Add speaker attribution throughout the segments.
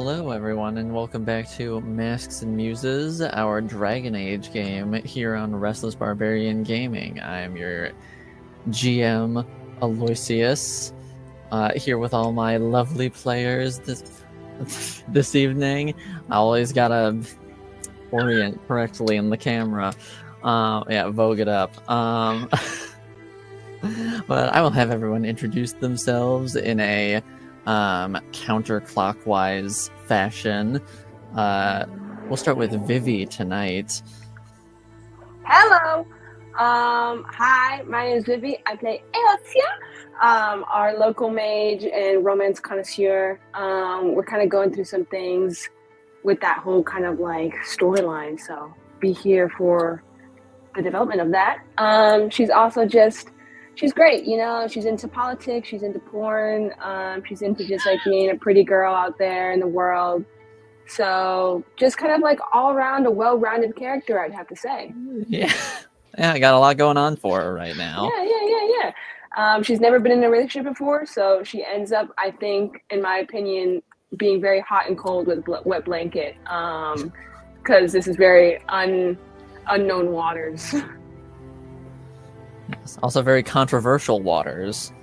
Speaker 1: Hello everyone and welcome back to Masks and Muses, our Dragon Age game here on Restless Barbarian Gaming. I'm your GM, Aloysius, here with all my lovely players this evening. I always gotta orient correctly in the camera. Vogue it up. But I will have everyone introduce themselves in a counterclockwise fashion. We'll start with Vivi tonight.
Speaker 2: Hello. Hi, my name is Vivi. I play Eotia, our local mage and romance connoisseur. We're kind of going through some things with that whole kind of like storyline, so be here for the development of that. She's also she's great, you know, she's into politics, she's into porn, she's into just like being a pretty girl out there in the world. So just kind of like all around a well-rounded character, I'd have to say.
Speaker 1: Yeah, I got a lot going on for her right now.
Speaker 2: Yeah. She's never been in a relationship before, so she ends up, I think, in my opinion, being very hot and cold with wet blanket, because this is very unknown waters.
Speaker 1: Also very controversial waters.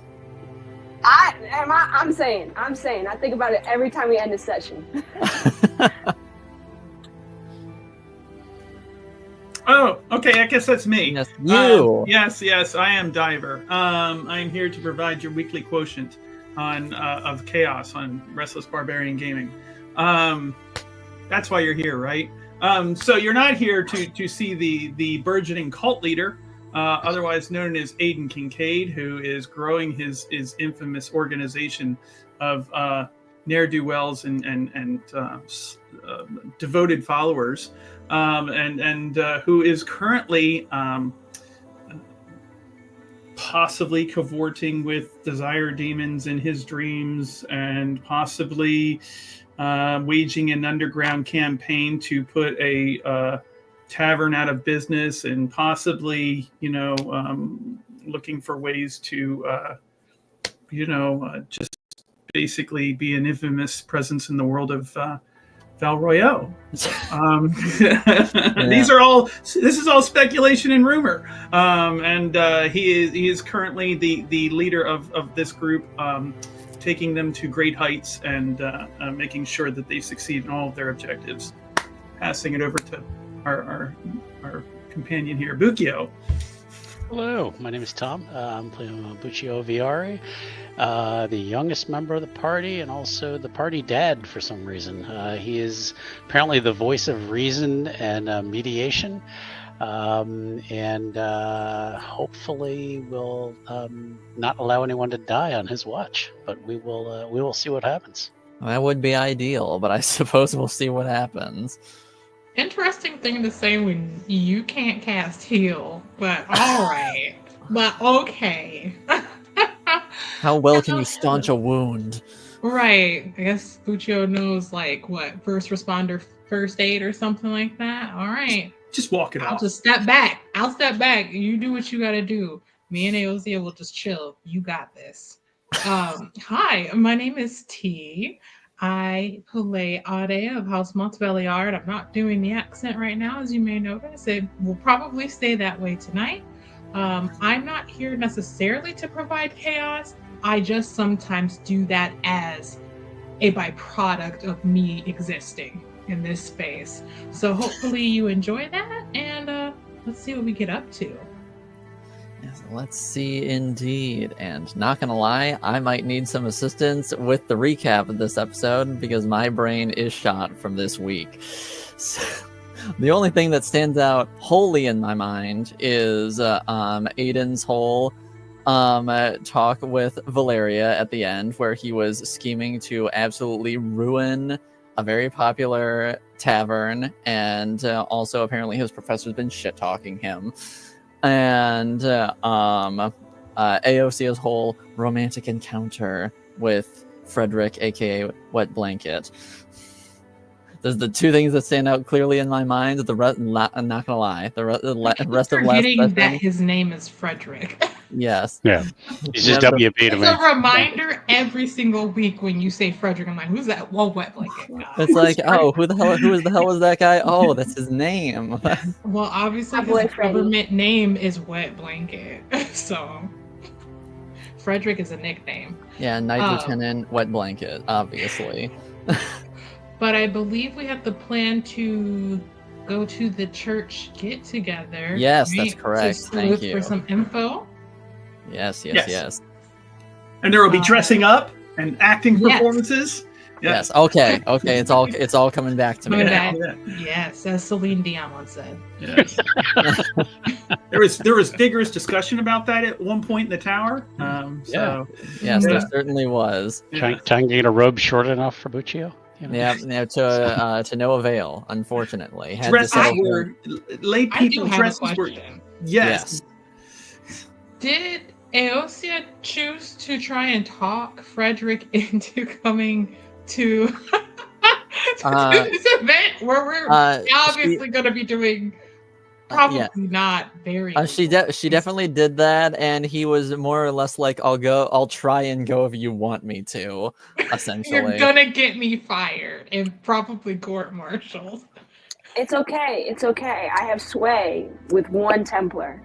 Speaker 2: I'm saying. I think about it every time we end a session.
Speaker 3: Oh, okay. I guess that's me.
Speaker 1: Yes, you.
Speaker 3: Yes. I am Diver. I am here to provide your weekly quotient of chaos on Restless Barbarian Gaming. That's why you're here, right? So you're not here to see the burgeoning cult leader, otherwise known as Aiden Kincaid, who is growing his infamous organization of ne'er-do-wells and devoted followers, and who is currently possibly cavorting with desire demons in his dreams, and possibly waging an underground campaign to put a tavern out of business, and possibly, looking for ways to, just basically be an infamous presence in the world of Val Royale. This is all speculation and rumor. And he is currently the leader of this group, taking them to great heights and making sure that they succeed in all of their objectives. Passing it over to our companion here, Bukio.
Speaker 4: Hello, my name is Tom. I'm playing Buccio Viari, the youngest member of the party, and also the party dad for some reason. He is apparently the voice of reason and mediation, and hopefully will not allow anyone to die on his watch. But we will see what happens.
Speaker 1: That would be ideal, but I suppose we'll see what happens.
Speaker 5: Interesting thing to say when you can't cast heal, but all right. But okay.
Speaker 1: How well can you staunch a wound?
Speaker 5: Right. I guess Buccio knows, like, what, first responder first aid or something like that. All right.
Speaker 3: Just walk it off.
Speaker 5: I'll just step back. You do what you got to do. Me and Aozia will just chill. You got this. Hi, my name is T. I play Ade of House Montbelliard. I'm not doing the accent right now, as you may notice. It will probably stay that way tonight. I'm not here necessarily to provide chaos. I just sometimes do that as a byproduct of me existing in this space. So hopefully you enjoy that, and let's see what we get up to.
Speaker 1: Yes, let's see indeed. And not gonna lie, I might need some assistance with the recap of this episode because my brain is shot from this week. So, the only thing that stands out wholly in my mind is Aiden's whole talk with Valeria at the end, where he was scheming to absolutely ruin a very popular tavern, and also apparently his professor's been shit-talking him. And Aosia's whole romantic encounter with Frederick, aka Wet Blanket. There's the two things that stand out clearly in my mind. The rest, I'm not gonna lie, the rest of
Speaker 5: forgetting that his name is Frederick.
Speaker 1: Yes.
Speaker 4: Yeah. He's just
Speaker 1: Remember-
Speaker 4: WB to
Speaker 5: It's
Speaker 4: me.
Speaker 5: a reminder every single week when you say Frederick. I'm like, who's that? Well, wet blanket guy.
Speaker 1: It's like, oh, who the hell is that guy? Oh, that's his name.
Speaker 5: Well, obviously
Speaker 2: My boy
Speaker 5: his
Speaker 2: Freddie.
Speaker 5: government name is Wet Blanket, so Frederick is a nickname.
Speaker 1: Yeah, Night
Speaker 5: Oh.
Speaker 1: Lieutenant Wet Blanket, obviously.
Speaker 5: But I believe we have the plan to go to the church get together.
Speaker 1: Yes, that's correct.
Speaker 5: To
Speaker 1: Thank
Speaker 5: look
Speaker 1: you.
Speaker 5: for some info.
Speaker 1: Yes.
Speaker 3: Yes. And there will be dressing up and acting
Speaker 5: Yes.
Speaker 3: performances.
Speaker 1: Yes. Okay. It's all coming back to me.
Speaker 5: Coming
Speaker 1: now.
Speaker 5: back. Yes, as Celine Dion once said.
Speaker 3: Yes. there was vigorous discussion about that at one point in the tower. So
Speaker 1: Yes,
Speaker 3: Yeah.
Speaker 1: there certainly was.
Speaker 3: yeah.
Speaker 4: Trying to get a robe short enough for Buccio? You know?
Speaker 1: Yeah, to no avail, unfortunately. Had to
Speaker 3: Dresses
Speaker 1: settle
Speaker 3: were lay
Speaker 5: I do
Speaker 3: people
Speaker 5: have a
Speaker 3: dresses were
Speaker 5: question.
Speaker 3: yes.
Speaker 5: Did Aosia choose to try and talk Frederick into coming to this event where we're obviously going to be doing probably not very
Speaker 1: she definitely did that, and he was more or less like, I'll try and go if you want me to, essentially.
Speaker 5: You're gonna get me fired and probably court-martialed.
Speaker 2: It's okay. I have sway with one Templar.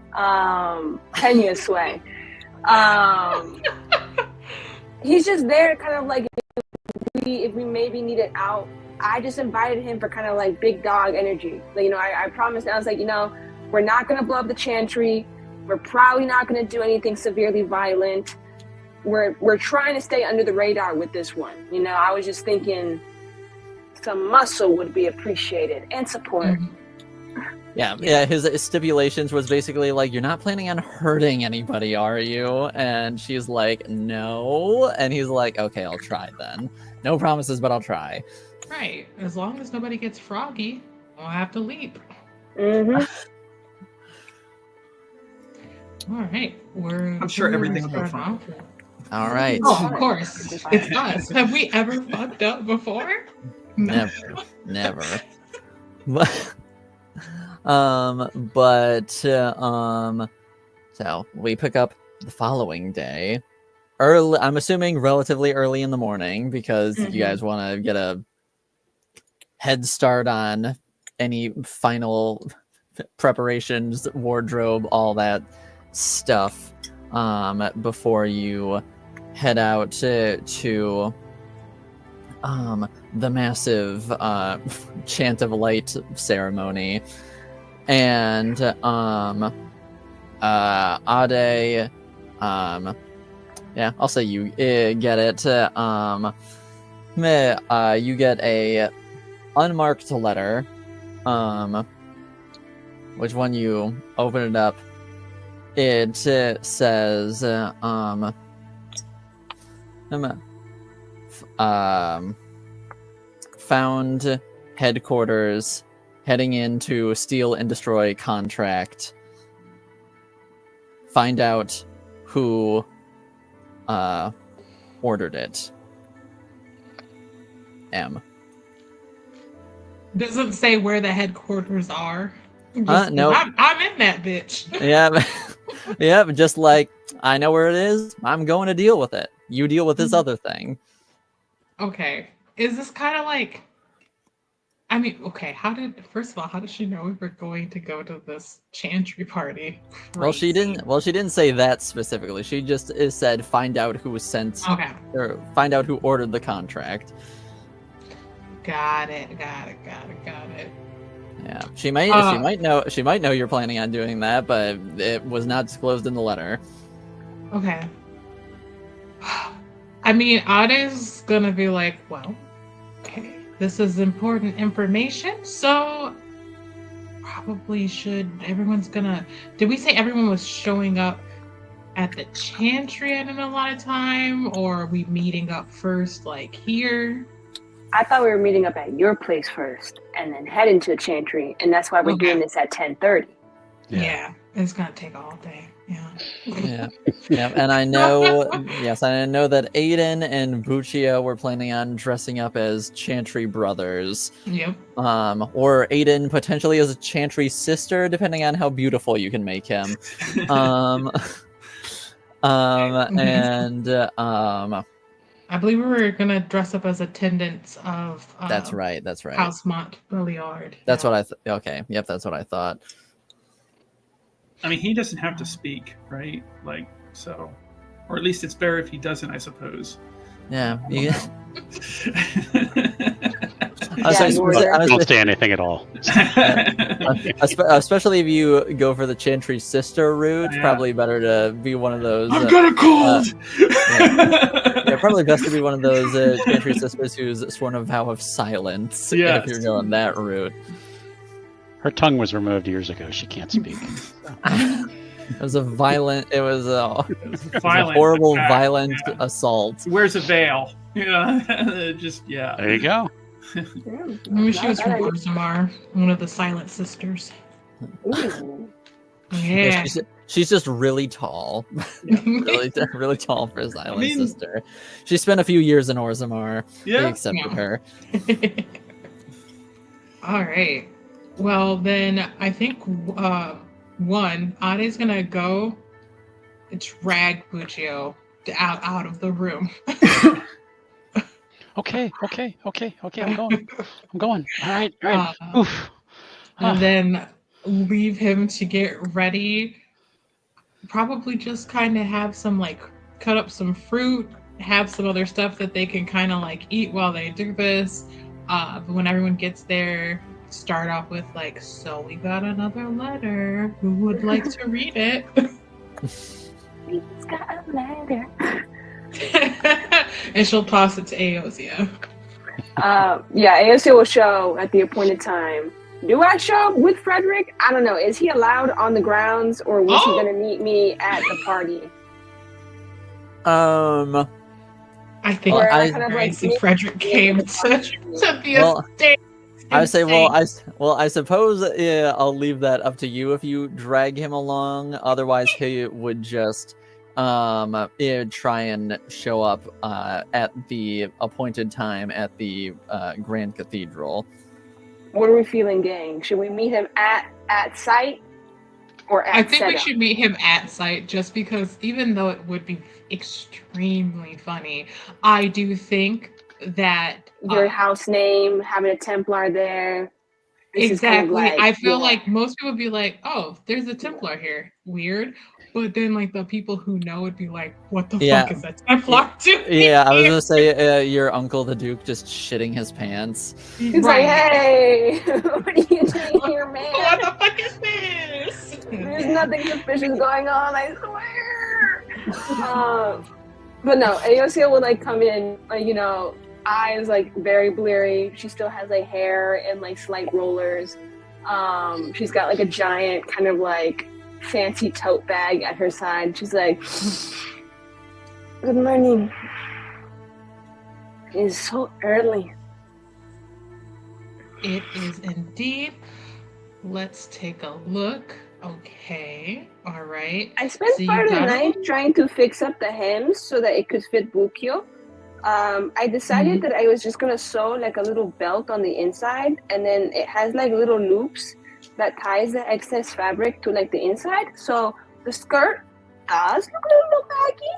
Speaker 2: Kenya sway. He's just there kind of like if we maybe need it out. I just invited him for kind of like big dog energy. Like, I promised. I was like, we're not going to blow up the chantry. We're probably not going to do anything severely violent. We're trying to stay under the radar with this one. I was just thinking some muscle would be appreciated and support.
Speaker 5: Mm-hmm.
Speaker 1: Yeah. His stipulations was basically like, you're not planning on hurting anybody, are you? And she's like, no. And he's like, okay, I'll try then. No promises, but I'll try.
Speaker 5: Right. As long as nobody gets froggy, I'll have to leap.
Speaker 2: Mm-hmm.
Speaker 5: All right.
Speaker 3: I'm sure everything will be fine.
Speaker 1: All right.
Speaker 5: Oh, of course. It's us. Have we ever fucked up before? No.
Speaker 1: Never. So we pick up the following day. Early, I'm assuming relatively early in the morning, because you guys want to get a head start on any final preparations, wardrobe, all that stuff, before you head out to the massive Chant of Light ceremony. And Ade, I'll say you get it. You get a unmarked letter. Which when you open it up, it says found headquarters, heading into steal and destroy contract. Find out who ordered it. M.
Speaker 5: Doesn't say where the headquarters are.
Speaker 1: No.
Speaker 5: I'm in that bitch.
Speaker 1: Yeah, just like, I know where it is. I'm going to deal with it. You deal with this other thing.
Speaker 5: Okay. Is this kind of like... I mean, okay, first of all, how did she know we were going to go to this chantry party?
Speaker 1: Well, she didn't say that specifically. She just said find out who was sent, or find out who ordered the contract.
Speaker 5: Got it.
Speaker 1: Yeah, she might know you're planning on doing that, but it was not disclosed in the letter.
Speaker 5: Okay. I mean, Ade's gonna be like, well, okay, this is important information, so probably everyone's gonna... Did we say everyone was showing up at the chantry at an allotted time, or are we meeting up first, like here?
Speaker 2: I thought we were meeting up at your place first and then heading to the chantry, and that's why we're doing this at 10:30.
Speaker 5: Yeah, it's gonna take all day.
Speaker 1: Yeah. And I know, I know that Aiden and Buccio were planning on dressing up as chantry brothers.
Speaker 5: Yep.
Speaker 1: Or Aiden potentially as a chantry sister, depending on how beautiful you can make him. And
Speaker 5: I believe we were gonna dress up as attendants of.
Speaker 1: That's right. That's right.
Speaker 5: House Montbeliard.
Speaker 1: That's what I. Okay. Yep. That's what I thought.
Speaker 3: I mean, he doesn't have to speak, right? Like, so, or at least it's better if he doesn't, I suppose.
Speaker 1: Yeah.
Speaker 2: I
Speaker 4: don't say anything at all.
Speaker 1: Especially if you go for the chantry sister route, probably better to be one of those.
Speaker 3: I've got a cold.
Speaker 1: Yeah, probably best to be one of those chantry sisters who's sworn a vow of silence.
Speaker 3: Yes.
Speaker 1: If you're going that route.
Speaker 4: Her tongue was removed years ago. She can't speak.
Speaker 1: It was a violent. It was a
Speaker 3: Violent
Speaker 1: horrible,
Speaker 3: attack.
Speaker 1: violent assault.
Speaker 3: Wears a veil. Yeah, just
Speaker 4: There you go.
Speaker 5: Maybe she was from Orzammar, one of the Silent Sisters.
Speaker 2: Ooh.
Speaker 5: Yeah.
Speaker 1: She's just really tall. really tall for a silent sister. She spent a few years in Orzammar.
Speaker 3: Yeah.
Speaker 1: They accepted her.
Speaker 5: All right. Well, then I think Ade's gonna go drag Buccio out of the room.
Speaker 4: Okay. I'm going. All right. Oof.
Speaker 5: And then leave him to get ready. Probably just kind of have some cut up some fruit, have some other stuff that they can kind of eat while they do this. But when everyone gets there, start off with so we got another letter. Who would like to read it?
Speaker 2: We just got a letter.
Speaker 5: And she'll toss it to Aosia.
Speaker 2: Aosia will show at the appointed time. Do I show up with Frederick? I don't know. Is he allowed on the grounds, or was he going to meet me at the party?
Speaker 5: I think Frederick came to be a state.
Speaker 1: I would say, I suppose I'll leave that up to you if you drag him along. Otherwise, he would just try and show up at the appointed time at the Grand Cathedral.
Speaker 2: What are we feeling, gang? Should we meet him at site or at
Speaker 5: I think
Speaker 2: setup?
Speaker 5: we should meet him at site, just because even though it would be extremely funny, I do think that
Speaker 2: your house name, having a Templar there.
Speaker 5: Exactly. I feel like most people would be like, oh, there's a Templar here. Weird. But then the people who know would be like, what the fuck is that Templar doing?
Speaker 1: Yeah, I was gonna say your uncle the Duke just shitting his pants.
Speaker 2: He's like, hey, what are you doing here, man?
Speaker 5: What the fuck is this?
Speaker 2: There's nothing suspicious going on, I swear. But no, Aosia will come in, eyes very bleary. She still has hair and slight rollers. She's got a giant kind of fancy tote bag at her side. She's like, good morning. It's so early.
Speaker 5: It is indeed. Let's take a look. Okay. All right.
Speaker 2: I spent part of the night trying to fix up the hems so that it could fit Buccio. I decided that I was just gonna sew a little belt on the inside, and then it has little loops that ties the excess fabric to the inside. So the skirt does look a little baggy,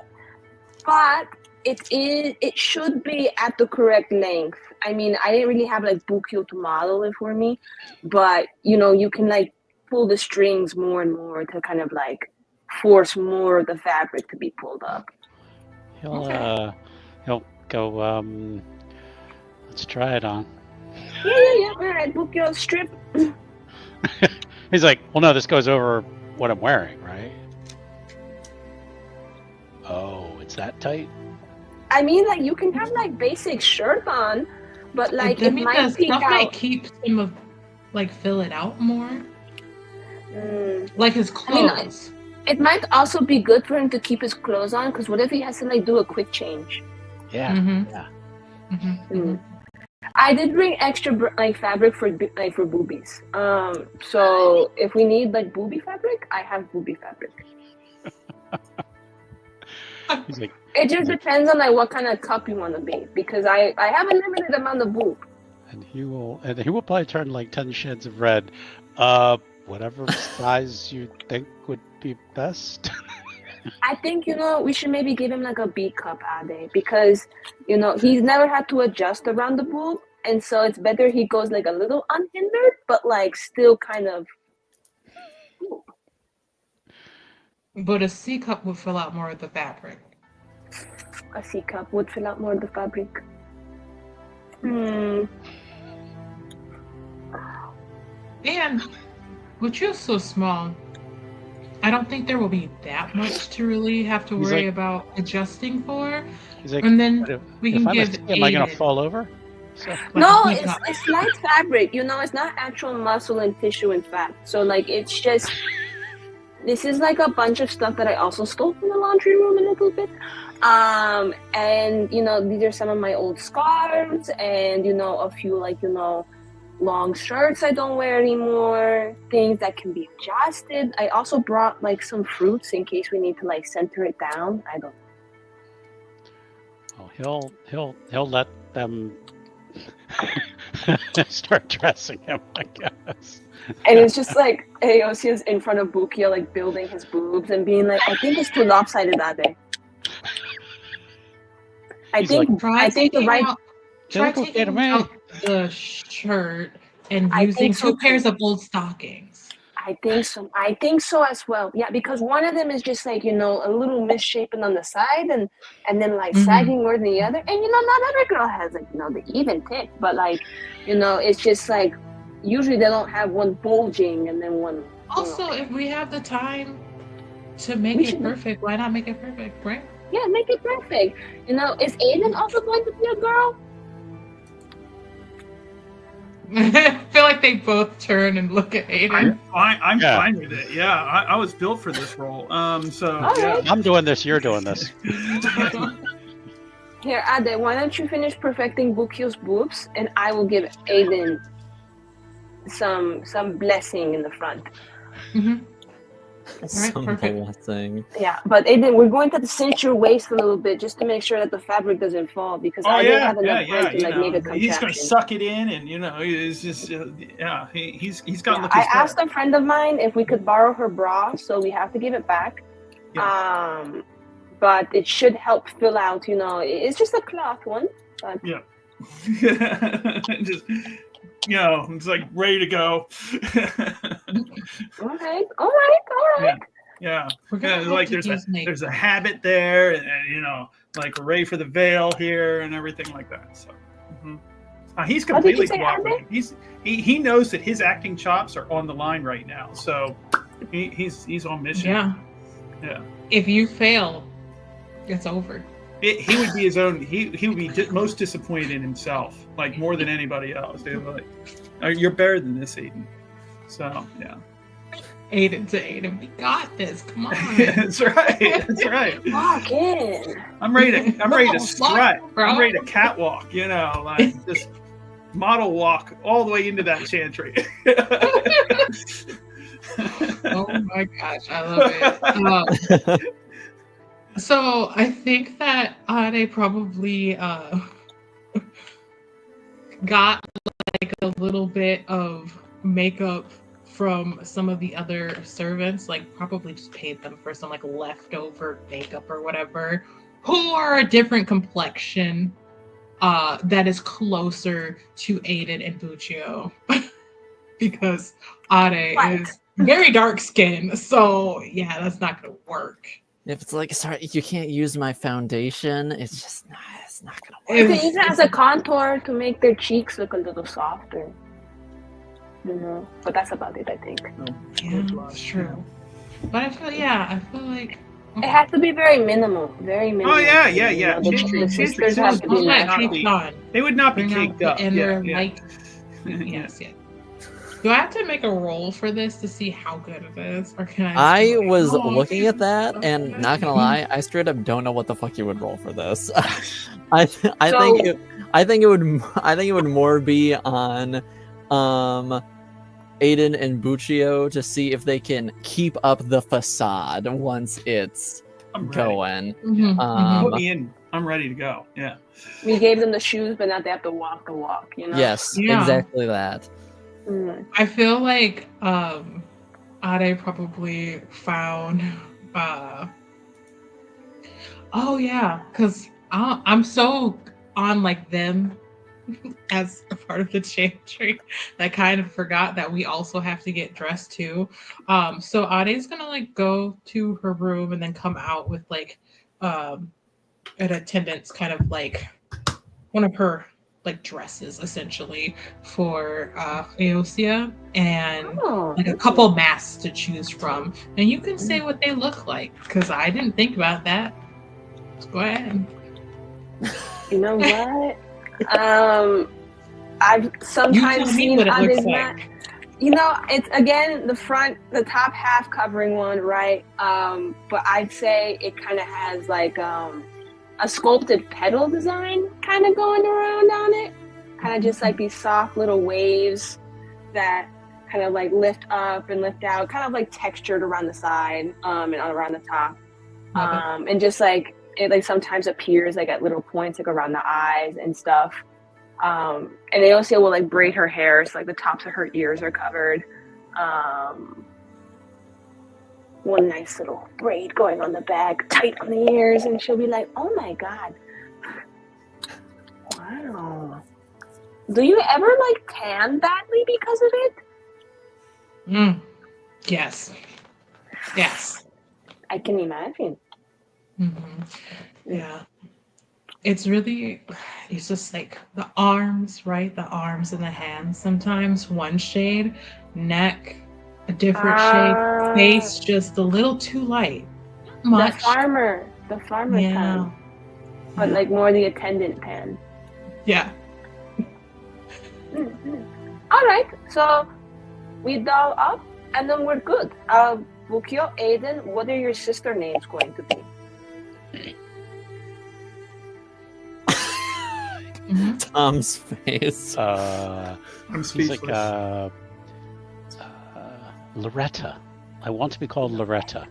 Speaker 2: but it should be at the correct length. I mean, I didn't really have Buccio to model it for me, but you can pull the strings more and more to kind of force more of the fabric to be pulled up.
Speaker 4: He'll go. Let's try it on.
Speaker 2: Yeah. All right, Buccio, strip.
Speaker 4: He's like, well, no, this goes over what I'm wearing, right? Oh, it's that tight?
Speaker 2: I mean, you can have basic shirt on, but it might peek out.
Speaker 5: Keep some of fill it out more. His clothes.
Speaker 2: It might also be good for him to keep his clothes on, because what if he has to do a quick change?
Speaker 4: Yeah.
Speaker 5: Mm-hmm.
Speaker 4: Yeah.
Speaker 5: Mm-hmm.
Speaker 2: I did bring extra fabric for boobies. So if we need booby fabric, I have booby fabric. It just depends on what kind of cup you want to be, because I have a limited amount of boob.
Speaker 4: And he will probably turn 10 shades of red. Whatever size you think would be best.
Speaker 2: I think, we should maybe give him like a B cup Ade because, he's never had to adjust around the boob. And so it's better he goes like a little unhindered, but like still kind of.
Speaker 5: But a C cup would fill out more of the fabric.
Speaker 2: A C cup would fill out more of the fabric.
Speaker 5: And with you so small, I don't think there will be that much to really have to worry about adjusting for.
Speaker 4: He's like,
Speaker 5: and then we can give.
Speaker 4: Am I gonna fall over? So,
Speaker 2: No, it's light fabric. It's not actual muscle and tissue and fat. So like it's just. This is like a bunch of stuff that I also stole from the laundry room a little bit. And these are some of my old scarves and a few like long shirts I don't wear anymore, things that can be adjusted. I also brought like some fruits in case we need to like center it down. I don't
Speaker 4: know. He'll let them start dressing him, I guess.
Speaker 2: And it's just like Aosia's in front of Bukia, like building his boobs and being like, I think it's too lopsided that day. I think the right.
Speaker 5: Try taking out the shirt and using two pairs of old stockings.
Speaker 2: I think so as well. Yeah, because one of them is just like, a little misshapen on the side and then like sagging more than the other. And not every girl has like, the even tip, but like, it's just like usually they don't have one bulging and then one.
Speaker 5: Also, if we have the time to make it perfect, why not make it perfect, right?
Speaker 2: Yeah, make it perfect. Is Aiden also going to be a girl?
Speaker 5: I feel like they both turn and look at Aiden.
Speaker 3: I'm fine with it. Yeah, I was built for this role. So
Speaker 2: right.
Speaker 4: I'm doing this. You're doing this.
Speaker 2: Here, Ade, why don't you finish perfecting Bukio's boobs, and I will give Aiden some blessing in the front.
Speaker 1: Some blessing.
Speaker 2: Yeah, but Aiden, we're going to cinch your waist a little bit just to make sure that the fabric doesn't fall because I didn't have enough time to like make a contraction.
Speaker 3: He's gonna suck it in, and he's just he's got.
Speaker 2: Yeah, I asked a friend of mine if we could borrow her bra, so we have to give it back. Yeah. But it should help fill out. It's just a cloth one. But...
Speaker 3: Yeah. Just. It's like ready to go.
Speaker 2: All right.
Speaker 3: Yeah. Like there's a habit there, and like we're ready for the veil here and everything like that. So he's completely cooperating. He knows that his acting chops are on the line right now, so he's on mission. Yeah.
Speaker 5: If you fail, it's over.
Speaker 3: He would be his own. He would be most disappointed in himself, like more than anybody else. They're like, "You're better than this, Aiden." So yeah.
Speaker 5: Aiden to Aiden, we got this. Come on.
Speaker 3: That's right.
Speaker 2: Walk in.
Speaker 3: I'm ready to strut. I'm ready to catwalk. Like just model walk all the way into that chantry.
Speaker 5: Oh my gosh, I love it. So I think that Ade probably got like a little bit of makeup from some of the other servants, like probably just paid them for some like leftover makeup or whatever, who are a different complexion that is closer to Aiden and Buccio because Ade is very dark skinned. So yeah, that's not gonna work.
Speaker 1: If it's like, sorry, you can't use my foundation, it's not gonna work.
Speaker 2: You can use it as a contour to make their cheeks look a little softer. But that's about it, I think.
Speaker 5: Yeah, that's true. But I feel like
Speaker 2: it has to be very minimal.
Speaker 3: Oh yeah.
Speaker 2: The sisters have to be
Speaker 5: nice.
Speaker 3: They would not be caked up.
Speaker 5: And they're like, yes. Do I have to make a roll for this to see how good it is, or can
Speaker 1: I was looking at that, and not gonna lie, I straight up don't know what the fuck you would roll for this. I think it would more be on Aiden and Buccio to see if they can keep up the facade once it's going.
Speaker 3: Put me in. I'm ready to go. Yeah.
Speaker 2: We gave them the shoes, but now they have to walk the walk.
Speaker 1: Yes, exactly that.
Speaker 5: I feel like Ade probably found Oh yeah, because I'm so on like them as a part of the chantry that I kind of forgot that we also have to get dressed too. So Ade's gonna like go to her room and then come out with like an attendant's kind of like one of her like dresses essentially for Eosia and like a couple masks to choose from. And you can say what they look like because I didn't think about that. Let's go ahead.
Speaker 2: You know what? I've sometimes seen
Speaker 5: what it
Speaker 2: on
Speaker 5: looks
Speaker 2: this
Speaker 5: like.
Speaker 2: map. You know, it's again the top half covering one, right? But I'd say it kind of has like a sculpted petal design kind of going around on it. Kind of just like these soft little waves that kind of like lift up and lift out, kind of like textured around the side and around the top. And just like it like sometimes appears like at little points like around the eyes and stuff. And they also will like braid her hair so like the tops of her ears are covered. One nice little braid going on the back, tight on the ears, and she'll be like, "Oh my god, wow! Do you ever like tan badly because of it?"
Speaker 5: Yes.
Speaker 2: I can imagine.
Speaker 5: Yeah. It's just like the arms, right? The arms and the hands. Sometimes one shade, neck, a different shade, face just a little too light. Not much.
Speaker 2: The farmer tan. But like more the attendant tan.
Speaker 5: Yeah.
Speaker 2: All right, so we doll up and then we're good. Bukio, Aiden, what are your sister names going to be?
Speaker 1: Tom's face.
Speaker 3: I'm speechless.
Speaker 4: He's like Loretta. I want to be called Loretta.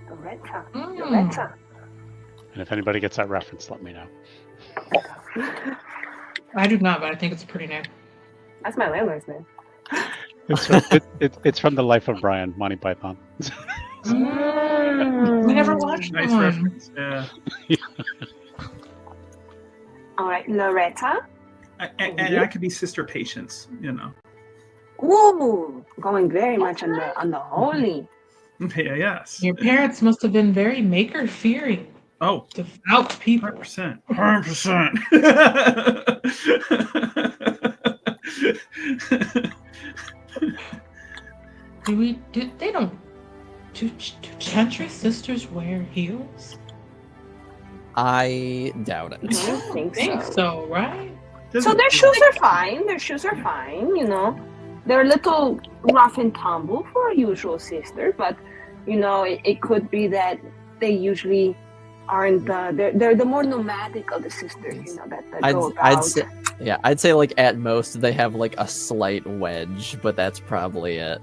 Speaker 2: Loretta.
Speaker 4: And if anybody gets that reference, let me know.
Speaker 5: I do not, but I think it's a pretty name.
Speaker 2: That's my landlord's name.
Speaker 4: It's from the Life of Brian, Monty Python.
Speaker 5: We never watched
Speaker 3: Nice
Speaker 5: one.
Speaker 3: reference. Yeah.
Speaker 2: All right, Loretta.
Speaker 3: And I could be Sister Patience, you know.
Speaker 2: Ooh, going very much on the holy.
Speaker 3: Yeah, yes.
Speaker 5: Your parents must have been very maker-fearing.
Speaker 3: Oh,
Speaker 5: Devout people.
Speaker 3: 100%. 100%.
Speaker 5: Do chantry sisters wear heels?
Speaker 1: I doubt it.
Speaker 2: I don't
Speaker 5: think so, right?
Speaker 2: So their shoes are fine. You know, they're a little rough and tumble for a usual sister, but you know, it could be that they usually aren't they're the more nomadic of the sisters. You know that go about.
Speaker 1: I'd say like at most they have like a slight wedge, but that's probably it.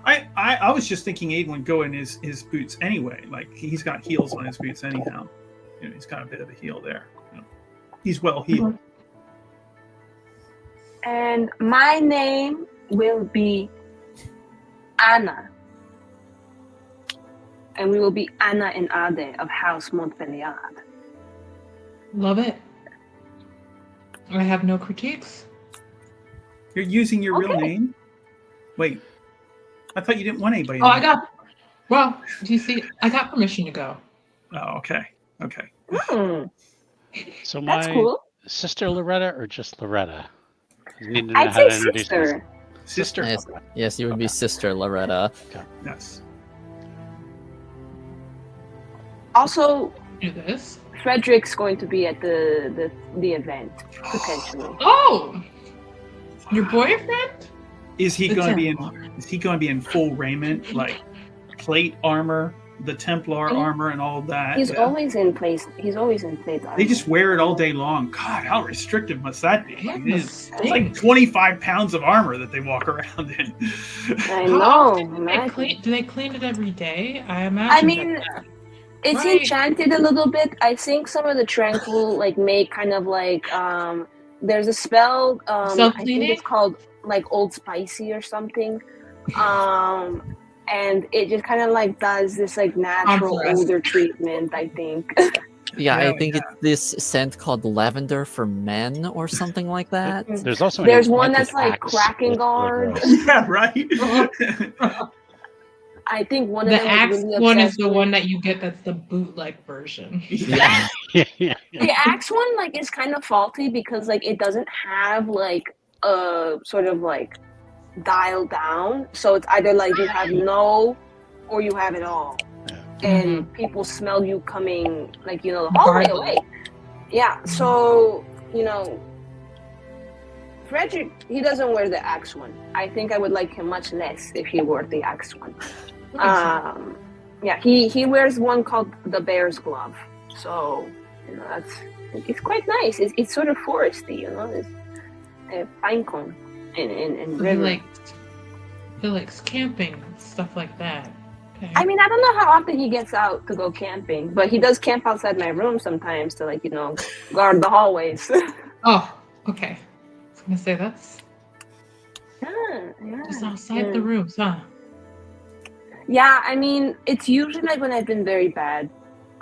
Speaker 3: I was just thinking Aiden would go in his boots anyway. Like he's got heels on his boots anyhow. You know, he's got a bit of a heel there. You know, he's well heeled.
Speaker 2: And my name will be Anna. And we will be Anna and Ade of House Montpellier.
Speaker 5: Love it. I have no critiques.
Speaker 3: You're using your real name? Wait. I thought you didn't want anybody.
Speaker 5: Do you see, I got permission to go.
Speaker 3: Oh, okay.
Speaker 4: So
Speaker 2: That's
Speaker 4: my
Speaker 2: cool.
Speaker 4: sister Loretta or just Loretta?
Speaker 2: I'd say sister.
Speaker 3: Sister.
Speaker 1: Yes, you would be Sister Loretta.
Speaker 3: Okay. Yes.
Speaker 2: Also,
Speaker 5: Do this.
Speaker 2: Frederick's going to be at the event potentially.
Speaker 5: Oh, your boyfriend?
Speaker 3: Is he going to be in full raiment, like plate armor, the Templar armor, and all of that?
Speaker 2: He's always in place. He's always in plate armor.
Speaker 3: They just wear it all day long. God, how restrictive must that be? Like, it's
Speaker 5: Mistake.
Speaker 3: like 25 pounds of armor that they walk around in.
Speaker 2: I know.
Speaker 5: Do they clean it every day? I imagine.
Speaker 2: I mean, it's
Speaker 5: Right.
Speaker 2: enchanted a little bit. I think some of the tranquil like make kind of like there's a spell. I think
Speaker 5: Self-cleaning?
Speaker 2: it's called like Old Spicy or something. and it just kind of like does this like natural
Speaker 5: Contrast.
Speaker 2: odor treatment, I think.
Speaker 1: Yeah, I
Speaker 3: Yeah,
Speaker 1: think it's this scent called lavender for men or something like that.
Speaker 4: There's also
Speaker 2: There's
Speaker 4: an
Speaker 2: one that's
Speaker 4: enchanted
Speaker 2: like
Speaker 4: axe
Speaker 2: cracking
Speaker 4: with
Speaker 2: guard.
Speaker 4: gross.
Speaker 3: yeah, right.
Speaker 2: I think one of
Speaker 5: The
Speaker 2: them
Speaker 5: axe
Speaker 2: was really
Speaker 5: one is
Speaker 2: obsessed
Speaker 5: the
Speaker 2: with.
Speaker 5: one that you get that's the bootleg version.
Speaker 3: yeah.
Speaker 4: Yeah.
Speaker 2: The axe one like is kind of faulty because like it doesn't have like a sort of like dial down, so it's either like you have no or you have it all, and people smell you coming like the whole way away. Yeah, so Frederick, he doesn't wear the axe one. I think I would like him much less if he wore the axe one. Yeah, he wears one called the bear's glove. So it's quite nice. It's sort of foresty, It's a pine cone and river.
Speaker 5: He likes camping, stuff like that. Okay.
Speaker 2: I mean, I don't know how often he gets out to go camping, but he does camp outside my room sometimes to guard the hallways.
Speaker 5: Oh, okay. I was gonna say that's
Speaker 2: yeah.
Speaker 5: just outside the rooms, huh?
Speaker 2: Yeah, I mean, it's usually like when I've been very bad.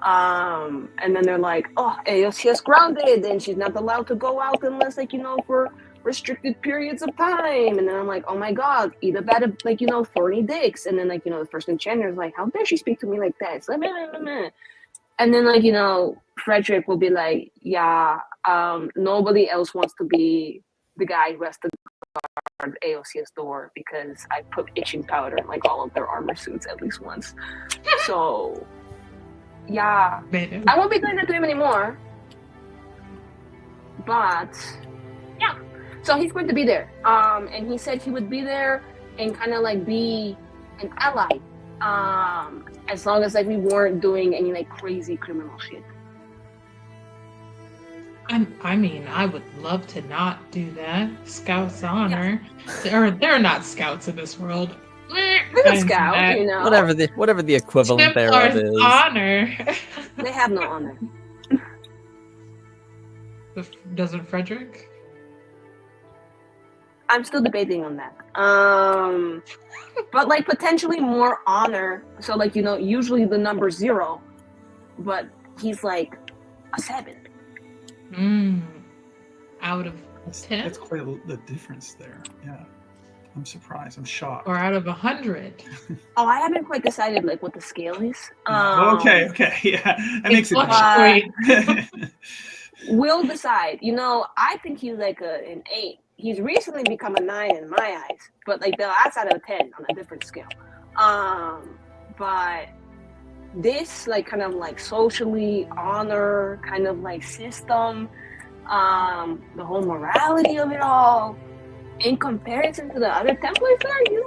Speaker 2: And then they're like, oh, she's grounded and she's not allowed to go out unless for restricted periods of time. And then I'm like, oh my God, eat a bed of thorny dicks. And then the first enchanter is like, how dare she speak to me like that? It's like, meh. And then Frederick will be like, yeah, nobody else wants to be the guy who has to guard AOC's door because I put itching powder in all of their armor suits at least once. So yeah, I won't be doing that to him anymore. But yeah, so he's going to be there. And he said he would be there and kind of be an ally. As long as we weren't doing any crazy criminal shit.
Speaker 5: I mean, I would love to not do that. Scouts honor. Yeah. They're not scouts in this world.
Speaker 2: They're a scout,
Speaker 1: Whatever the equivalent thereof is.
Speaker 5: Honor.
Speaker 2: They have no honor.
Speaker 5: Doesn't Frederick?
Speaker 2: I'm still debating on that. But potentially more honor. So usually the number 0, but he's a 7.
Speaker 5: Out of 10?
Speaker 3: That's quite the difference there. Yeah. I'm surprised. I'm shocked.
Speaker 5: Or out of 100?
Speaker 2: Oh, I haven't quite decided what the scale is.
Speaker 3: Okay. Yeah. That makes
Speaker 5: it
Speaker 2: We'll decide. I think he's an 8. He's recently become a 9 in my eyes, but that's out of 10 on a different scale. But this kind of socially honor kind of system, the whole morality of it all, in comparison to the other Templars there, he's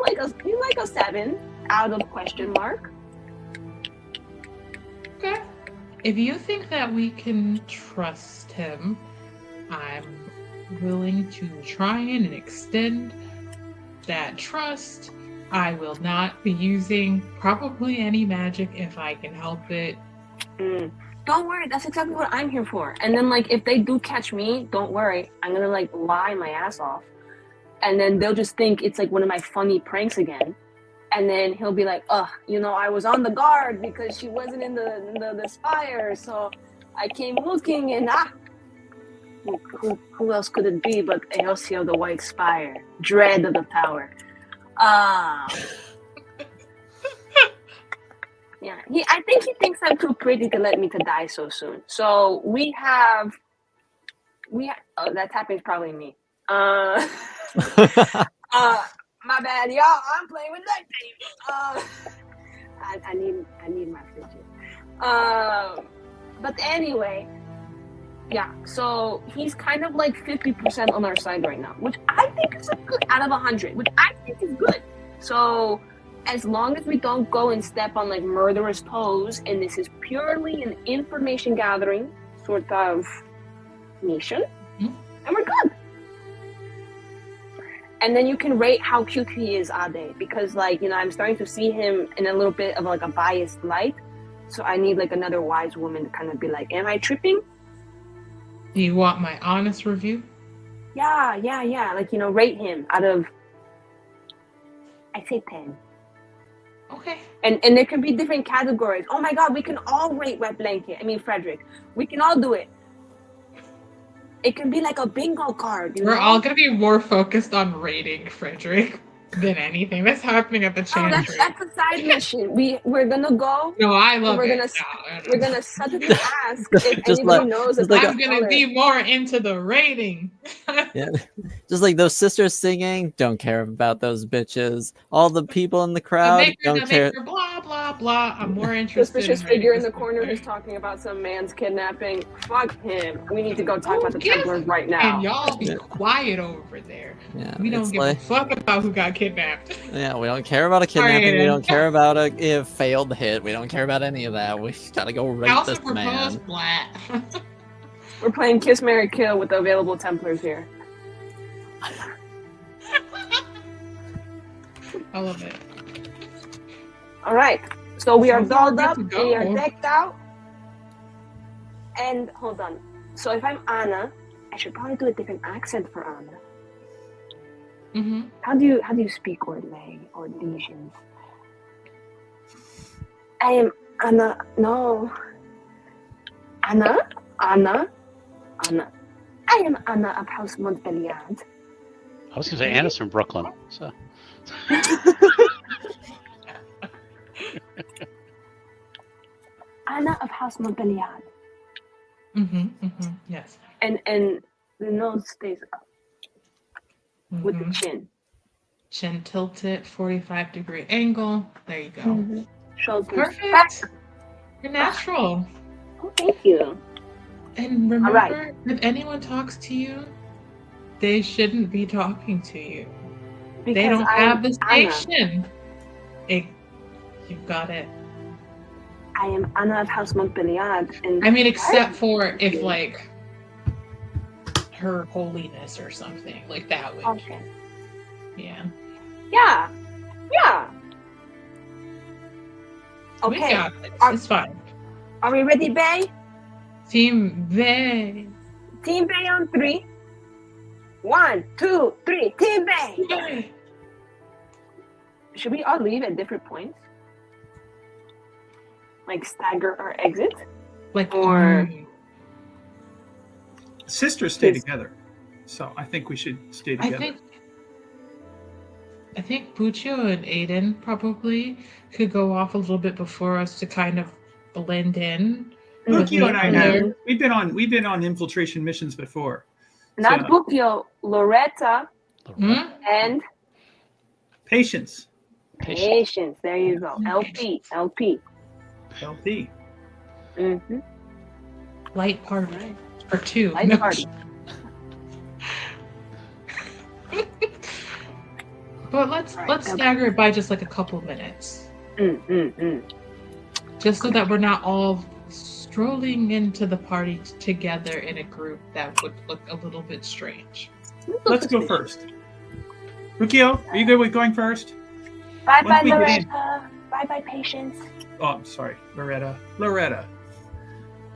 Speaker 2: like a 7 out of question mark.
Speaker 5: Okay. If you think that we can trust him, I'm willing to try and extend that trust. I will not be using probably any magic if I can help it.
Speaker 2: Don't worry, that's exactly what I'm here for. And then if they do catch me, don't worry, I'm gonna lie my ass off, and then they'll just think it's one of my funny pranks again. And then he'll be like, I was on the guard because she wasn't in the spire, so I came looking and who else could it be but Eosio the White Spire, dread of the tower. Yeah, I think he thinks I'm too pretty to let me to die so soon. So we have that tapping's probably me. My bad, y'all. I'm playing with duct tape. I need my fidget. But anyway, yeah. So he's kind of 50% on our side right now, which I think is good out of 100, which I think is good. So as long as we don't go and step on murderous toes, and this is purely an information gathering sort of mission, and we're good. And then you can rate how cute he is, Ade, because I'm starting to see him in a little bit of a biased light. So I need another wise woman to kind of be am I tripping?
Speaker 5: Do you want my honest review?
Speaker 2: Yeah. Rate him out of, I say 10.
Speaker 5: Okay.
Speaker 2: And there can be different categories. Oh my God, we can all rate Wet Blanket. I mean, Frederick. We can all do it. It can be like a bingo card.
Speaker 5: We're all going to be more focused on rating Frederick than anything that's happening at the
Speaker 2: Oh,
Speaker 5: chantry.
Speaker 2: that's a side mission. We're gonna go.
Speaker 5: No, I love
Speaker 2: we're
Speaker 5: it.
Speaker 2: Gonna,
Speaker 5: No.
Speaker 2: We're gonna suddenly ask if
Speaker 1: Just
Speaker 2: anybody
Speaker 1: like-
Speaker 2: knows.
Speaker 1: just
Speaker 2: about
Speaker 1: like
Speaker 5: I'm
Speaker 2: the
Speaker 5: going to
Speaker 2: color.
Speaker 5: be more into the rating.
Speaker 1: Yeah, just like those sisters singing, don't care about those bitches. All the people in the
Speaker 5: The
Speaker 1: crowd
Speaker 5: maker,
Speaker 1: don't care.
Speaker 5: blah, blah, blah. I'm more interested
Speaker 2: Suspicious
Speaker 5: in rating
Speaker 2: figure in
Speaker 5: this
Speaker 2: the corner
Speaker 5: one.
Speaker 2: who's talking about some man's kidnapping. Fuck him. We need to go talk
Speaker 5: Who
Speaker 2: about the
Speaker 5: gives-
Speaker 2: Templars right
Speaker 5: And
Speaker 2: now.
Speaker 5: y'all be
Speaker 1: Yeah.
Speaker 5: quiet over there.
Speaker 1: Yeah,
Speaker 5: We don't
Speaker 1: it's
Speaker 5: give
Speaker 1: like,
Speaker 5: a fuck about who got kidnapped.
Speaker 1: yeah, we don't care about a kidnapping. We
Speaker 5: Aiden.
Speaker 1: don't care about a failed hit. We don't care about any of that. We gotta go rape
Speaker 5: House
Speaker 1: this
Speaker 5: of Proposed
Speaker 1: man.
Speaker 5: Black.
Speaker 2: We're playing Kiss, Marry, Kill with the available Templars here.
Speaker 5: I love it.
Speaker 2: All right. So we are
Speaker 5: So we're
Speaker 2: dolled
Speaker 5: good
Speaker 2: up.
Speaker 5: to
Speaker 2: We are
Speaker 5: go.
Speaker 2: decked out. And hold on. So if I'm Anna, I should probably do a different accent for Anna.
Speaker 5: Mm-hmm.
Speaker 2: How do you speak Orlay or Legions? I am Anna. No. Anna. I am Anna of House Montbeliard.
Speaker 4: I was going to say Anna's from Brooklyn. So
Speaker 2: Anna of House Montbeliard.
Speaker 5: Yes.
Speaker 2: And the nose stays up with the
Speaker 5: Mhm.
Speaker 2: chin.
Speaker 5: Chin tilted, 45-degree angle. There you go.
Speaker 2: Mm-hmm. Shoulders
Speaker 5: Perfect.
Speaker 2: back.
Speaker 5: You're natural.
Speaker 2: Oh, thank you.
Speaker 5: And remember,
Speaker 2: right.
Speaker 5: if anyone talks to you, they shouldn't be talking to you. They
Speaker 2: Because
Speaker 5: don't
Speaker 2: I'm
Speaker 5: have the
Speaker 2: Anna.
Speaker 5: station. You've got it.
Speaker 2: I am Anna of House Montbeliard. And
Speaker 5: I mean, except for if, like, Her Holiness or something. Like, that would.
Speaker 2: Okay.
Speaker 5: Yeah.
Speaker 2: Yeah. Yeah.
Speaker 5: We
Speaker 2: Okay.
Speaker 5: got it.
Speaker 2: Are-
Speaker 5: It's fine.
Speaker 2: Are we ready, Bay?
Speaker 5: Team Bay.
Speaker 2: Team Bay on 3. 1, 2, 3. Team Bay. Should we all leave at different points? Like stagger our exit?
Speaker 5: Like,
Speaker 2: Or-
Speaker 3: Sisters stay
Speaker 2: Yes.
Speaker 3: together, so I think we should stay together.
Speaker 5: I think Buccio and Aiden probably could go off a little bit before us to kind of blend in.
Speaker 3: Look, you and I
Speaker 5: Mhm.
Speaker 3: have we've been on infiltration missions before.
Speaker 2: Not
Speaker 3: So-
Speaker 2: Bucchio, Loretta,
Speaker 5: Hmm?
Speaker 2: and
Speaker 3: Patience,
Speaker 2: Patience. There you go. LP.
Speaker 3: LP.
Speaker 2: Mm-hmm.
Speaker 5: Light party. Or two.
Speaker 2: Light
Speaker 5: No.
Speaker 2: party.
Speaker 5: But let's stagger it by just like a couple minutes. Just so that we're not all strolling into the party together in a group that would look a little bit strange.
Speaker 3: Let's go first. Rukio, are you good with going first?
Speaker 2: Bye
Speaker 3: Once
Speaker 2: bye,
Speaker 3: we get in-
Speaker 2: Loretta. Bye bye, Patience.
Speaker 3: Oh, I'm sorry, Loretta.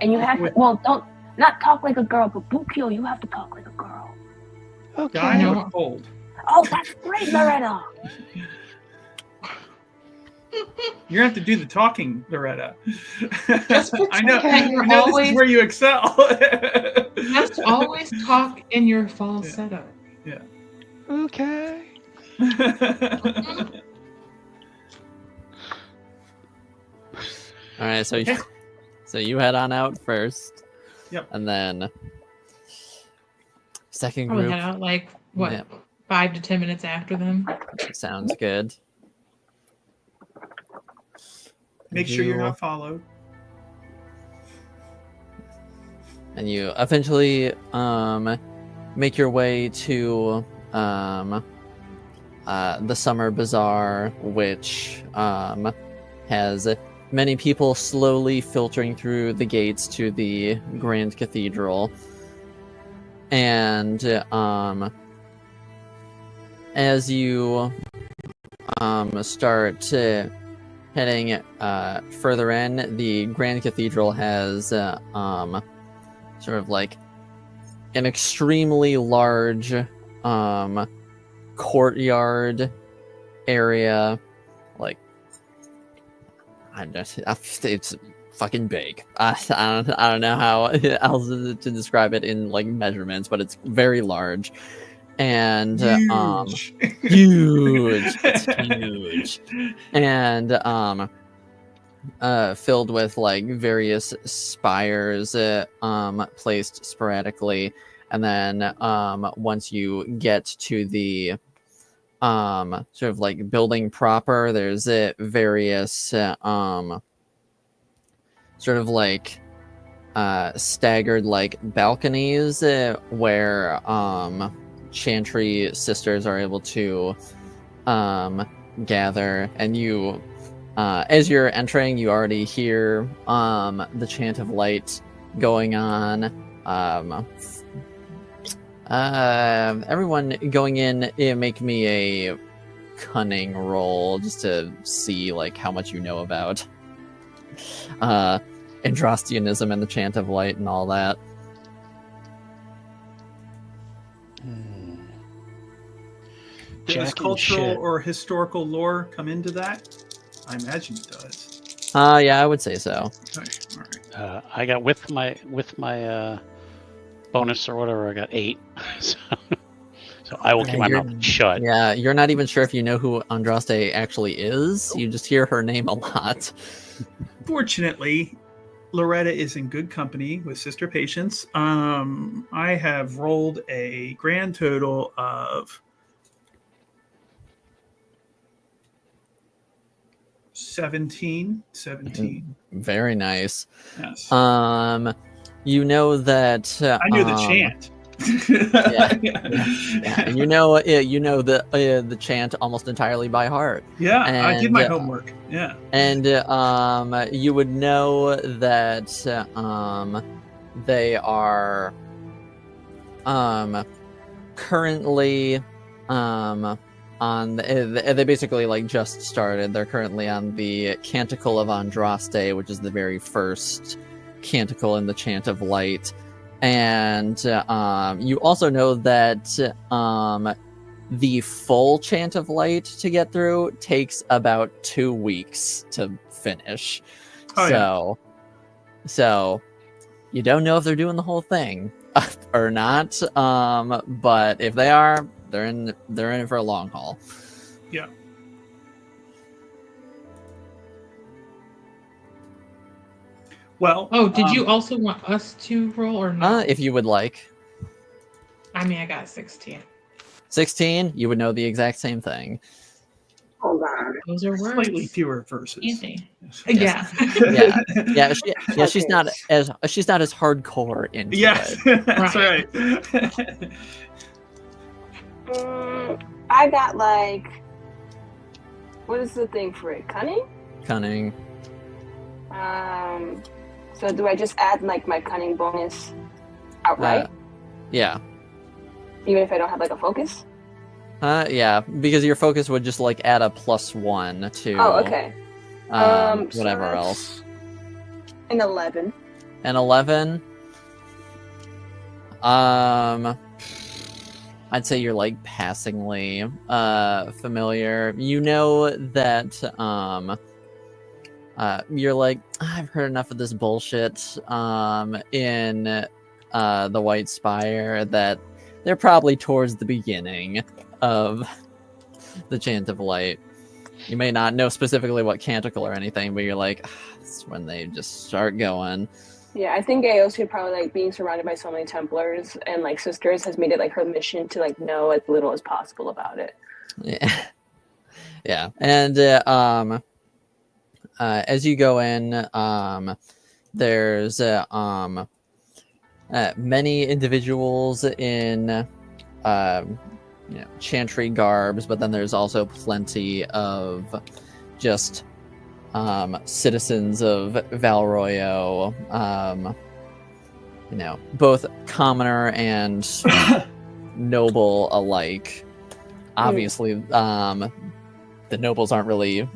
Speaker 2: And you have to, well, don't not talk like a girl, but Bucchio, you have to talk like a girl.
Speaker 4: okay.
Speaker 3: I have
Speaker 5: No.
Speaker 3: a cold.
Speaker 2: Oh, that's great, Loretta.
Speaker 3: You're gonna have to do the talking, Loretta.
Speaker 5: Just
Speaker 3: I know.
Speaker 5: pretend you're
Speaker 3: I know this
Speaker 5: always-
Speaker 3: is where you excel.
Speaker 5: Just always talk in your falsetto.
Speaker 4: Okay.
Speaker 1: All right, so you head on out first.
Speaker 3: Yep.
Speaker 1: And then second
Speaker 5: Probably
Speaker 1: group
Speaker 5: head out like what,
Speaker 1: Yeah.
Speaker 5: 5 to 10 minutes after them.
Speaker 1: sounds good.
Speaker 3: Make sure you're
Speaker 1: You-
Speaker 3: not followed.
Speaker 1: and you eventually make your way to the Summer Bazaar, which has many people slowly filtering through the gates to the Grand Cathedral. And as you start heading further in, the Grand Cathedral has sort of like an extremely large courtyard area, like it's fucking big. I don't know how else to describe it in like measurements, but it's very large. And
Speaker 3: Huge.
Speaker 1: huge. It's huge. And filled with like various spires placed sporadically. And then once you get to the sort of like building proper, there's various sort of like staggered like balconies where chantry sisters are able to gather. And you as you're entering, you already hear the chant of light going on. Everyone going in, make me a cunning roll just to see like how much you know about Androstianism and the chant of light and all that.
Speaker 3: Does cultural or historical lore come into that? I imagine it does.
Speaker 1: Yeah, I would say so.
Speaker 3: Okay, all right.
Speaker 4: I got with my bonus or whatever. I got 8, so I will keep my mouth shut.
Speaker 1: Yeah, you're not even sure if you know who Andraste actually is. You just hear her name a lot.
Speaker 3: Fortunately, Loretta is in good company with Sister Patience. I have rolled a grand total of 17.
Speaker 1: Very nice.
Speaker 3: Yes.
Speaker 1: You know that
Speaker 3: I knew the chant.
Speaker 1: Yeah. You know the chant almost entirely by heart.
Speaker 3: Yeah,
Speaker 1: And,
Speaker 3: I did my homework. Yeah.
Speaker 1: And you would know that they are currently on they basically like just started. They're currently on the Canticle of Andraste, which is the very first canticle in the Chant of Light. And you also know that the full Chant of Light to get through takes about 2 weeks to finish. So you don't know if they're doing the whole thing or not. But if they are, they're in it for a long haul.
Speaker 3: Yeah. Well.
Speaker 5: Oh, did you also want us to roll or no?
Speaker 1: If you would like.
Speaker 5: I mean, I got 16.
Speaker 1: 16, you would know the exact same thing.
Speaker 2: Hold on.
Speaker 5: Those are words.
Speaker 3: Slightly fewer verses.
Speaker 5: Easy.
Speaker 1: Yes.
Speaker 5: Yeah.
Speaker 1: She's not as hardcore into it.
Speaker 3: That's right.
Speaker 2: I got like, what is the thing for it? Cunning. So do I just add like my cunning bonus outright?
Speaker 1: Yeah.
Speaker 2: Even if I don't have like a focus?
Speaker 1: Yeah, because your focus would just like add a +1 to.
Speaker 2: Oh, okay.
Speaker 1: Whatever else.
Speaker 2: An 11.
Speaker 1: An 11. I'd say you're like passingly familiar. You know that you're like, I've heard enough of this bullshit in the White Spire that they're probably towards the beginning of the Chant of Light. You may not know specifically what canticle or anything, but you're like, it's when they just start going.
Speaker 2: Yeah, I think Aosia probably like being surrounded by so many Templars and like sisters has made it like her mission to like know as little as possible about it.
Speaker 1: Yeah. And as you go in, there's many individuals in chantry garbs, but then there's also plenty of just citizens of Valroyo, both commoner and noble alike. Obviously, the nobles aren't really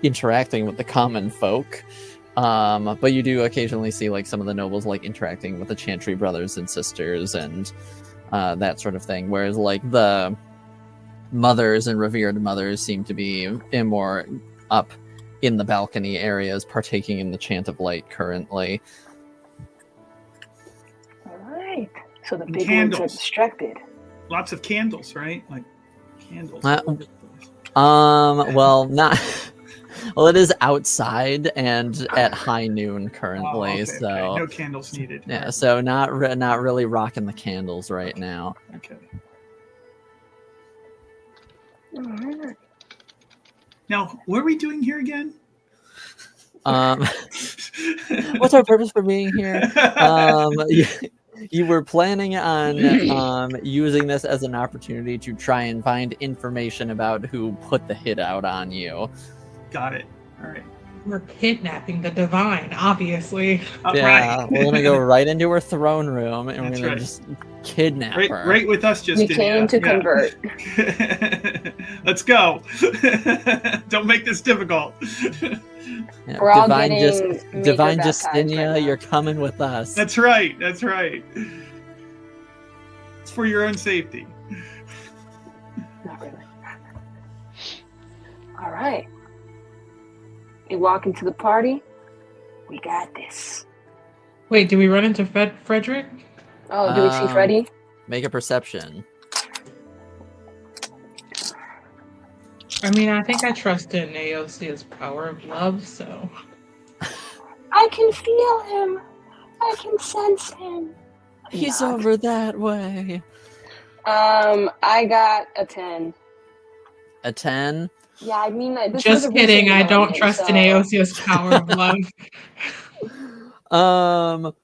Speaker 1: interacting with the common folk, but you do occasionally see like some of the nobles like interacting with the chantry brothers and sisters and that sort of thing, whereas like the mothers and revered mothers seem to be more up in the balcony areas, partaking in the chant of light currently.
Speaker 2: All right. So the big ones are
Speaker 3: Candles.
Speaker 2: distracted.
Speaker 3: Lots of candles, right? Like candles.
Speaker 1: Well, not. Well, it is outside and at high noon currently,
Speaker 3: Okay,
Speaker 1: so
Speaker 3: okay. No candles needed.
Speaker 1: yeah, so not really rocking the candles right now.
Speaker 3: Okay.
Speaker 2: All right.
Speaker 3: Now, what are we doing here again?
Speaker 1: What's our purpose for being here? You were planning on using this as an opportunity to try and find information about who put the hit out on you.
Speaker 3: Got it. All right.
Speaker 5: We're kidnapping the divine, obviously.
Speaker 1: Yeah,
Speaker 3: Right.
Speaker 1: we're gonna go right into her throne room and
Speaker 3: That's
Speaker 1: we're gonna
Speaker 3: right.
Speaker 1: just kidnap her.
Speaker 3: Right with us,
Speaker 2: We
Speaker 3: Justinia.
Speaker 2: came to convert.
Speaker 3: Let's go. Don't make this difficult.
Speaker 1: Yeah,
Speaker 2: We're all
Speaker 1: Divine
Speaker 2: getting major
Speaker 1: Divine
Speaker 2: baptized
Speaker 1: Justinia,
Speaker 2: right now.
Speaker 1: you're coming with us.
Speaker 3: That's right. That's right. It's for your own safety.
Speaker 2: Not really. All right. You walk into the party. We got this.
Speaker 5: Wait, do we run into Frederick?
Speaker 2: Oh, do we see Freddy?
Speaker 1: Make a perception.
Speaker 5: I mean, I think I trust in Aosia's power of love, so.
Speaker 2: I can feel him. I can sense him.
Speaker 1: He's
Speaker 2: Not.
Speaker 1: over that way.
Speaker 2: I got a 10.
Speaker 1: A 10.
Speaker 2: Yeah, I mean, this was
Speaker 5: Just
Speaker 2: a
Speaker 5: kidding,
Speaker 2: recent
Speaker 5: I don't
Speaker 2: moment,
Speaker 5: trust
Speaker 2: so-
Speaker 5: in Aosia's power of love.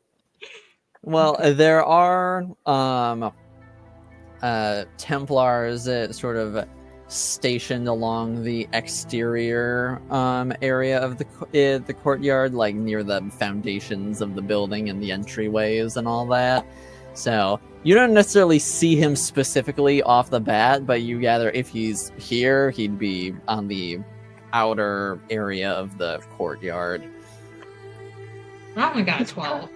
Speaker 1: Well, there are Templars sort of stationed along the exterior area of the courtyard, like near the foundations of the building and the entryways and all that. So you don't necessarily see him specifically off the bat, but you gather if he's here, he'd be on the outer area of the courtyard.
Speaker 5: I only got 12.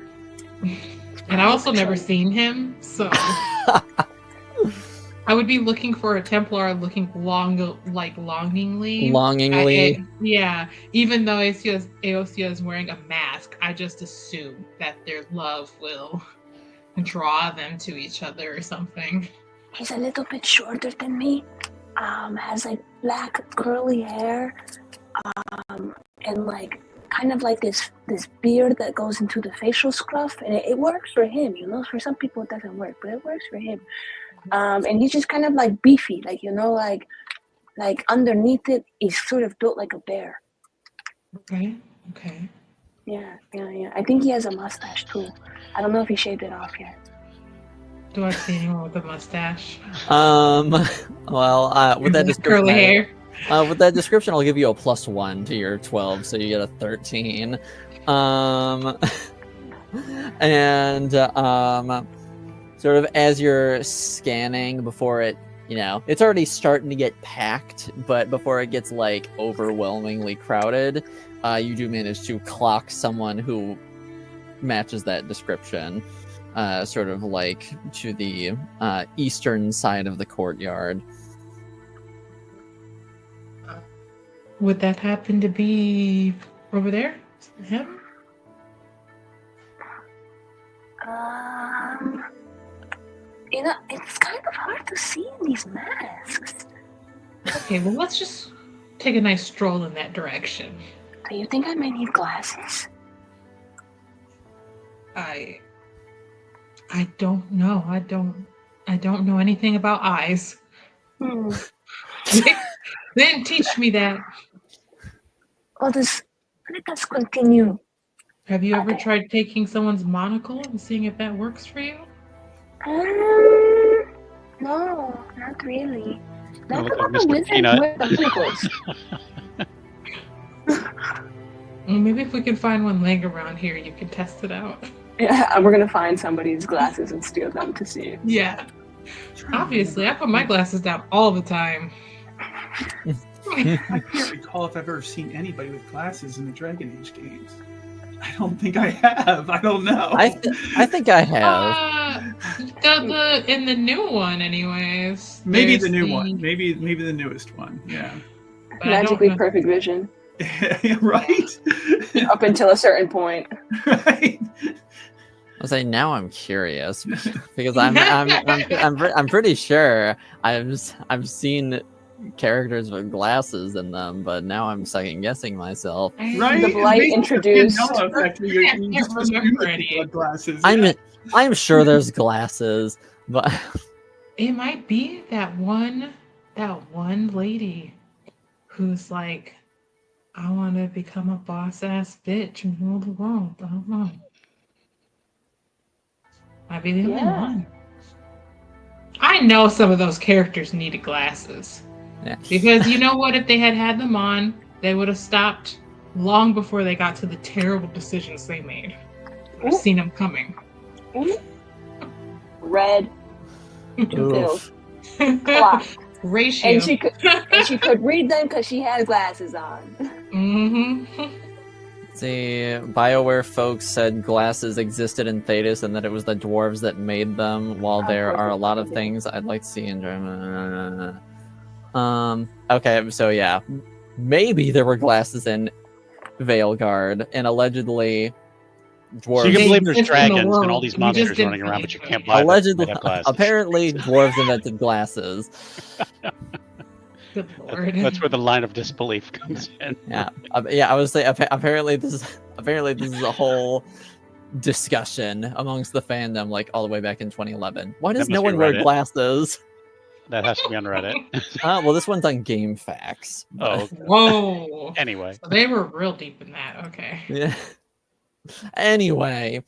Speaker 5: And I also never seen him, so I would be looking for a Templar looking longingly.
Speaker 1: Longingly.
Speaker 5: Yeah, even though Aosia is wearing a mask, I just assume that their love will draw them to each other or something.
Speaker 2: He's a little bit shorter than me. Has like black curly hair. And like kind of like this beard that goes into the facial scruff, and it works for him, you know. For some people it doesn't work, but it works for him. And he's just kind of like beefy, like, you know, like underneath it he's sort of built like a bear.
Speaker 5: Okay.
Speaker 2: Yeah. I think he has a mustache too. I don't know if he shaved it off yet.
Speaker 5: Do I see anyone with a mustache?
Speaker 1: Well, with that description,
Speaker 5: Curly hair.
Speaker 1: With that description, I'll give you a +1 to your 12, so you get a 13. And sort of as you're scanning, before it, you know, it's already starting to get packed, but before it gets like overwhelmingly crowded, you do manage to clock someone who matches that description, sort of like to the eastern side of the courtyard.
Speaker 5: Would that happen to be over there? Him?
Speaker 2: You know, it's kind of hard to see in these masks.
Speaker 5: Okay, well, let's just take a nice stroll in that direction.
Speaker 2: Do you think I may need glasses?
Speaker 5: I don't know. I don't know anything about eyes. They didn't teach me that.
Speaker 2: Well, let us continue.
Speaker 5: Have you ever
Speaker 2: Okay.
Speaker 5: tried taking someone's monocle and seeing if that works for you?
Speaker 2: No, not really.
Speaker 4: Oh,
Speaker 2: Not about the
Speaker 4: Mr.
Speaker 2: wizards
Speaker 4: Peanut.
Speaker 2: with the monocles.
Speaker 5: Well, maybe if we can find one laying around here, you can test it out.
Speaker 2: Yeah, we're gonna find somebody's glasses and steal them to see.
Speaker 5: Yeah. Obviously, I put my glasses down all the time.
Speaker 3: I can't recall if I've ever seen anybody with glasses in the Dragon Age games. I don't think I have. I don't know.
Speaker 1: I think I have.
Speaker 5: In the new one, anyways.
Speaker 3: Maybe
Speaker 5: there's
Speaker 3: the new one. Maybe the newest one. Yeah.
Speaker 5: but I don't
Speaker 2: Magically
Speaker 5: know.
Speaker 2: perfect vision.
Speaker 3: Right?
Speaker 2: Up until a certain point.
Speaker 3: Right?
Speaker 1: I'll say now I'm curious because I'm pretty sure I've seen characters with glasses in them, but now I'm second guessing myself.
Speaker 3: Right?
Speaker 2: The blight
Speaker 3: Based on the
Speaker 2: introduced.
Speaker 3: Mandela effect, you
Speaker 5: I can't
Speaker 3: just assume
Speaker 5: remember
Speaker 3: that
Speaker 5: any.
Speaker 3: people had glasses. Yeah.
Speaker 1: I'm sure there's glasses, but
Speaker 5: It might be that one lady who's like, I want to become a boss ass bitch and rule the world. I don't know. Might be the only
Speaker 2: Yeah.
Speaker 5: one. I know some of those characters needed glasses.
Speaker 1: Yeah.
Speaker 5: Because you know what? If they had them on, they would have stopped long before they got to the terrible decisions they made. I've seen them coming.
Speaker 2: Red
Speaker 1: oof.
Speaker 2: clock.
Speaker 5: Ratio.
Speaker 2: And she could read them because she had glasses on.
Speaker 5: Mm-hmm.
Speaker 1: See, BioWare folks said glasses existed in Thetis and that it was the dwarves that made them. While there are a lot of things I'd like to see in German. Okay, so yeah, maybe there were glasses in Veilguard, and allegedly dwarves.
Speaker 4: So you can believe
Speaker 5: They
Speaker 4: there's
Speaker 5: exist in the
Speaker 4: dragons and all
Speaker 5: world.
Speaker 4: these
Speaker 5: We just
Speaker 4: monsters
Speaker 5: didn't
Speaker 4: running around, but you
Speaker 5: believe
Speaker 4: can't
Speaker 5: it.
Speaker 4: buy them.
Speaker 1: Allegedly,
Speaker 4: They have glasses.
Speaker 1: apparently, dwarves invented glasses.
Speaker 5: Good lord.
Speaker 4: That's where the line of disbelief comes in.
Speaker 1: Yeah, I would say apparently this is a whole discussion amongst the fandom, like all the way back in 2011. Why does
Speaker 4: That
Speaker 1: no
Speaker 4: must be
Speaker 1: one wear
Speaker 4: Reddit.
Speaker 1: glasses?
Speaker 4: That has to be on Reddit.
Speaker 1: Well, this one's on Game Facts.
Speaker 4: Oh,
Speaker 1: but-
Speaker 4: okay.
Speaker 5: Whoa.
Speaker 4: Anyway.
Speaker 5: So they were real deep in that. Okay.
Speaker 1: Yeah. Anyway,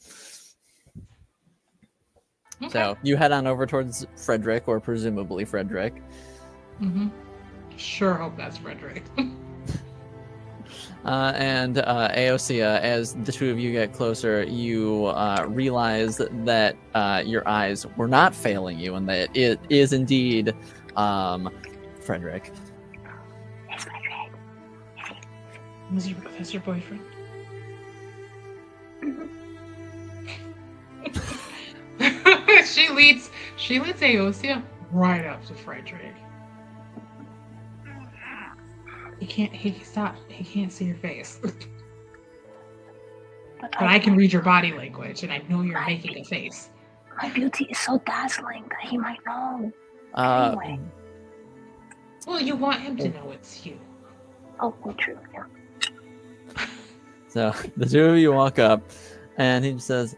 Speaker 1: so you head on over towards Frederick, or presumably Frederick.
Speaker 5: Mm-hmm. Sure hope that's Frederick.
Speaker 1: And Aosia, as the two of you get closer, you realize that your eyes were not failing you, and that it is indeed Frederick.
Speaker 2: It's Frederick.
Speaker 5: That's your boyfriend? she leads Aosia right up to Frederick. He can't see your face. But I can read your body language, and I know you're making a face.
Speaker 2: My beauty is so dazzling that he might know. Anyway.
Speaker 5: Well, you want him to know it's you.
Speaker 2: Oh, true. Yeah.
Speaker 1: So the two of you walk up, and he says,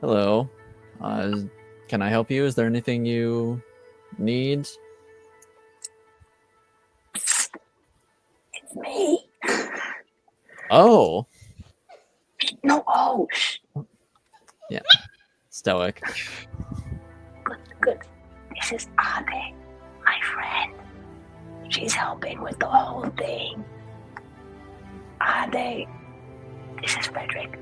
Speaker 1: "Hello, can I help you? Is there anything you need?"
Speaker 2: It's me.
Speaker 1: Oh,
Speaker 2: No, oh, shh.
Speaker 1: stoic.
Speaker 2: Good. This is Ade, my friend. She's helping with the whole thing. Ade, this is Frederick.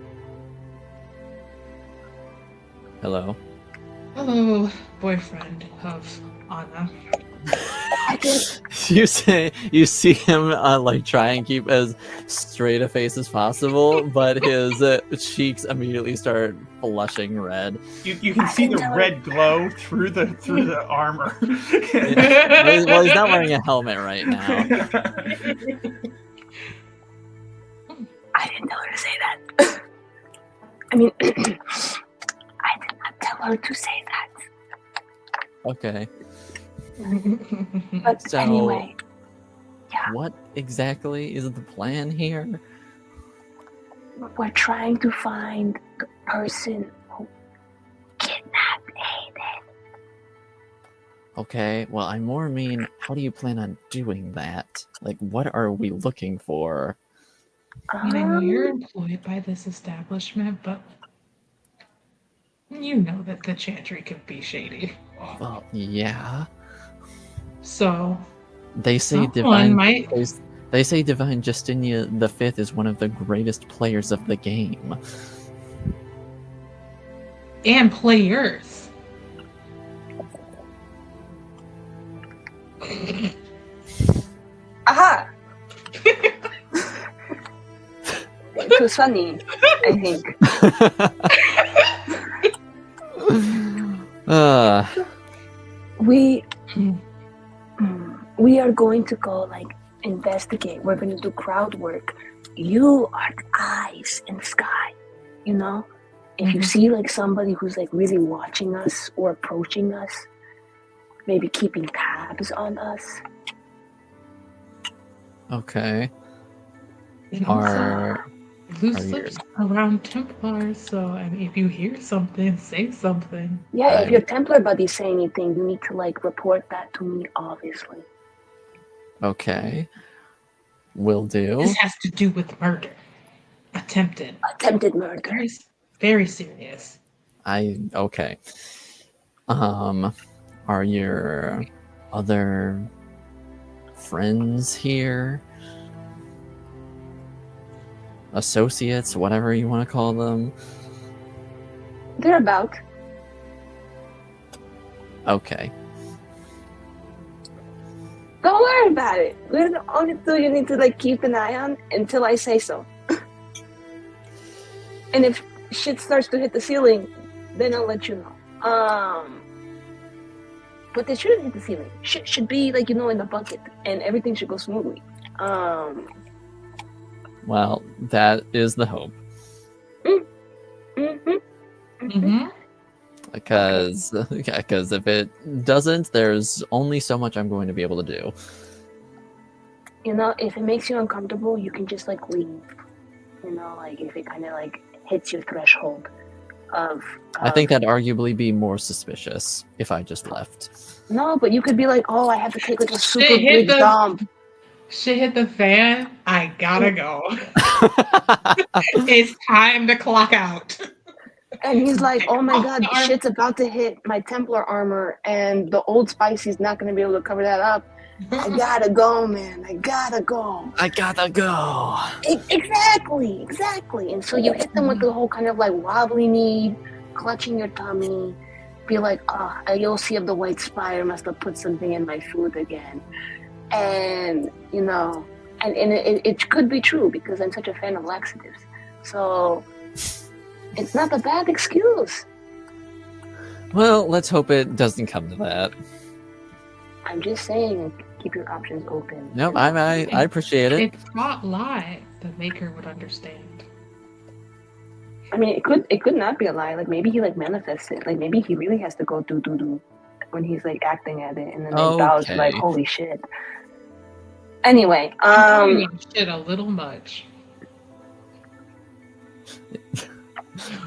Speaker 1: Hello.
Speaker 5: Hello, boyfriend of Anna.
Speaker 1: You see him like try and keep as straight a face as possible, but his cheeks immediately start flushing red.
Speaker 3: You can see the red glow through the armor.
Speaker 1: Yeah. Well, he's not wearing a helmet right now.
Speaker 2: I didn't tell her to say that. I mean, I did not tell her to say that.
Speaker 1: Okay.
Speaker 2: But
Speaker 1: So-
Speaker 2: anyway,
Speaker 1: What exactly is the plan here?
Speaker 2: we're trying to find the person who kidnapped Aiden.
Speaker 1: Okay, well, I more mean, how do you plan on doing that? Like, what are we looking for?
Speaker 5: I mean, I know you're employed by this establishment, but you know that the chantry could be shady.
Speaker 1: Well, yeah.
Speaker 5: So
Speaker 1: They say
Speaker 5: someone
Speaker 1: Divine.
Speaker 5: might.
Speaker 1: They say Divine Justinia V is one of the greatest players of the game.
Speaker 5: And players.
Speaker 2: Aha! It was funny, I think.
Speaker 1: uh,
Speaker 2: We are going to go like investigate. We're going to do crowd work. You are the eyes in the sky, you know? If you see like somebody who's like really watching us or approaching us, maybe keeping tabs on us.
Speaker 1: Okay.
Speaker 5: And
Speaker 1: Are
Speaker 5: loose
Speaker 1: you-
Speaker 5: lips around Templars, so I mean, if you hear something, say something.
Speaker 2: Yeah, if your Templar buddies say anything, you need to like report that to me, obviously.
Speaker 1: okay. Will do.
Speaker 5: This has to do with murder. Attempted
Speaker 2: murder.
Speaker 5: Very, very serious.
Speaker 1: Okay. Are your other friends here? Associates, whatever you want to call them?
Speaker 2: They're about.
Speaker 1: Okay.
Speaker 2: Don't worry about it. We're the only two you need to like keep an eye on until I say so. And if shit starts to hit the ceiling, then I'll let you know. But they shouldn't hit the ceiling. Shit should be like, in the bucket, and everything should go smoothly.
Speaker 1: Well, that is the hope. Because if it doesn't, there's only so much I'm going to be able to do.
Speaker 2: If it makes you uncomfortable, you can just like leave. Like if it kind of like hits your threshold of.
Speaker 1: I think that'd arguably be more suspicious if I just left.
Speaker 2: No, but you could be like, oh, I have to take like a super
Speaker 5: Shit hit
Speaker 2: big dump.
Speaker 5: Shit hit the fan. I gotta go. It's time to clock out.
Speaker 2: And he's like, oh my god,
Speaker 5: Arm-
Speaker 2: shit's about to hit my Templar armor, and the Old Spicy's not going to be able to cover that up. I gotta go, man. I gotta go.
Speaker 1: I gotta go.
Speaker 2: Exactly. And so you hit them with the whole kind of like wobbly knee, clutching your tummy, be like, you'll see if the White Spire must have put something in my food again. And, and it could be true because I'm such a fan of laxatives. So it's not a bad excuse.
Speaker 1: Well, let's hope it doesn't come to that.
Speaker 2: I'm just saying, keep your options open.
Speaker 1: Nope, I appreciate it.
Speaker 5: It's not lie. The maker would understand.
Speaker 2: I mean, it could not be a lie. Like maybe he like manifests it. Like maybe he really has to go do when he's like acting at it, and then they bow to like, holy shit. Anyway,
Speaker 5: shit a little much.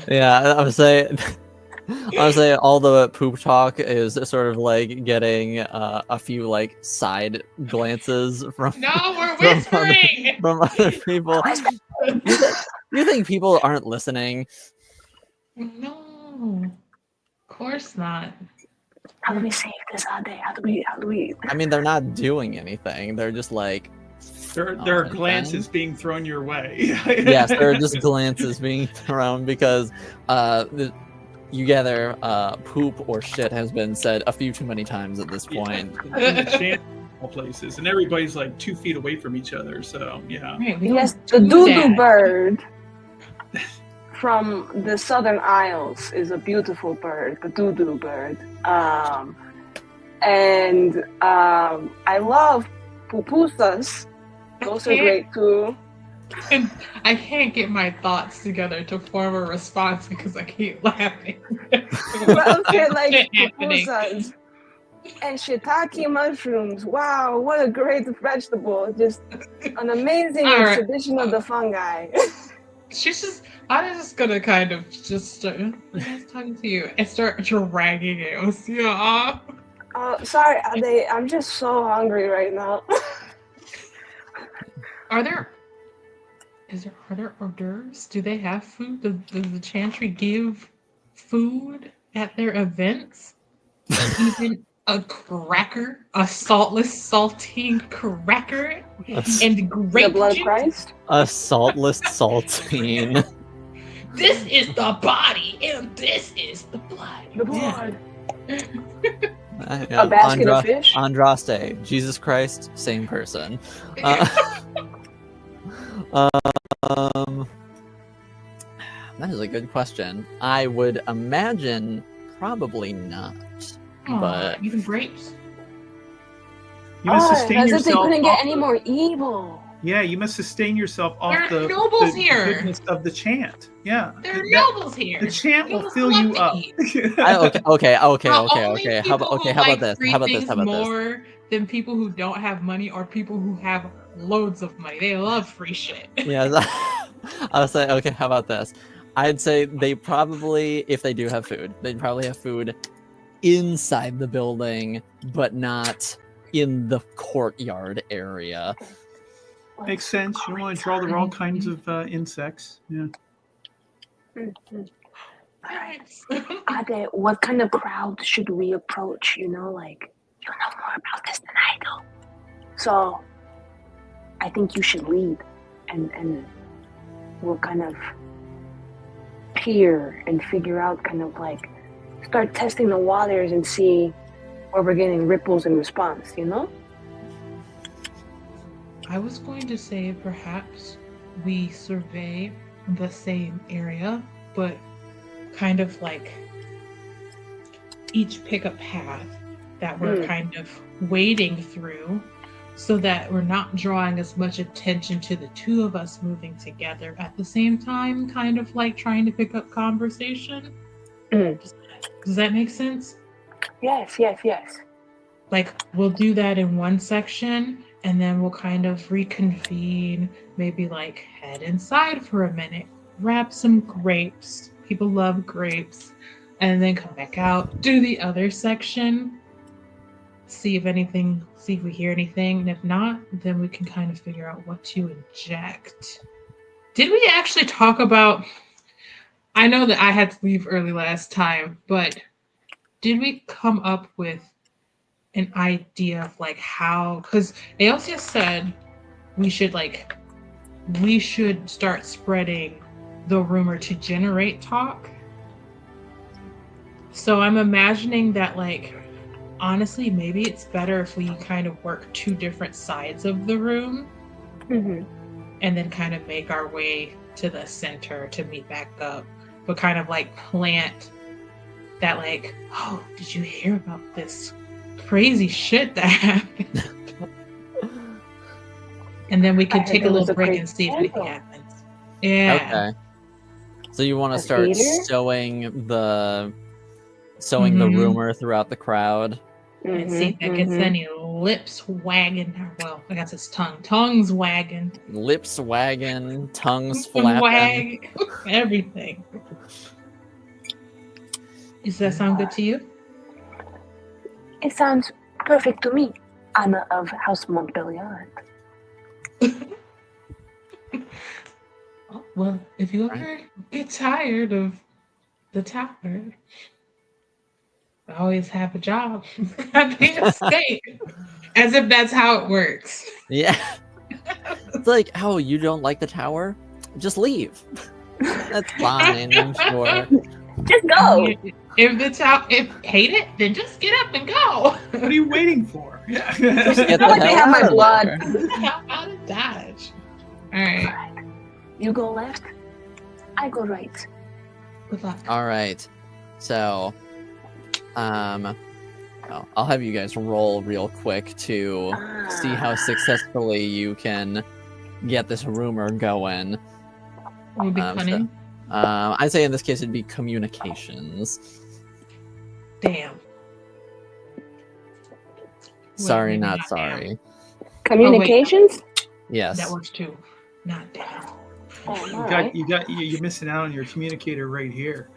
Speaker 1: Yeah, I would say all the poop talk is sort of like getting a few like side glances from.
Speaker 5: No, we're whispering
Speaker 1: from other people. You think people aren't listening?
Speaker 5: No, of course not.
Speaker 2: How do we save this, Ade? How do we?
Speaker 1: I mean, they're not doing anything. They're just like.
Speaker 3: There are glances being thrown your way.
Speaker 1: Yes, there are just glances being thrown because you gather poop or shit has been said a few too many times at this point.
Speaker 3: Places, and everybody's like 2 feet away from each other. So yeah.
Speaker 5: Right,
Speaker 2: yes, the doo-doo bird from the Southern Isles is a beautiful bird, the doo-doo bird. And I love pupusas. Those are great too.
Speaker 5: And I can't get my thoughts together to form a response because I keep laughing.
Speaker 2: But okay, like pupusas and shiitake mushrooms. Wow, what a great vegetable! Just an amazing exhibition of the fungi.
Speaker 5: I'm just gonna kind of just start talking to you and start dragging it off.
Speaker 2: Sorry, Ade, I'm just so hungry right now.
Speaker 5: Are there hors d'oeuvres? Do they have food? Does the chantry give food at their events? Even a cracker, a saltless saltine cracker, and grape
Speaker 2: the blood of
Speaker 5: juice?
Speaker 2: Christ?
Speaker 1: A saltless saltine.
Speaker 5: This is the body, and this is the blood.
Speaker 2: The blood.
Speaker 1: Yeah.
Speaker 2: A basket of fish?
Speaker 1: Andraste, Jesus Christ, same person. That is a good question. I would imagine probably not.
Speaker 5: Aw,
Speaker 1: But
Speaker 5: even grapes.
Speaker 3: You must sustain
Speaker 2: as if they
Speaker 3: yourself.
Speaker 2: couldn't get any more evil.
Speaker 3: Yeah, you must sustain yourself off
Speaker 5: There are
Speaker 3: the
Speaker 5: nobles here.
Speaker 3: goodness of the chant. Yeah,
Speaker 5: There are nobles here.
Speaker 3: the chant will
Speaker 5: Nobles
Speaker 3: fill
Speaker 5: love
Speaker 3: you
Speaker 5: to
Speaker 3: up.
Speaker 5: eat.
Speaker 1: Okay.
Speaker 5: Only
Speaker 1: How
Speaker 5: people who
Speaker 1: about
Speaker 5: like
Speaker 1: this?
Speaker 5: free
Speaker 1: How about
Speaker 5: things
Speaker 1: this? How about this?
Speaker 5: more than people who don't have money or people who have loads of money. They love free shit.
Speaker 1: Yeah, I was saying, okay, how about this? I'd say they probably, if they do have food, they'd probably have food inside the building, but not in the courtyard area.
Speaker 3: Makes sense. You don't want to draw the wrong kinds of insects. Yeah.
Speaker 2: Ade, what kind of crowd should we approach? You know, like, you know more about this than I do. So, I think you should lead, and we'll kind of peer and figure out, kind of like, start testing the waters and see where we're getting ripples in response, you know?
Speaker 5: I was going to say perhaps we survey the same area, but kind of like each pick a path that we're kind of wading through so that we're not drawing as much attention to the two of us moving together at the same time, kind of like trying to pick up conversation. Does that make sense?
Speaker 2: Yes.
Speaker 5: Like, we'll do that in one section, and then we'll kind of reconvene, maybe like head inside for a minute, grab some grapes. People love grapes. And then come back out, do the other section, see if we hear anything. And if not, then we can kind of figure out what to inject. Did we actually talk about, I know that I had to leave early last time, but did we come up with an idea of like how, because Aosia said we should start spreading the rumor to generate talk. So I'm imagining that, like, honestly, maybe it's better if we kind of work two different sides of the room and then kind of make our way to the center to meet back up, but kind of like plant that, like, oh, did you hear about this crazy shit that happened? And then we can take a little break and see if anything happens. Yeah.
Speaker 1: Okay. So you want to start sowing the rumor throughout the crowd?
Speaker 5: And see if that gets any lips wagging. Well, I guess it's tongues wagging.
Speaker 1: Lips wagging, tongues flapping.
Speaker 5: Wag, everything. Does that sound good to you?
Speaker 2: It sounds perfect to me. Anna of House Montbelliard.
Speaker 5: Well, if you ever get tired of the tower, I always have a job. I can't stay. As if that's how it works.
Speaker 1: Yeah. It's like, oh, you don't like the tower? Just leave. That's fine, I'm sure.
Speaker 2: Just go.
Speaker 5: If hate it, then just get up and go.
Speaker 3: What are you waiting for? Yeah.
Speaker 1: Just get
Speaker 2: I like
Speaker 1: the
Speaker 2: they
Speaker 1: hell
Speaker 2: have my
Speaker 1: out of
Speaker 2: blood.
Speaker 1: there.
Speaker 5: Out of Dodge. All right.
Speaker 2: You go left, I go right.
Speaker 5: Good luck.
Speaker 1: All right. So, I'll have you guys roll real quick to see how successfully you can get this rumor going.
Speaker 5: Would be funny.
Speaker 1: I'd say in this case it'd be communications.
Speaker 5: Damn.
Speaker 1: Sorry,
Speaker 5: Maybe
Speaker 1: not
Speaker 5: not
Speaker 1: sorry.
Speaker 2: Communications?
Speaker 1: Yes.
Speaker 5: That works too. Not damn.
Speaker 2: Oh,
Speaker 3: You're missing out on your communicator right here.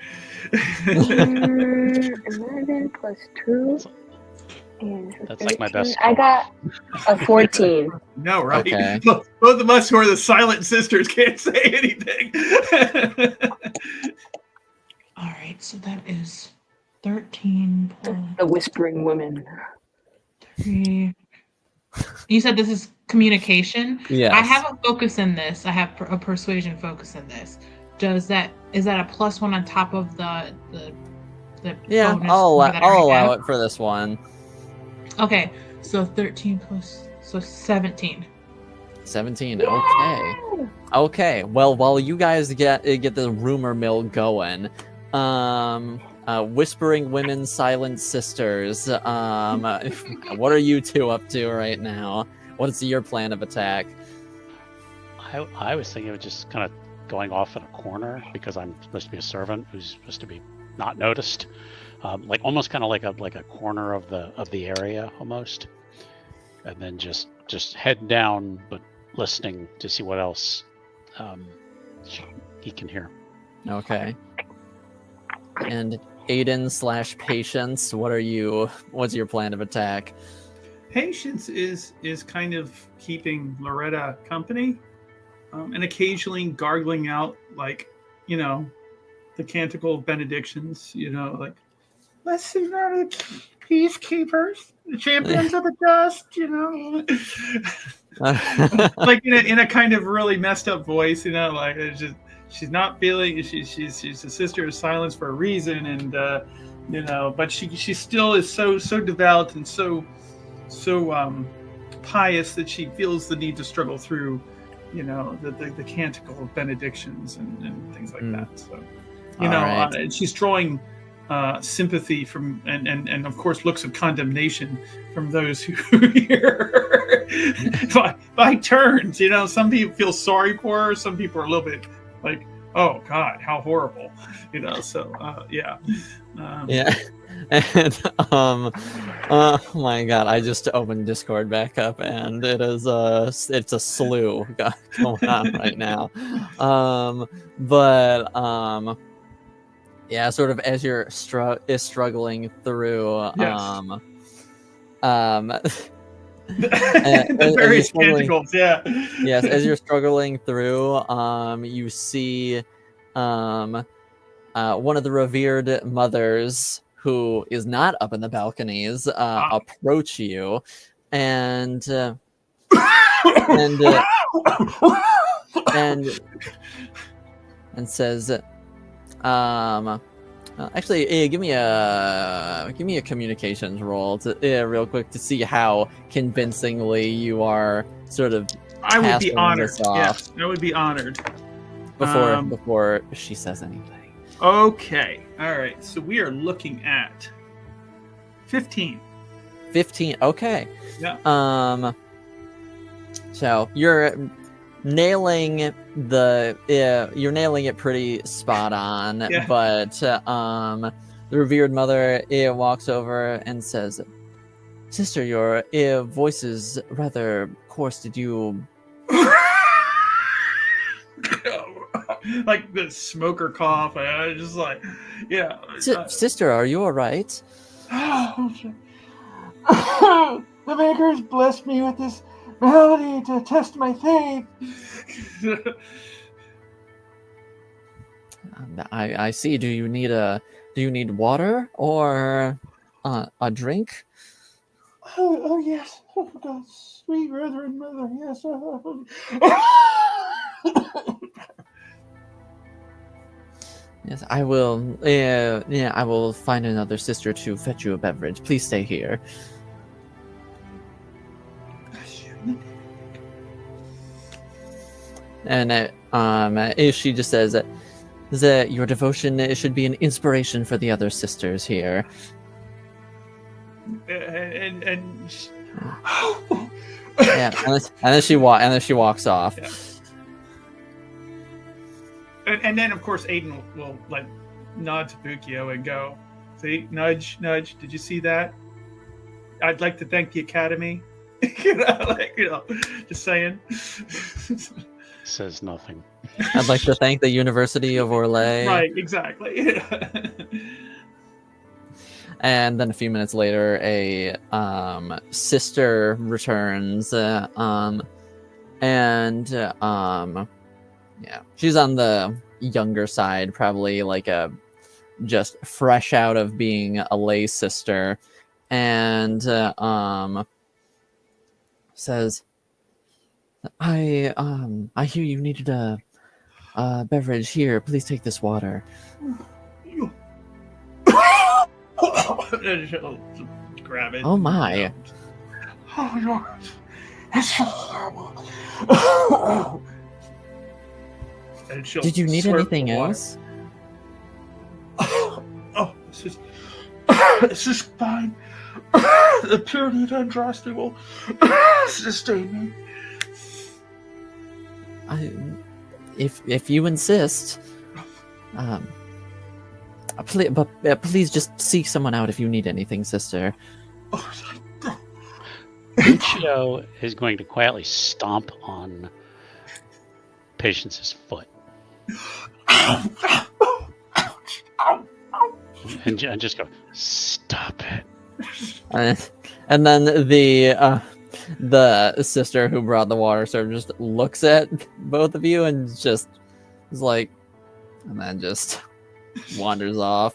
Speaker 2: 11 plus 2.
Speaker 4: That's like my best
Speaker 2: I got a 14.
Speaker 3: No, right?
Speaker 1: Okay.
Speaker 3: Both of us who are the silent sisters can't say anything.
Speaker 5: All right, so that is 13 plus
Speaker 2: The whispering women.
Speaker 5: 3. You said this is communication?
Speaker 1: Yes.
Speaker 5: I have a focus in this. I have a persuasion focus in this. Is that a +1 on top of the
Speaker 1: Yeah,
Speaker 5: bonus
Speaker 1: I'll
Speaker 5: that I already
Speaker 1: allow
Speaker 5: have?
Speaker 1: it for this one.
Speaker 5: Okay, so 13 plus, so 17.
Speaker 1: 17. Okay. Well, while you guys get the rumor mill going, Whispering Women, Silent Sisters. What are you two up to right now? What is your plan of attack?
Speaker 4: I was thinking of just kind of going off in a corner because I'm supposed to be a servant who's supposed to be not noticed, like almost kind of like a corner of the area almost, and then just head down, but listening to see what else he can hear.
Speaker 1: Okay. And Aiden / Patience, what's your plan of attack?
Speaker 3: Patience is kind of keeping Loretta company, and occasionally gargling out, like, the canticle benedictions, like, listen, are the peacekeepers, the champions of the dust, like in a kind of really messed up voice, like it's just, she's not feeling, she's a sister of silence for a reason, and but she still is so devout and so pious that she feels the need to struggle through, the canticle benedictions and things like that. So, and she's drawing sympathy from and of course looks of condemnation from those who hear her by turns. Some people feel sorry for her, some people are a little bit like, oh God, how horrible, So yeah.
Speaker 1: Yeah. And oh my God, I just opened Discord back up, and it's a slew going on right now. Yeah, sort of as you're struggling through,
Speaker 3: Yes.
Speaker 1: The
Speaker 3: various tentacles, yeah.
Speaker 1: Yes, as you're struggling through, you see one of the revered mothers, who is not up in the balconies, approach you, and says, actually, give me a communications roll real quick to see how convincingly you are sort of.
Speaker 3: I would be honored. Yes, I would be honored.
Speaker 1: Before she says anything.
Speaker 3: Okay. All right. So we are looking at 15.
Speaker 1: 15. Okay.
Speaker 3: Yeah.
Speaker 1: So you're nailing it pretty spot on,
Speaker 3: yeah.
Speaker 1: But the revered mother walks over and says, "Sister, your voice is rather coarse. Did you?"
Speaker 3: Like the smoker cough. I just like, yeah.
Speaker 1: Sister, are you all right?
Speaker 6: The Maker's blessed me with this melody to test my faith.
Speaker 1: I see. Do you need water or a drink?
Speaker 6: Oh yes. Oh God, sweet Reverend Mother. Yes.
Speaker 1: Yes, I will. I will find another sister to fetch you a beverage. Please stay here. And she just says that your devotion should be an inspiration for the other sisters here.
Speaker 3: And
Speaker 1: yeah, and then she walks off.
Speaker 3: Yeah. And then, of course, Aiden will like nod to Bukio and go, "See, nudge, nudge. Did you see that? I'd like to thank the Academy." Just saying.
Speaker 4: Says nothing.
Speaker 1: I'd like to thank the University of Orlais.
Speaker 3: Right, exactly.
Speaker 1: And then a few minutes later, a sister returns, yeah, she's on the younger side, probably like just fresh out of being a lay sister, and says, I hear you needed a beverage. Here, please take this water."
Speaker 3: And she'll grab it.
Speaker 1: Oh my.
Speaker 6: Oh Lord, it's so horrible.
Speaker 3: And she'll
Speaker 1: Did you need
Speaker 3: slurp
Speaker 1: anything
Speaker 3: the water.
Speaker 1: else?
Speaker 3: Oh,
Speaker 6: It's just fine. The purity of Andraste will sustain me.
Speaker 1: If you insist, please just seek someone out if you need anything, sister.
Speaker 4: Lucio is going to quietly stomp on Patience's foot. And just go, stop it.
Speaker 1: And then the sister who brought the water sort of just looks at both of you and just is like, and then just wanders off.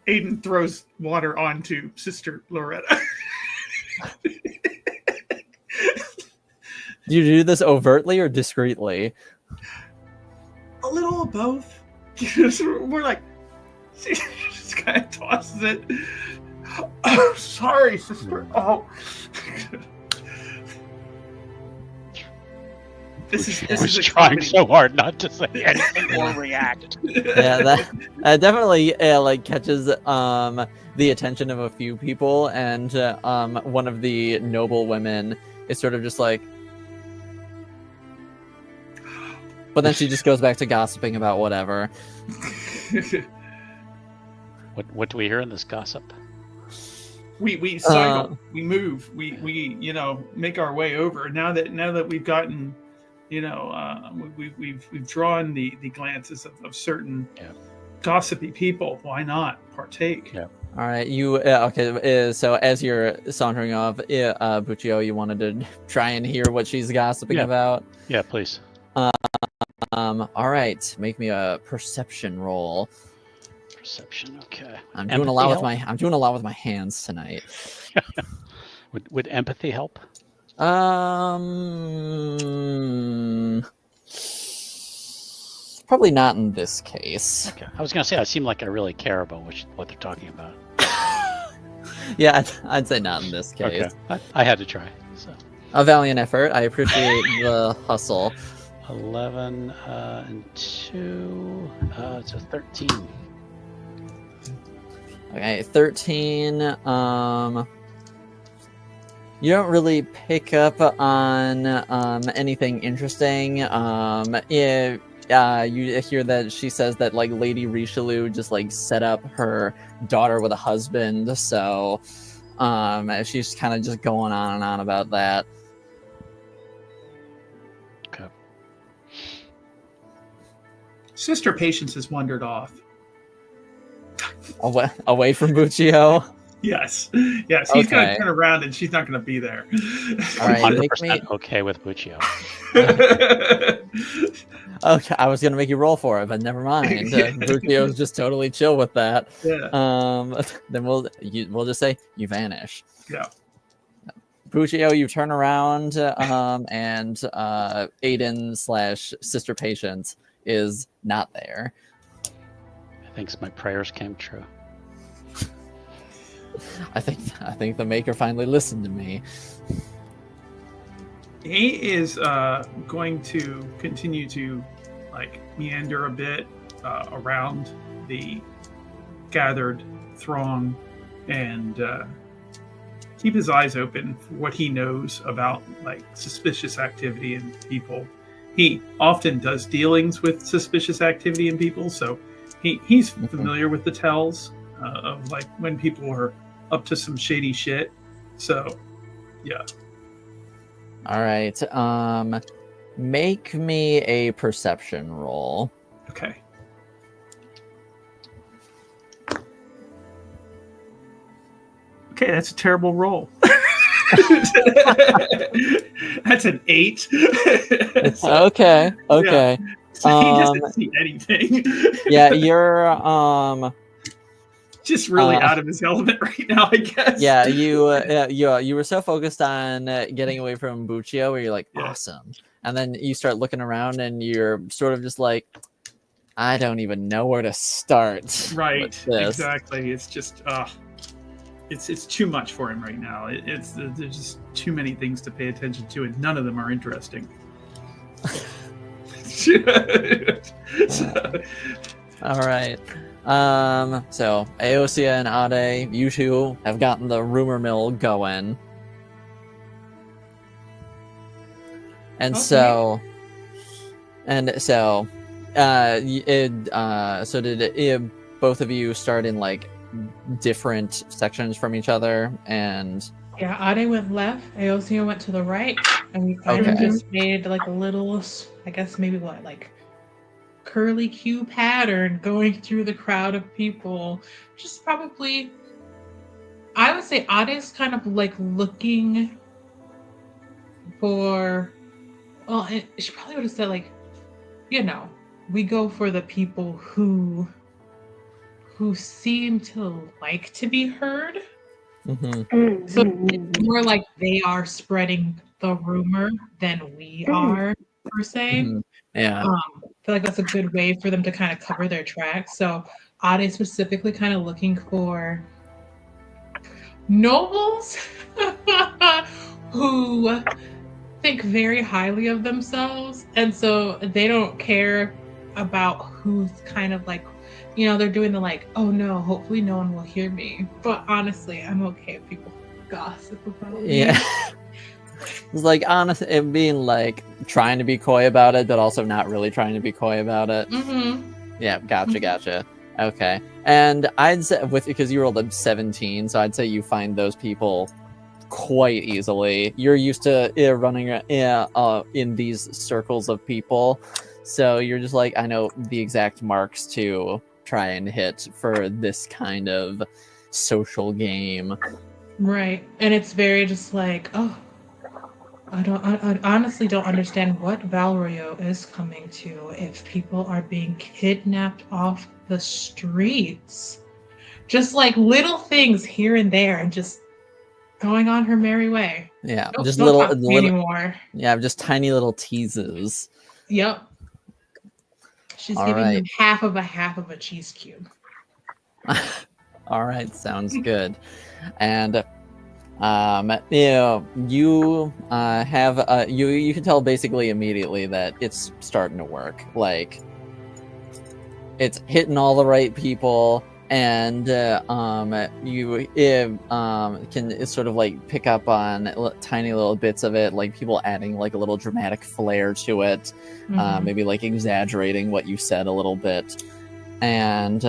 Speaker 3: Aiden throws water onto Sister Loretta.
Speaker 1: Do you do this overtly or discreetly?
Speaker 3: A little of both. We're like, she just kind of tosses it.
Speaker 6: Oh, sorry, sister. Oh.
Speaker 4: This is trying so hard not to say anything or react.
Speaker 1: Yeah, that definitely like catches the attention of a few people, and one of the noble women is sort of just like, but then she just goes back to gossiping about whatever.
Speaker 4: What do we hear in this gossip?
Speaker 3: We cycle, we move, we make our way over. Now that we've gotten, we've drawn the glances of certain gossipy people. Why not partake?
Speaker 4: Yeah.
Speaker 1: All right, you okay? So as you're sauntering off, Buccio, you wanted to try and hear what she's gossiping about.
Speaker 4: Yeah, please.
Speaker 1: All right, make me a perception roll.
Speaker 4: Perception, okay.
Speaker 1: I'm doing a lot with my hands tonight.
Speaker 4: Would empathy help?
Speaker 1: Probably not in this case.
Speaker 4: Okay. I was gonna say I seem like I really care about what they're talking about.
Speaker 1: Yeah, I'd say not in this case.
Speaker 4: Okay. I had to try. So
Speaker 1: a valiant effort. I appreciate the hustle.
Speaker 4: 11 and 2, so 13.
Speaker 1: Okay, 13. You don't really pick up on anything interesting. You hear that she says that like Lady Richelieu just like set up her daughter with a husband, so she's kind of just going on and on about that.
Speaker 4: Okay.
Speaker 3: Sister Patience has wandered off.
Speaker 1: Away from Buccio?
Speaker 3: Yes. He's going to turn around and she's not going to be there.
Speaker 1: All right,
Speaker 4: 100% okay with Buccio.
Speaker 1: Okay, I was going to make you roll for it, but never mind. Buccio's just totally chill with that.
Speaker 3: Yeah.
Speaker 1: Then we'll just say you vanish.
Speaker 3: Yeah.
Speaker 1: Buccio, you turn around, and Aiden / Sister Patience is not there.
Speaker 4: I think my prayers came true.
Speaker 1: I think the Maker finally listened to me.
Speaker 3: He is going to continue to meander a bit around the gathered throng and keep his eyes open for what he knows about suspicious activity in people. He often does dealings with suspicious activity in people, so he's familiar with the tells of when people are up to some shady shit. So, yeah.
Speaker 1: All right. Make me a perception roll.
Speaker 3: Okay. Okay, that's a terrible roll. That's an 8.
Speaker 1: It's okay.
Speaker 3: Yeah. So he doesn't see anything.
Speaker 1: Yeah, you're
Speaker 3: just really out of his element right now, I guess.
Speaker 1: Yeah, you were so focused on getting away from Buccio where you're like, awesome. And then you start looking around and you're sort of just like, I don't even know where to start.
Speaker 3: Right, exactly. It's just it's too much for him right now. There's just too many things to pay attention to, and none of them are interesting.
Speaker 1: All right. So Aosia and Ade, you two have gotten the rumor mill going. And
Speaker 5: Okay.
Speaker 1: so did both of you start in like different sections from each other? And
Speaker 5: Yeah, Ade went left, Aosia went to the right, and we kind of
Speaker 1: Okay.
Speaker 5: just made like a little, I guess maybe what, like curly Q pattern going through the crowd of people. Just probably, I would say Ade's kind of like looking for, well, she probably would have said like, we go for the people who seem to like to be heard. So it's more like they are spreading the rumor than we are, per se.
Speaker 1: Yeah.
Speaker 5: I feel like that's a good way for them to kind of cover their tracks. So Ade specifically kind of looking for nobles who think very highly of themselves, and so they don't care about who's kind of like, they're doing the like, oh no, hopefully no one will hear me, but honestly I'm okay if people gossip about me.
Speaker 1: Yeah. It's like honest, it being like trying to be coy about it, but also not really trying to be coy about it. Yeah, gotcha. Okay, and I'd say because you rolled a 17, so I'd say you find those people quite easily. You're used to running in these circles of people, so you're just like, I know the exact marks to try and hit for this kind of social game.
Speaker 5: Right, and it's very just like, oh, I honestly don't understand what Valerio is coming to if people are being kidnapped off the streets. Just like little things here and there, and just going on her merry way.
Speaker 1: Yeah,
Speaker 5: Nope,
Speaker 1: just
Speaker 5: don't
Speaker 1: little
Speaker 5: talk to me anymore.
Speaker 1: Yeah, just tiny little teases.
Speaker 5: Yep. She's
Speaker 1: All
Speaker 5: giving
Speaker 1: right.
Speaker 5: them half of a cheese cube.
Speaker 1: All right, sounds good. And you have you can tell basically immediately that it's starting to work. Like it's hitting all the right people, and you can sort of like pick up on tiny little bits of it, like people adding like a little dramatic flair to it, maybe like exaggerating what you said a little bit, and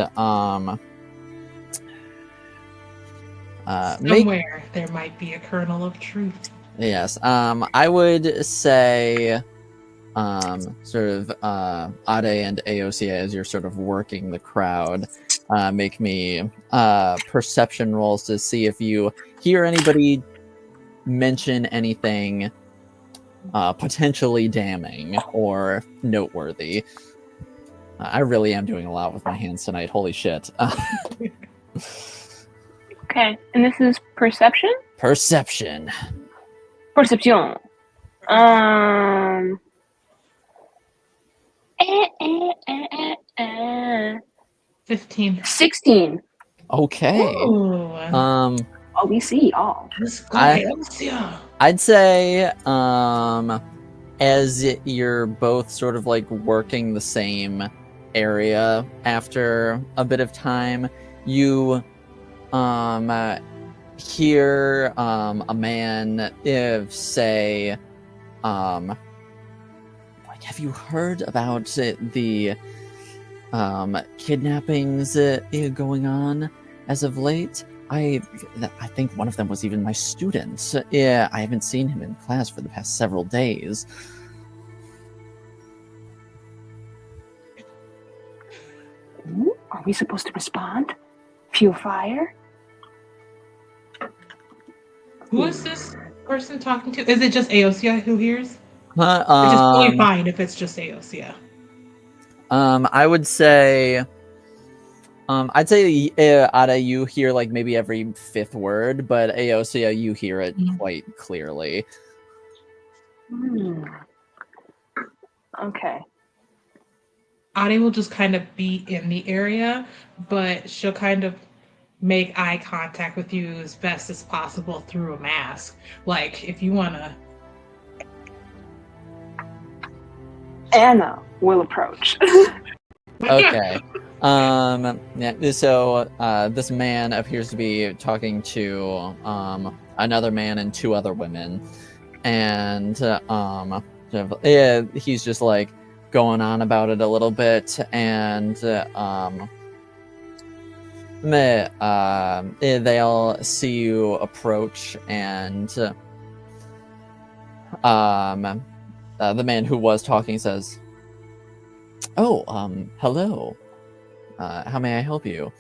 Speaker 5: somewhere there might be a kernel of truth.
Speaker 1: Yes, I would say sort of Ade and Aosia, as you're sort of working the crowd, make me perception rolls to see if you hear anybody mention anything potentially damning or noteworthy. I really am doing a lot with my hands tonight. Holy shit.
Speaker 2: Okay, and this is perception?
Speaker 1: Perception.
Speaker 2: Perception.
Speaker 5: 15.
Speaker 2: 16.
Speaker 1: Okay.
Speaker 5: Ooh.
Speaker 2: We see all.
Speaker 5: Let's go.
Speaker 1: I'd say as you're both sort of like working the same area after a bit of time, you hear a man say, like, have you heard about the kidnappings going on as of late? I think one of them was even my student. Yeah, I haven't seen him in class for the past several days.
Speaker 2: Ooh, are we supposed to respond? Fuel fire?
Speaker 5: Who is this person talking to? Is it just Aosia who hears?
Speaker 1: It's
Speaker 5: just totally fine if it's just Aosia.
Speaker 1: I would say, I'd say Ada, you hear like maybe every fifth word, but Aosia, you hear it quite clearly.
Speaker 2: Okay.
Speaker 5: Ade will just kind of be in the area, but she'll kind of make eye contact with you as best as possible through a mask. Like, if you want to...
Speaker 2: Anna will approach.
Speaker 1: Okay. Yeah, so this man appears to be talking to another man and two other women, and he's just like going on about it a little bit, and they all see you approach, and the man who was talking says, "Oh, hello. How may I help you?"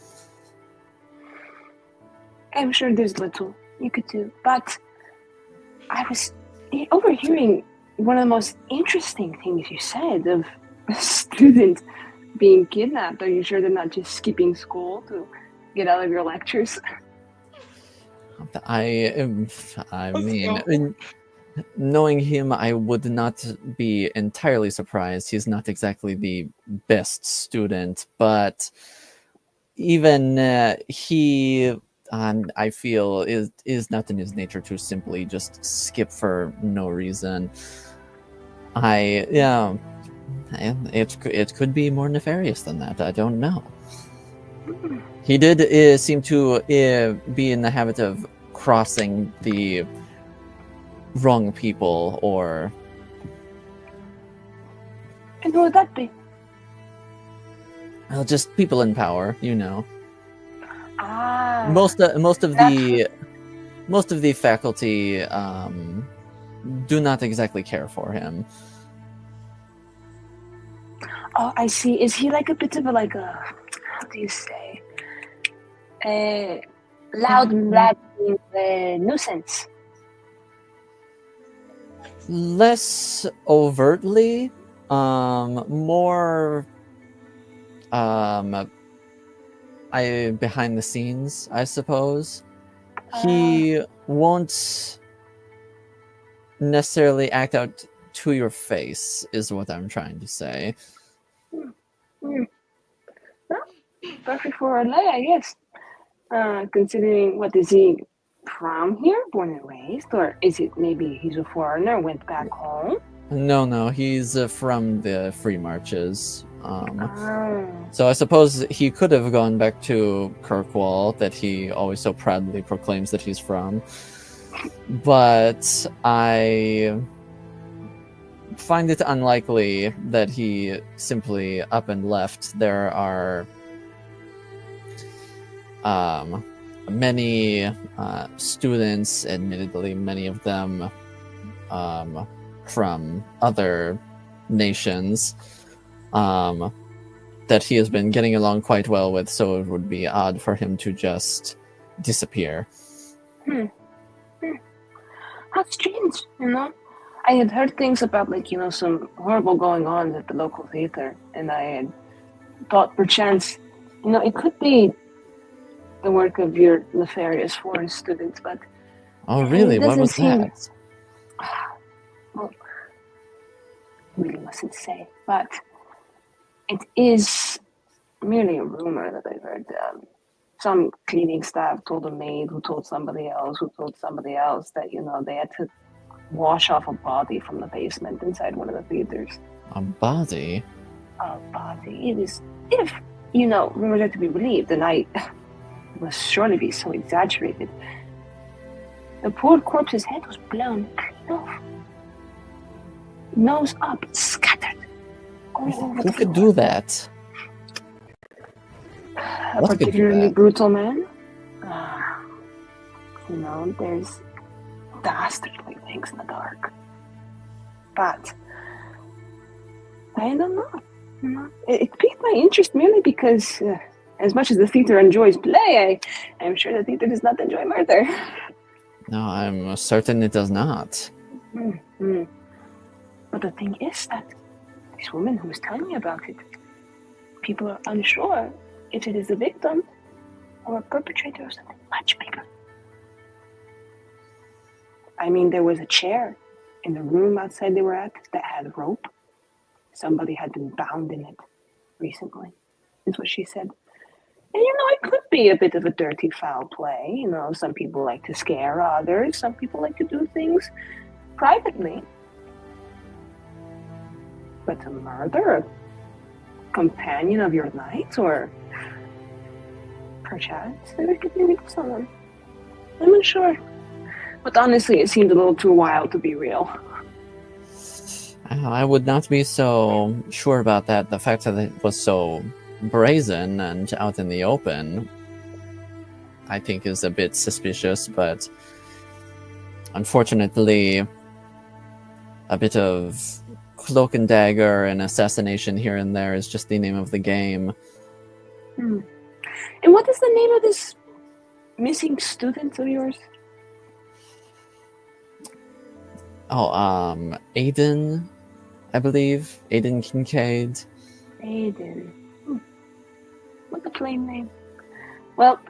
Speaker 2: I'm sure there's little you could do, but I was overhearing one of the most interesting things you said of a student being kidnapped. Are you sure they're not just skipping school to get out of your lectures?
Speaker 1: I
Speaker 5: Let's
Speaker 1: mean,
Speaker 5: go.
Speaker 1: knowing him, I would not be entirely surprised. He's not exactly the best student, but even he, I feel, is not in his nature to simply just skip for no reason. It could be more nefarious than that. I don't know. He did seem to be in the habit of crossing the wrong people, or
Speaker 2: And who would that be?
Speaker 1: well, just people in power. You know,
Speaker 2: Ah,
Speaker 1: most of
Speaker 2: that's
Speaker 1: the faculty do not exactly care for him.
Speaker 2: oh, I see. Is he like a bit of how do you say, a loud, blabbing nuisance?
Speaker 1: Less overtly, more behind the scenes, I suppose. He won't necessarily act out to your face, is what I'm trying to say.
Speaker 2: Well, perfect for LA, I guess. Considering, what is he from here, born and raised, or is it maybe he's a foreigner, went back home?
Speaker 1: No, he's from the Free Marches.
Speaker 2: Oh,
Speaker 1: So I suppose he could have gone back to Kirkwall, that he always so proudly proclaims that he's from. But I find it unlikely that he simply up and left. There are many students, admittedly, many of them from other nations, that he has been getting along quite well with, so it would be odd for him to just disappear.
Speaker 2: how strange, I had heard things about, some horrible going on at the local theater, and I had thought perchance, it could be the work of your nefarious foreign students, but
Speaker 1: Oh, really?
Speaker 2: it
Speaker 1: What
Speaker 2: doesn't
Speaker 1: was
Speaker 2: seem.
Speaker 1: that?
Speaker 2: Well, really mustn't say, but it is merely a rumor that I've heard. Some cleaning staff told a maid who told somebody else who told somebody else that, they had to wash off a body from the basement inside one of the theaters.
Speaker 1: A body?
Speaker 2: A body. It is, if, rumors are to be believed, and I must surely be so exaggerated. The poor corpse's head was blown clean off. Nose up, scattered. All over
Speaker 1: Who
Speaker 2: the
Speaker 1: could
Speaker 2: floor.
Speaker 1: do that?
Speaker 2: A
Speaker 1: What could do
Speaker 2: particularly
Speaker 1: that?
Speaker 2: brutal man. There's dastardly things in the dark. But I don't know. It piqued my interest merely because, as much as the theater enjoys play, I'm sure the theater does not enjoy murder.
Speaker 1: No, I'm certain it does not.
Speaker 2: But the thing is that this woman who was telling me about it, people are unsure if it is a victim or a perpetrator of something much bigger. I mean, there was a chair in the room outside they were at that had rope. Somebody had been bound in it recently, is what she said. And it could be a bit of a dirty foul play. Some people like to scare others. Some people like to do things privately. But to murder companion of your night, or perchance they could be with someone. I'm unsure. But honestly, it seemed a little too wild to be real.
Speaker 1: I would not be so sure about that. The fact that it was so brazen and out in the open, I think is a bit suspicious, but unfortunately, a bit of cloak and dagger and assassination here and there is just the name of the game.
Speaker 2: And what is the name of this missing student of yours?
Speaker 1: Oh, Aiden, I believe. Aiden Kincaid.
Speaker 2: Aiden. What a plain name. Well,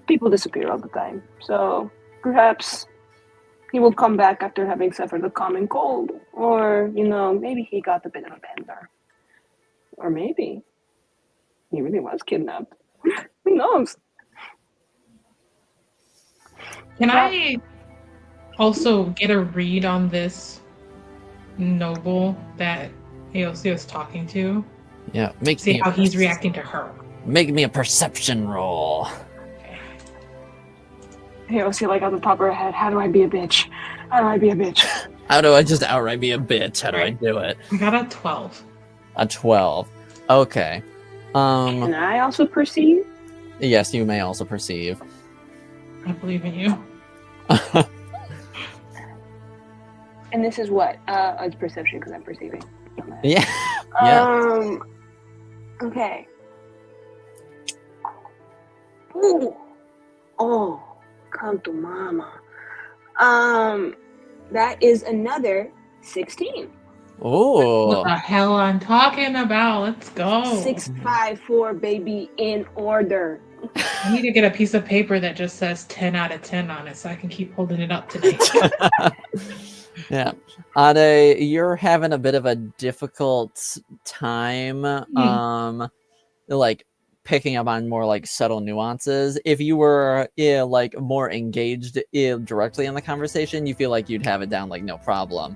Speaker 2: people disappear all the time, so perhaps he will come back after having suffered a common cold, or, maybe he got a bit of a bender. Or maybe he really was kidnapped. Who knows?
Speaker 5: Can I also get a read on this noble that AOC was talking to?
Speaker 1: Yeah,
Speaker 5: See how he's reacting to her.
Speaker 1: Make me a perception roll.
Speaker 2: AOC, like, on the top of her head, how do I be a bitch? How do I be a bitch?
Speaker 1: How do I just outright be a bitch? How do I do it?
Speaker 5: I got a 12.
Speaker 1: A 12. Okay.
Speaker 2: Can I also perceive?
Speaker 1: Yes, you may also perceive.
Speaker 5: I believe in you.
Speaker 2: And this is what? It's perception because I'm perceiving.
Speaker 1: Yeah.
Speaker 2: Okay. Ooh. Oh, come to mama. That is another 16.
Speaker 1: Oh.
Speaker 5: What the hell I'm talking about? Let's go.
Speaker 2: 654, baby, in order.
Speaker 5: I need to get a piece of paper that just says 10 out of 10 on it so I can keep holding it up today.
Speaker 1: Yeah. Ade, you're having a bit of a difficult time like picking up on more like subtle nuances. If you were like more engaged directly in the conversation, you feel like you'd have it down like no problem.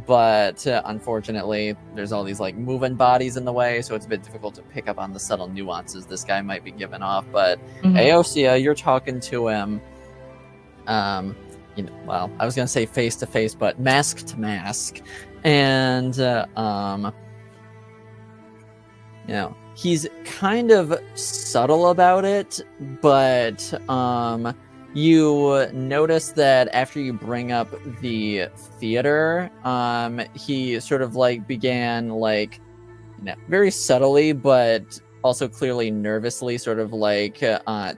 Speaker 1: But unfortunately, there's all these like moving bodies in the way, so it's a bit difficult to pick up on the subtle nuances this guy might be giving off. But Aosia, you're talking to him. Well, I was gonna say face to face, but mask to mask, and he's kind of subtle about it, but you notice that after you bring up the theater, he sort of like began like, very subtly, but also clearly nervously, sort of like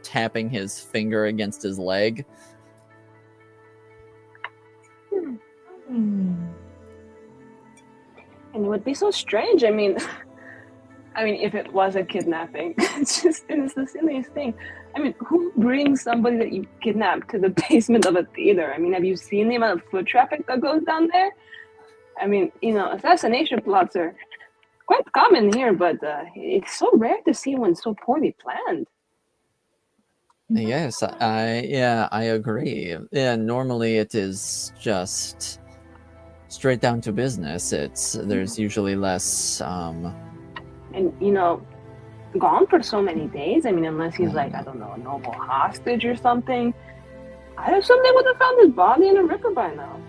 Speaker 1: tapping his finger against his leg.
Speaker 2: And it would be so strange. I mean, if it was a kidnapping, it's the silliest thing. I mean, who brings somebody that you kidnapped to the basement of a theater? I mean, have you seen the amount of foot traffic that goes down there? I mean, assassination plots are quite common here, but it's so rare to see one so poorly planned.
Speaker 1: Yes, I agree. Yeah, normally it is just straight down to business. There's usually less
Speaker 2: and gone for so many days. I mean, unless he's like, I don't know, a noble hostage or something. I assume they would have found his body in a river by now.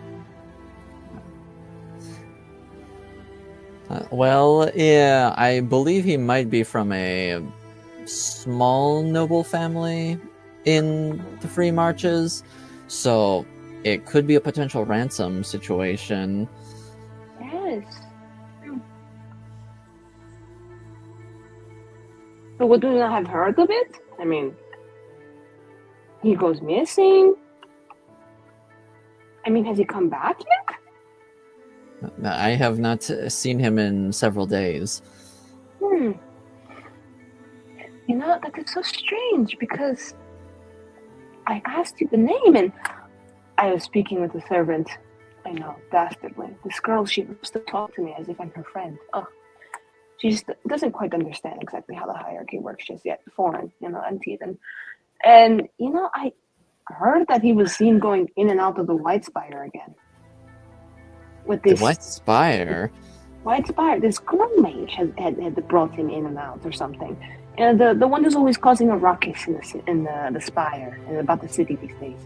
Speaker 1: Well, yeah, I believe he might be from a small noble family in the Free Marches, so it could be a potential ransom situation.
Speaker 2: Yes. But would we not have heard of it? I mean, he goes missing. I mean, has he come back yet?
Speaker 1: I have not seen him in several days.
Speaker 2: That is so strange because I asked you the name and I was speaking with the servant. I know, dastardly. This girl, she loves to talk to me as if I'm her friend. Oh, she just doesn't quite understand exactly how the hierarchy works just yet. Foreign, Antietam. And, I heard that he was seen going in and out of the White Spire again. With this...
Speaker 1: The White Spire?
Speaker 2: Why it's Spire? This girl mage had brought him in and out or something. And the one who's always causing a ruckus in the Spire and about the city these days.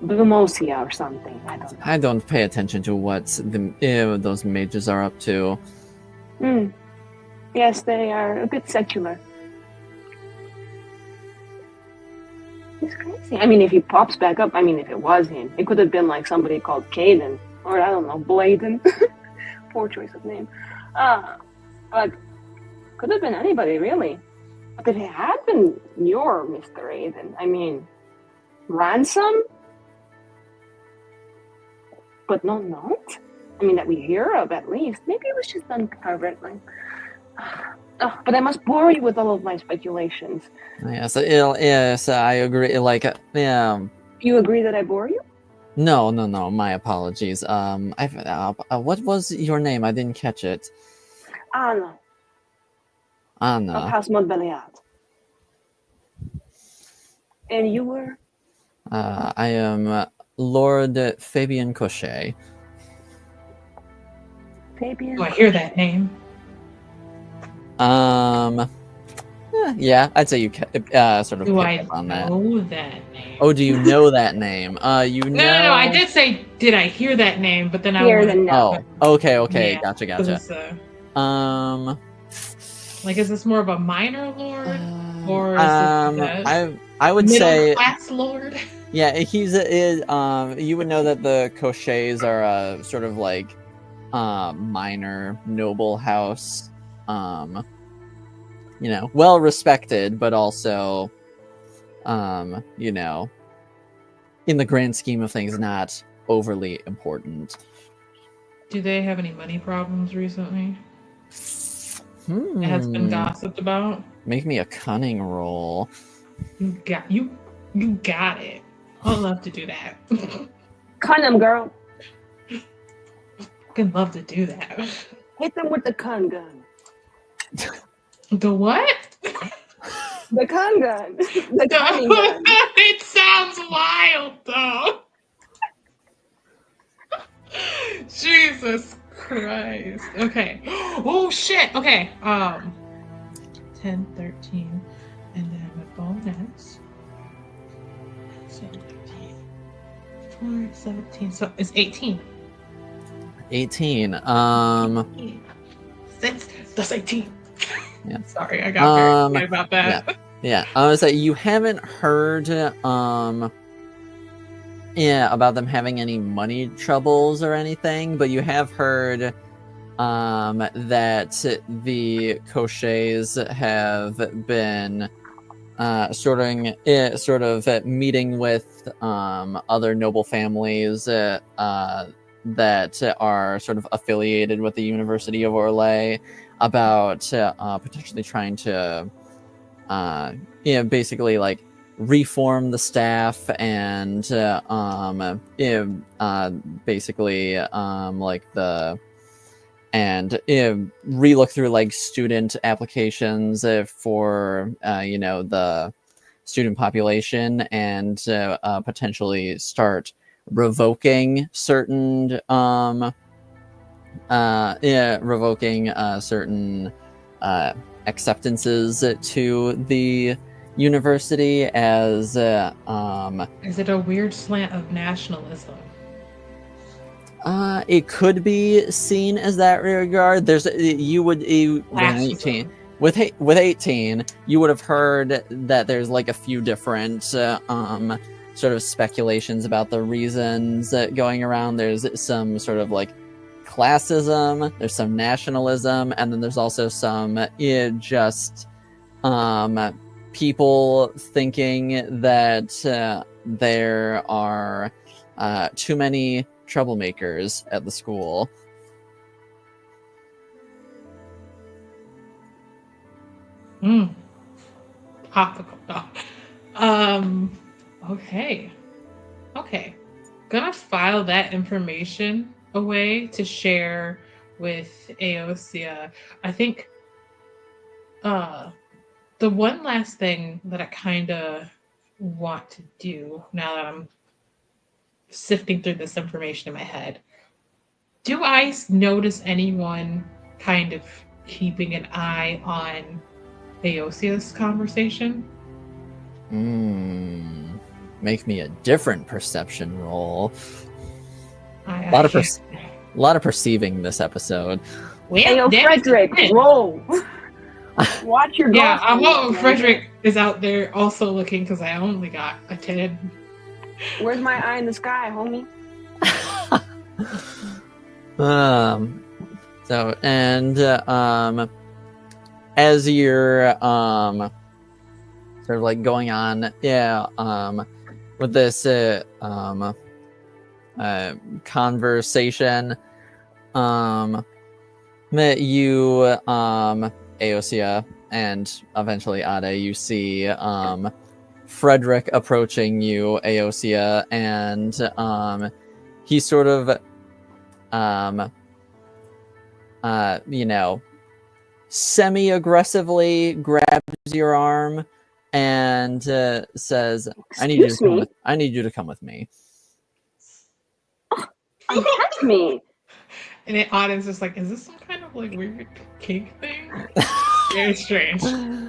Speaker 2: Blumosia or something. I don't know.
Speaker 1: I don't pay attention to what those mages are up to.
Speaker 2: Yes, they are a bit secular. It's crazy. I mean, if he pops back up, if it was him, it could have been like somebody called Caden, or I don't know, Bladen. Poor choice of name. But could have been anybody, really. But if it had been your Mr. Aiden, ransom? But no note? That we hear of at least. Maybe it was just done covertly. But I must bore you with all of my speculations.
Speaker 1: Yes, I agree.
Speaker 2: You agree that I bore you?
Speaker 1: No. My apologies. What was your name? I didn't catch it.
Speaker 2: Anna.
Speaker 1: Anna.
Speaker 2: Of House Montbeliard. And you were?
Speaker 1: I am Lord Fabian Cochet.
Speaker 2: Fabian.
Speaker 5: Do I hear that name?
Speaker 1: Yeah, I'd say you sort of
Speaker 5: Do
Speaker 1: picked
Speaker 5: I
Speaker 1: up on that.
Speaker 5: know that name?
Speaker 1: Oh, do you know that name?
Speaker 5: No. I did say, did I hear that name? But then I
Speaker 2: Hear
Speaker 5: went,
Speaker 2: the no.
Speaker 1: Oh, okay,
Speaker 5: Yeah,
Speaker 1: gotcha.
Speaker 5: Is this more of a minor lord, or is
Speaker 1: I would
Speaker 5: middle
Speaker 1: say
Speaker 5: class lord?
Speaker 1: Yeah, he's you would know that the Cochets are a sort of like minor noble house, well respected, but also in the grand scheme of things not overly important.
Speaker 5: Do they have any money problems recently? It has been gossiped about.
Speaker 1: Make me a cunning roll.
Speaker 5: You got it. I'd love to do that.
Speaker 2: Con them, girl.
Speaker 5: I'd love to do that.
Speaker 2: Hit them with the con gun.
Speaker 5: The what?
Speaker 2: The con gun. The cunning gun.
Speaker 5: It sounds wild, though. Jesus Christ. Okay. Oh, shit. Okay. 10, 13, and then a bonus. So 13, 4, 17. So it's 18.
Speaker 1: 18.
Speaker 5: That's 18.
Speaker 1: Yeah.
Speaker 5: Sorry, I got very excited about that.
Speaker 1: Yeah. I was like, you haven't heard about them having any money troubles or anything, but you have heard that the Cochets have been sort of meeting with other noble families that are sort of affiliated with the University of Orlais about potentially trying to basically like reform the staff and basically relook through like student applications for the student population and potentially start revoking certain certain acceptances to the university as
Speaker 5: Is it a weird slant of nationalism?
Speaker 1: it could be seen as that regard. With 18 you would have heard that there's like a few different sort of speculations about the reasons going around. There's some sort of like classism, there's some nationalism, and then there's also some people thinking that there are too many troublemakers at the school.
Speaker 5: Topical. Okay. Gonna file that information away to share with Aosia. I think the one last thing that I kind of want to do now that I'm sifting through this information in my head. Do I notice anyone kind of keeping an eye on Aosia's conversation?
Speaker 1: Make me a different perception roll.
Speaker 5: A
Speaker 1: A lot of perceiving this episode.
Speaker 5: Well,
Speaker 2: Hey, yo,
Speaker 5: damn,
Speaker 2: Frederick,
Speaker 5: it's a
Speaker 2: roll. Watch your
Speaker 5: Yeah,
Speaker 2: golf
Speaker 5: I'm
Speaker 2: swing,
Speaker 5: hoping
Speaker 2: man.
Speaker 5: Frederick is out there also looking because I only got a 10.
Speaker 2: Where's my eye in the sky, homie?
Speaker 1: So as you're sort of like going on, with this conversation, you Aosia and eventually Ade, you see Frederick approaching you, Aosia, and he sort of semi-aggressively grabs your arm and says, I need you to come with me.
Speaker 2: Touch me.
Speaker 5: And the audience is like, is this some kind of like weird kink thing? Very strange.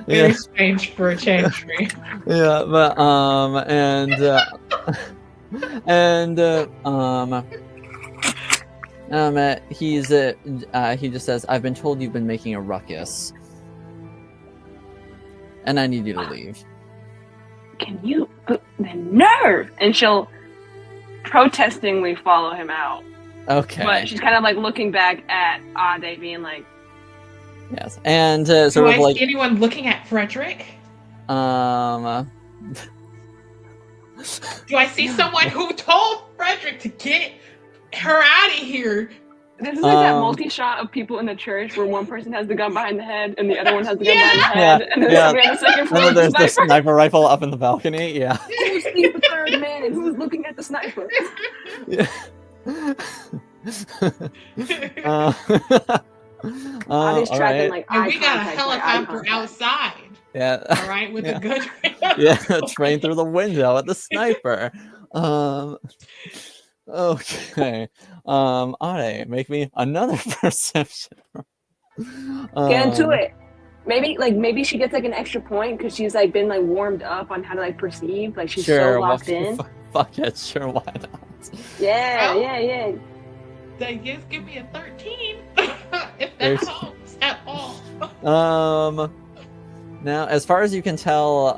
Speaker 5: Very strange for a chantry.
Speaker 1: Yeah, but he just says, I've been told you've been making a ruckus, and I need you to leave.
Speaker 2: Can you put the nerve? And she'll protestingly follow him out.
Speaker 1: Okay.
Speaker 2: But she's kind of like looking back at Ade, being like,
Speaker 1: yes, and
Speaker 5: Do
Speaker 1: sort
Speaker 5: I
Speaker 1: of like
Speaker 5: see anyone looking at Frederick? Do I see someone who told Frederick to get her out of here?
Speaker 2: this is like that multi-shot of people in the church where one person has the gun behind the head and the other one has the gun behind the head, and then somebody on the second floor
Speaker 1: and
Speaker 2: with
Speaker 1: then
Speaker 2: the
Speaker 1: there's the
Speaker 2: sniper.
Speaker 1: sniper rifle up in the balcony. Yeah.
Speaker 2: Who's the third man and who's looking at the sniper?
Speaker 1: Yeah.
Speaker 2: Ade's tracking
Speaker 1: right.
Speaker 2: like
Speaker 5: And
Speaker 2: eye
Speaker 5: we got a
Speaker 2: contact by eye
Speaker 5: helicopter
Speaker 2: contact.
Speaker 5: outside.
Speaker 1: Yeah.
Speaker 5: All right, with a gun.
Speaker 1: Yeah, train through the window at the sniper. Okay. Ade, make me another perception.
Speaker 2: Get into it. Maybe she gets like an extra point because she's like been like warmed up on how to like perceive. Like she's so locked in.
Speaker 1: Fuck it, sure, why not?
Speaker 2: Yeah,
Speaker 5: Well,
Speaker 2: yeah.
Speaker 5: Then just give me a 13 if that helps at all.
Speaker 1: Now, as far as you can tell,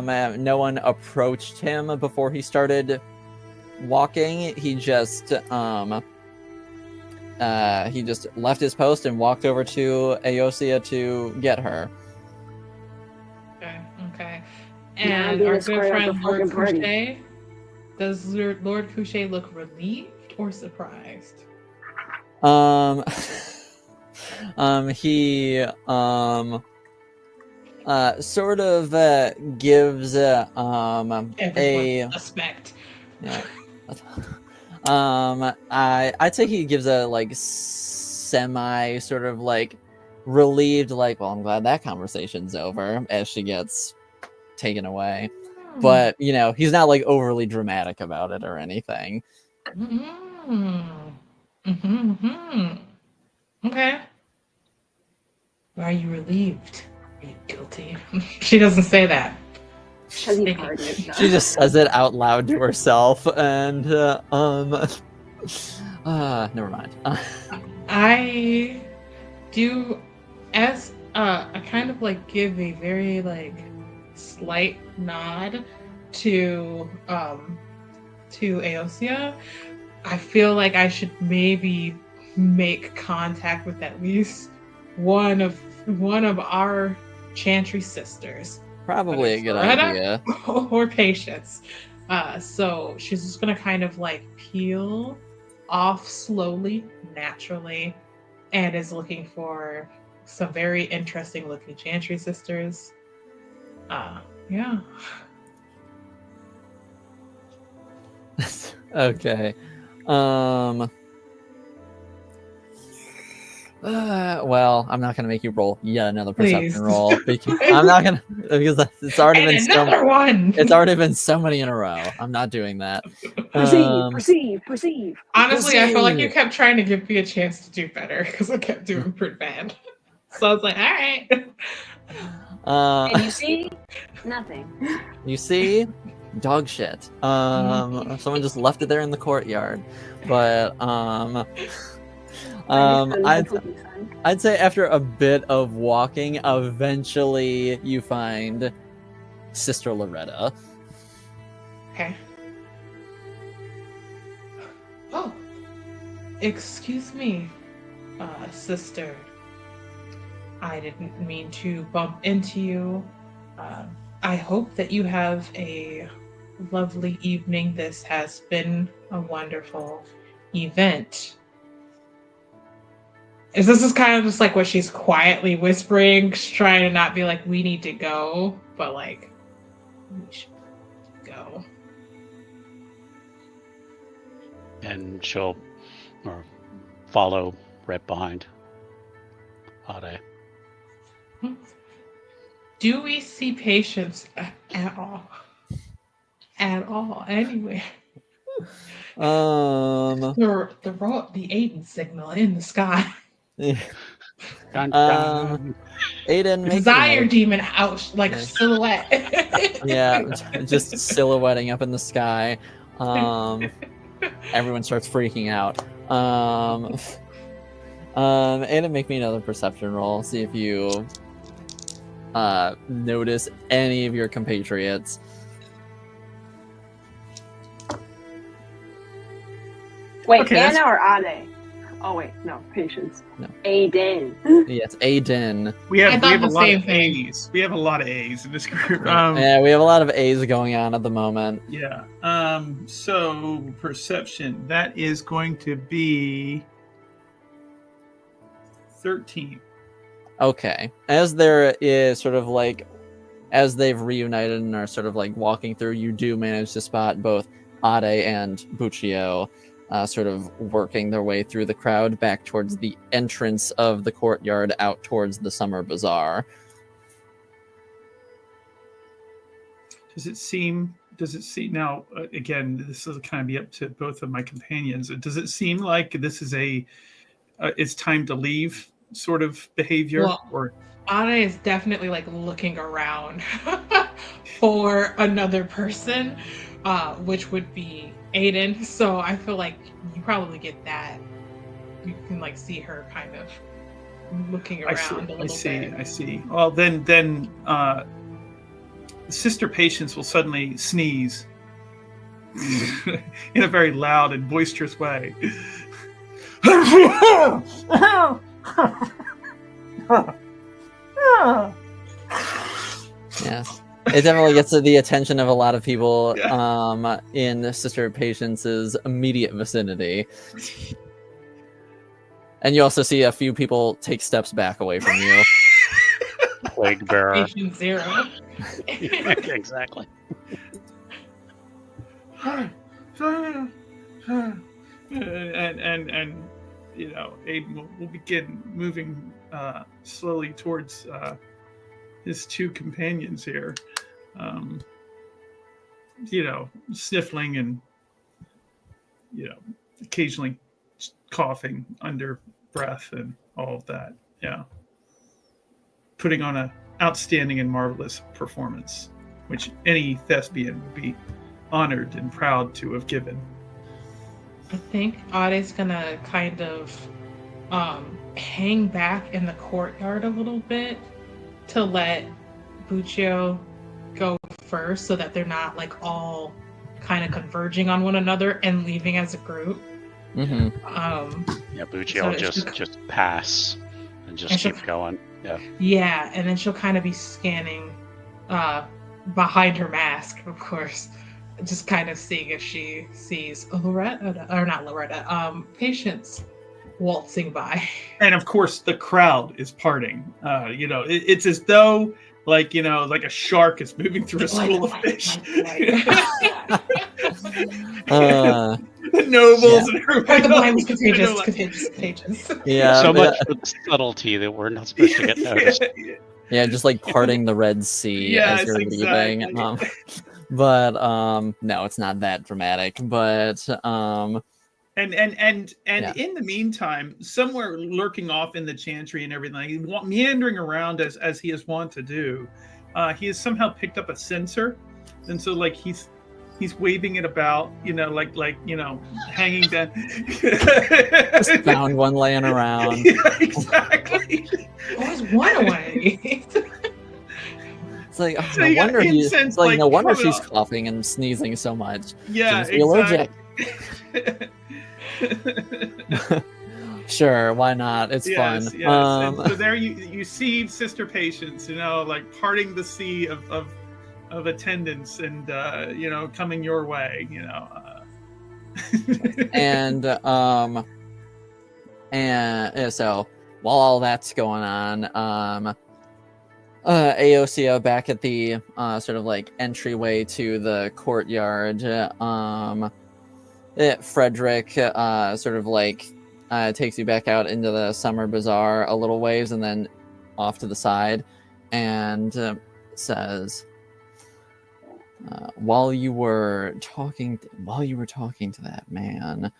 Speaker 1: no one approached him before he started walking. He just left his post and walked over to Aosia to get her.
Speaker 5: Okay.
Speaker 2: Yeah,
Speaker 5: And
Speaker 2: being
Speaker 5: our
Speaker 2: a
Speaker 5: good
Speaker 2: square up
Speaker 5: friend
Speaker 2: the
Speaker 5: Lord
Speaker 2: fucking party.
Speaker 5: Couchet, does Lord Couchet look relieved or surprised?
Speaker 1: He sort of gives
Speaker 5: Everyone
Speaker 1: a
Speaker 5: suspect.
Speaker 1: yeah. I'd say he gives a like semi sort of like relieved, like, well, I'm glad that conversation's over, as she gets taken away. But he's not like overly dramatic about it or anything.
Speaker 5: Okay. Why are you relieved? Are you guilty? She doesn't say that.
Speaker 2: Because he farted.
Speaker 1: She just says it out loud to herself, and never mind.
Speaker 5: I do, as I kind of like give a very like slight nod to Aosia. I feel like I should maybe make contact with at least one of our chantry sisters.
Speaker 1: Probably a good idea.
Speaker 5: Or patience. So she's just gonna kind of like peel off slowly, naturally, and is looking for some very interesting looking chantry sisters. Yeah.
Speaker 1: Okay. Well, I'm not gonna make you roll yet another perception
Speaker 5: Please.
Speaker 1: roll because I'm not gonna because it's already
Speaker 5: And
Speaker 1: been
Speaker 5: another one.
Speaker 1: it's already been so many in a row. I'm not doing that.
Speaker 2: Perceive.
Speaker 5: Honestly, I felt like you
Speaker 1: Proceed.
Speaker 5: kept trying to give me a chance to do better because I kept doing pretty bad. So I was like, all right.
Speaker 2: And you see nothing.
Speaker 1: You see, dog shit. Someone just left it there in the courtyard, but I'd say after a bit of walking, eventually you find Sister Loretta.
Speaker 5: Okay. Oh, excuse me, sister. I didn't mean to bump into you. I hope that you have a lovely evening. This has been a wonderful event. This is kind of just like what she's quietly whispering, trying to not be like, we need to go, but like, we should go.
Speaker 4: And she'll follow right behind Ade.
Speaker 5: Do we see patients at all? At all, anywhere? The Aiden signal in the sky.
Speaker 4: Dun, dun.
Speaker 1: Aiden, make
Speaker 5: Desire demon out like silhouette.
Speaker 1: Yeah, just silhouetting up in the sky. Everyone starts freaking out. Aiden, make me another perception roll. See if you notice any of your compatriots.
Speaker 2: Wait,
Speaker 3: Okay,
Speaker 2: Anna or Ade? Oh wait, no, patience.
Speaker 1: No.
Speaker 2: Aiden.
Speaker 1: Yes, Aiden.
Speaker 3: We have
Speaker 5: thought
Speaker 3: a
Speaker 5: the
Speaker 3: lot
Speaker 5: same
Speaker 3: of
Speaker 5: thing.
Speaker 3: A's. We have a lot of A's in this group.
Speaker 1: Yeah, we have a lot of A's going on at the moment.
Speaker 3: Yeah. So perception, that is going to be 13.
Speaker 1: Okay. As there is sort of like, as they've reunited and are sort of like walking through, you do manage to spot both Ade and Buccio sort of working their way through the crowd back towards the entrance of the courtyard out towards the summer bazaar.
Speaker 3: Does it seem now, again, this will kind of be up to both of my companions. Does it seem like this is it's time to leave sort of behavior?
Speaker 5: Well,
Speaker 3: or
Speaker 5: Ade is definitely like looking around for another person, which would be Aiden. So I feel like you probably get that. You can like see her kind of looking around a little bit.
Speaker 3: I see. Well, then Sister Patience will suddenly sneeze in a very loud and boisterous way.
Speaker 1: Yes. It definitely gets the attention of a lot of people in Sister Patience's immediate vicinity. And you also see a few people take steps back away from you.
Speaker 4: Plague bearer.
Speaker 5: Patient 0.
Speaker 4: Exactly.
Speaker 3: and you know, Aiden will begin moving slowly towards his two companions here. You know, sniffling and, you know, occasionally coughing under breath and all of that. Yeah. Putting on an outstanding and marvelous performance, which any thespian would be honored and proud to have given.
Speaker 5: I think Ade's gonna kind of hang back in the courtyard a little bit to let Buccio go first so that they're not like all kind of converging on one another and leaving as a group.
Speaker 1: Mm-hmm.
Speaker 4: Yeah, Buccio will just pass and just keep going. Yeah.
Speaker 5: Yeah, and then she'll kind of be scanning behind her mask, of course, just kind of seeing if she sees Patience waltzing by.
Speaker 3: And of course, the crowd is parting. You know, it's as though, like, you know, like a shark is moving through a school of fish. nobles
Speaker 1: Yeah.
Speaker 3: and everybody.
Speaker 5: The blind was
Speaker 3: else, you know,
Speaker 5: contagious.
Speaker 1: Yeah,
Speaker 4: So
Speaker 1: but-
Speaker 4: much for the subtlety that we're not supposed to get noticed.
Speaker 1: yeah, just like parting the Red Sea as
Speaker 3: Yes,
Speaker 1: you're leaving.
Speaker 3: exactly.
Speaker 1: But no, it's not that dramatic. But
Speaker 3: And
Speaker 1: Yeah.
Speaker 3: in the meantime, somewhere lurking off in the chantry and everything, meandering around as he is wont to do, he has somehow picked up a censer, and so like he's waving it about, like hanging down.
Speaker 1: just found one laying around.
Speaker 3: Yeah, exactly.
Speaker 5: Always one away.
Speaker 1: It's like,
Speaker 3: So
Speaker 1: no
Speaker 3: you got
Speaker 1: wonder
Speaker 3: incense,
Speaker 1: it's like no wonder
Speaker 3: coming
Speaker 1: she's
Speaker 3: off.
Speaker 1: coughing and sneezing so much.
Speaker 3: Yeah,
Speaker 1: She must be
Speaker 3: exactly.
Speaker 1: Sure, why not? It's fun.
Speaker 3: Yes. And so there you see Sister Patience, like parting the sea of attendants and coming your way,
Speaker 1: and so while all that's going on, Aosia back at the sort of like entryway to the courtyard, Frederick sort of like takes you back out into the summer bazaar a little ways and then off to the side and says, while you were talking to that man,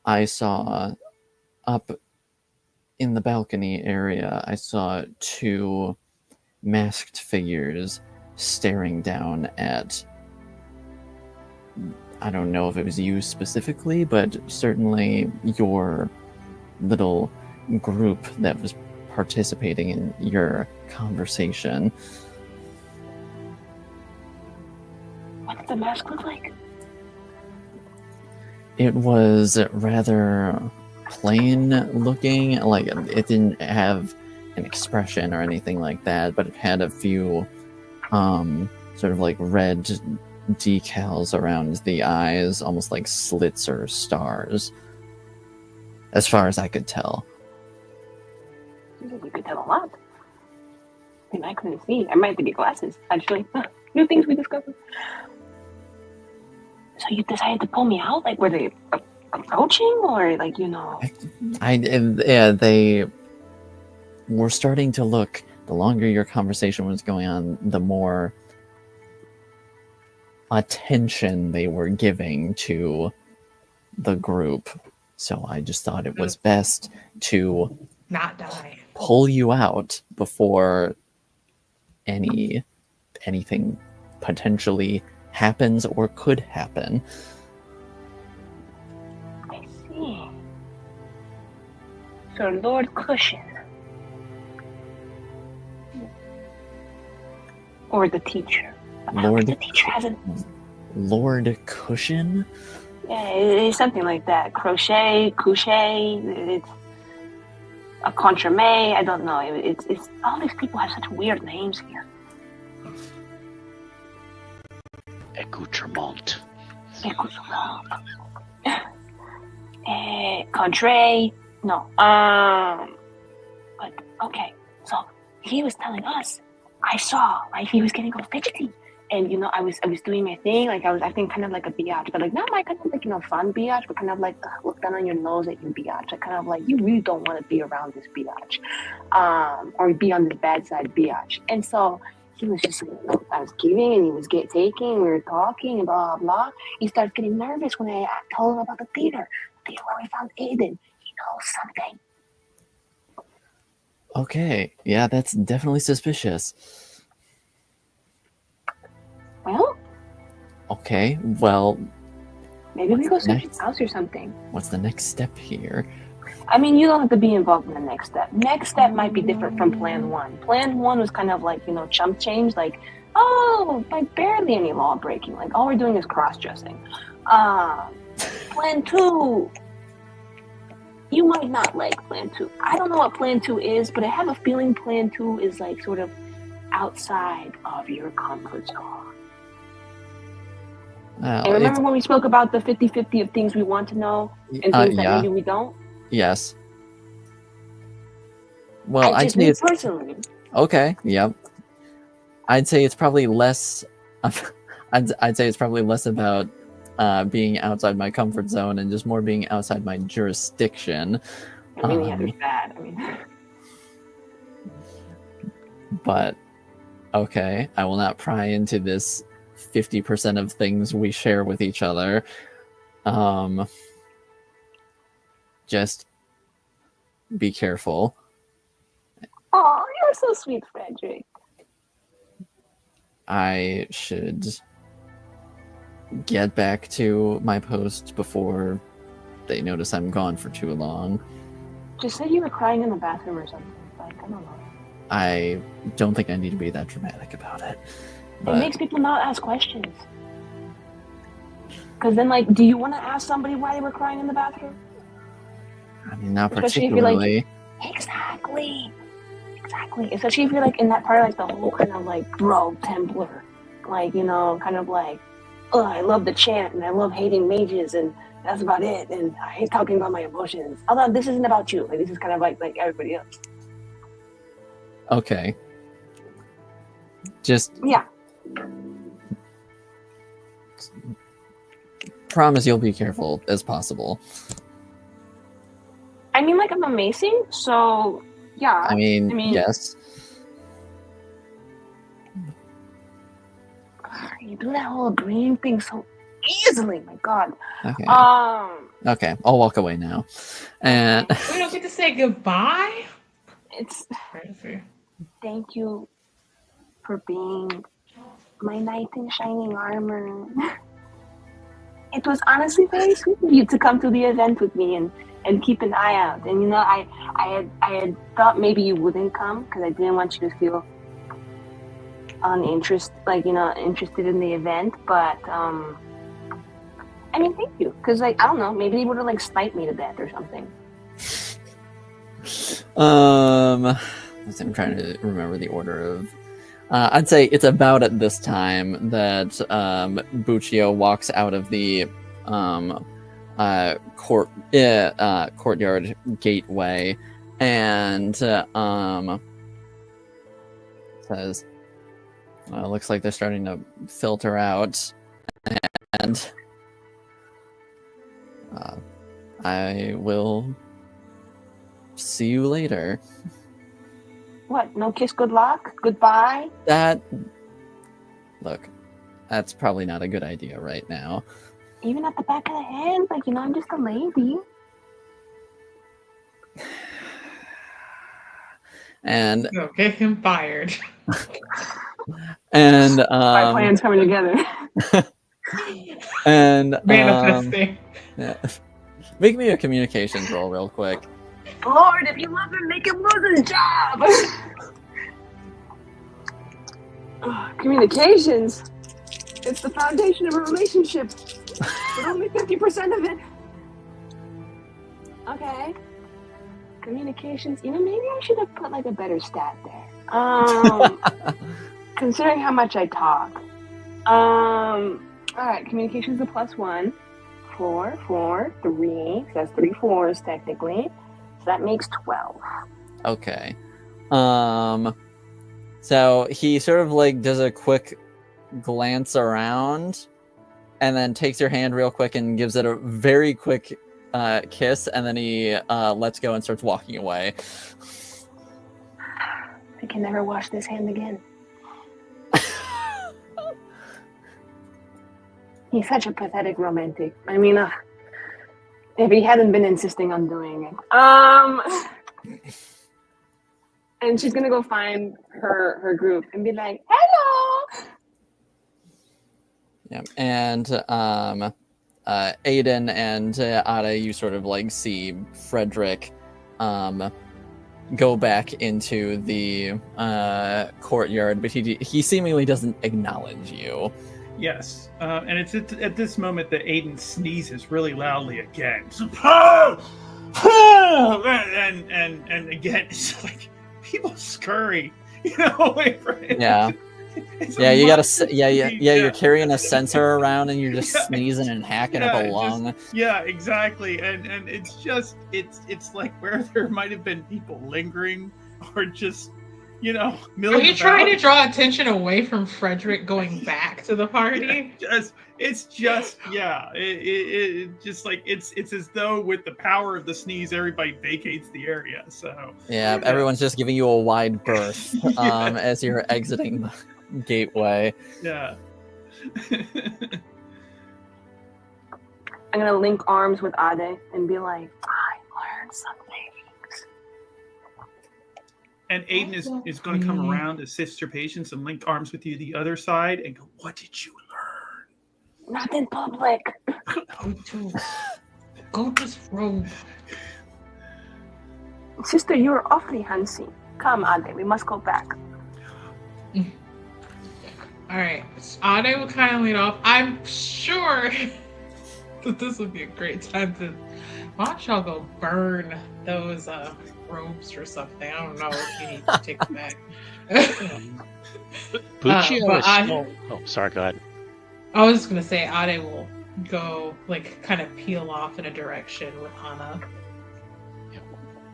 Speaker 1: I saw up in the balcony area, I saw two masked figures staring down at, I don't know if it was you specifically, but certainly your little group that was participating in your conversation.
Speaker 2: What did the mask look like?
Speaker 1: It was rather plain looking, like it didn't have an expression or anything like that, but it had a few sort of like red decals around the eyes, almost like slits or stars, as far as I could tell.
Speaker 2: You could tell a lot. And I couldn't see. I might have to get glasses, actually. New things we discovered. So you decided to pull me out? Like, were they approaching, or like,
Speaker 1: They were starting to look. The longer your conversation was going on, the more attention they were giving to the group. So I just thought it was best to
Speaker 5: Not die.
Speaker 1: pull you out before anything potentially happens or could happen.
Speaker 2: I see. So Lord Cushion. Or the teacher. The teacher hasn't.
Speaker 1: Lord Cushion?
Speaker 2: Yeah, it's something like that. Crochet, couche, it's a contremay. I don't know. It's all these people have such weird names here.
Speaker 4: Accoutrement.
Speaker 2: Contre. No. But okay. So he was telling us. I saw. Like he was getting all fidgety. And I was doing my thing, like I was acting kind of like a biatch, but like not my kind of like fun biatch, but kind of like look down on your nose at your biatch, like kind of like you really don't want to be around this biatch, or be on this bad side biatch. And so he was just I was giving and he was taking, we were talking and blah blah. He started getting nervous when I told him about the theater where we found Aiden. He knows something.
Speaker 1: Okay, yeah, that's definitely suspicious.
Speaker 2: Well,
Speaker 1: okay, well,
Speaker 2: maybe we go search his house or something.
Speaker 1: What's the next step here?
Speaker 2: I mean, you don't have to be involved in the next step. Next step might be different from plan one. Plan one was kind of like, chump change, like, like barely any law breaking. Like all we're doing is cross-dressing. Plan two, you might not like plan two. I don't know what plan two is, but I have a feeling plan two is like sort of outside of your comfort zone. And remember when we spoke about the 50-50 of things we want to know and things that maybe we don't?
Speaker 1: Yes. Well, I'd say it's
Speaker 2: personally.
Speaker 1: Okay. Yep. I'd say it's probably less. I'd say it's probably less about being outside my comfort zone and just more being outside my jurisdiction.
Speaker 2: I mean, yeah, there's that. I mean,
Speaker 1: but okay, I will not pry into this 50% of things we share with each other. Just be careful.
Speaker 2: oh, you're so sweet, Frederick.
Speaker 1: I should get back to my post before they notice I'm gone for too long.
Speaker 2: Just said you were crying in the bathroom or something. Like, I don't know.
Speaker 1: I don't think I need to be that dramatic about it.
Speaker 2: It
Speaker 1: But
Speaker 2: makes people not ask questions. Because then, like, do you want to ask somebody why they were crying in the bathroom?
Speaker 1: I mean, not
Speaker 2: Especially if you're like-
Speaker 1: particularly.
Speaker 2: Exactly. Especially if you're like in that part of like the whole kind of like bro Templar, like, you know, kind of like, oh, I love the chant and I love hating mages and that's about it, and I hate talking about my emotions. Although this isn't about you, like this is kind of like everybody else.
Speaker 1: Okay. Just
Speaker 2: Yeah.
Speaker 1: promise you'll be careful as possible.
Speaker 2: I mean, like I'm amazing, so yeah.
Speaker 1: I mean, yes.
Speaker 2: You do that whole agreeing thing so easily, my God.
Speaker 1: Okay.
Speaker 2: Okay.
Speaker 1: I'll walk away now. And
Speaker 5: We don't get to say goodbye.
Speaker 2: It's
Speaker 5: Crazy.
Speaker 2: thank you for being my knight in shining armor. It was honestly very sweet of you to come to the event with me and keep an eye out. And you know, I had thought maybe you wouldn't come because I didn't want you to feel interested in the event. But I mean, thank you, because like I don't know, maybe they would have like sniped me to death or something.
Speaker 1: I'm trying to remember the order of. I'd say it's about at this time that Buccio walks out of the courtyard gateway and says, "Looks like they're starting to filter out, and I will see you later."
Speaker 2: What? No kiss, good luck, goodbye?
Speaker 1: Look, that's probably not a good idea right now.
Speaker 2: Even at the back of the hand? Like, you know, I'm just a lady.
Speaker 1: And
Speaker 5: No, get him fired.
Speaker 1: and
Speaker 2: My plans coming together.
Speaker 1: and
Speaker 5: Manifesting.
Speaker 1: yeah. Make me a communications roll real quick.
Speaker 2: Lord, if you love him, make him lose his job. Communications. It's the foundation of a relationship. But only 50% of it. Okay. Communications. You know, maybe I should have put like a better stat there. Considering how much I talk. Alright, communications is a +1. 4, 4, 3. So that's 3 4s technically. So that makes 12.
Speaker 1: Okay. So he sort of like does a quick glance around and then takes your hand real quick and gives it a very quick kiss, and then he lets go and starts walking away.
Speaker 2: I can never wash this hand again. He's such a pathetic romantic. I mean, if he hadn't been insisting on doing it. And she's gonna go find her group and be like, "Hello."
Speaker 1: Yeah, and Aiden and Ada, you sort of like see Frederick go back into the courtyard, but he seemingly doesn't acknowledge you.
Speaker 3: Yes, and it's at this moment that Aiden sneezes really loudly again. And again, it's like people scurry, away from him.
Speaker 1: Yeah. Yeah, you gotta. You're carrying a sensor around and you're just sneezing and hacking up a lung.
Speaker 3: Yeah, exactly. And it's just it's like where there might have been people lingering, or just
Speaker 5: Are
Speaker 3: milling
Speaker 5: you trying to
Speaker 3: about.
Speaker 5: draw attention away from Frederick going back to the party?
Speaker 3: It's just as though with the power of the sneeze, everybody vacates the area. So
Speaker 1: Yeah, everyone's just giving you a wide berth
Speaker 3: Yeah.
Speaker 1: as you're exiting the gateway.
Speaker 3: Yeah.
Speaker 2: I'm gonna link arms with Ade and be like, I learned something.
Speaker 3: And Aiden is going to come around, assist your patients, and link arms with you the other side and go, what did you learn?
Speaker 2: Not in public.
Speaker 5: Go this road.
Speaker 2: Sister, you are awfully handsy. Come, Ade, we must go back.
Speaker 5: All right, Ade will kind of lead off. I'm sure that this would be a great time to. Why don't y'all go burn those robes or something? I don't know if you need to take them back.
Speaker 4: Buccio is still... Oh, sorry, go ahead.
Speaker 5: I was just gonna say Ade will go kind of peel off in a direction with Hana.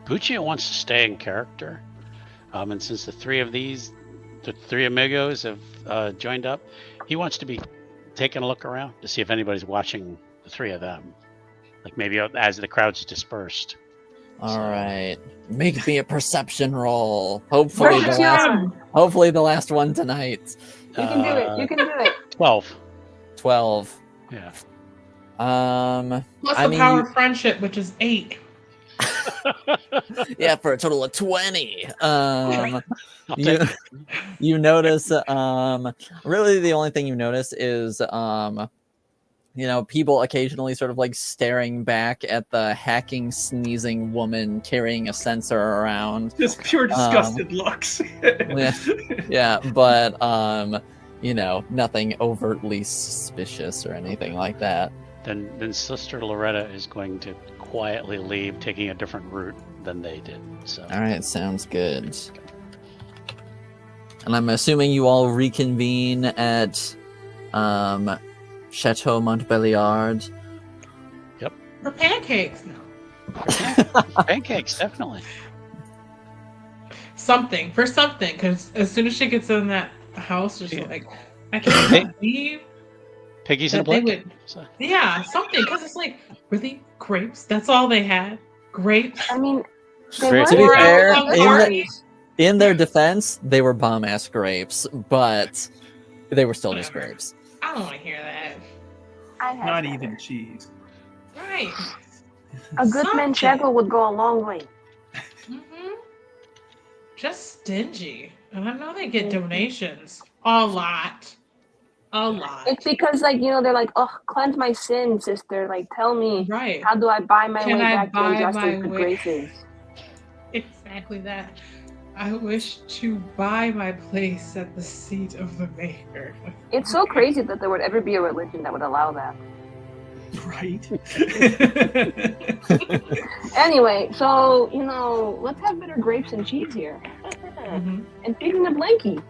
Speaker 4: Buccio wants to stay in character, and since the three amigos have joined up, he wants to be taking a look around to see if anybody's watching the three of them, like maybe as the crowd's dispersed.
Speaker 1: All right, make me a perception roll. Hopefully
Speaker 2: Right,
Speaker 1: the last one tonight.
Speaker 2: You can do it. You can do it.
Speaker 4: 12.
Speaker 1: 12.
Speaker 4: Yeah.
Speaker 5: Plus the power of friendship, which is 8.
Speaker 1: Yeah, for a total of 20. You notice really the only thing you notice is people occasionally sort of like staring back at the hacking, sneezing woman carrying a sensor around.
Speaker 3: Just pure disgusted looks.
Speaker 1: Yeah, but nothing overtly suspicious or anything like that.
Speaker 4: Then Sister Loretta is going to quietly leave, taking a different route than they did. So.
Speaker 1: All right, sounds good. And I'm assuming you all reconvene at Chateau Montbéliard.
Speaker 4: Yep.
Speaker 5: For pancakes. No.
Speaker 4: Pancakes, definitely.
Speaker 5: Something, because as soon as she gets in that house, she's like, I can't believe
Speaker 4: Piggies in a
Speaker 5: that
Speaker 4: blanket.
Speaker 5: Yeah, something, because it's like, really? Grapes? That's all they had? Grapes?
Speaker 2: I mean,
Speaker 1: To be fair, in their defense, they were bomb-ass grapes, but they were still just grapes.
Speaker 5: I don't want to hear that.
Speaker 3: Not even cheese.
Speaker 5: Right.
Speaker 2: A good manchego would go a long way.
Speaker 5: Mm-hmm. Just stingy. And I know they get donations. A lot.
Speaker 2: It's because, they're like, oh, cleanse my sin, sister. Like, tell me,
Speaker 5: right?
Speaker 2: How do I buy my way back to injustice to
Speaker 5: way?
Speaker 2: Graces?
Speaker 5: Exactly that. I wish to buy my place at the seat of the mayor.
Speaker 2: It's so crazy that there would ever be a religion that would allow that.
Speaker 3: Right.
Speaker 2: Anyway, so, let's have better grapes and cheese here.
Speaker 5: Mm-hmm.
Speaker 2: And pigs in a blankie.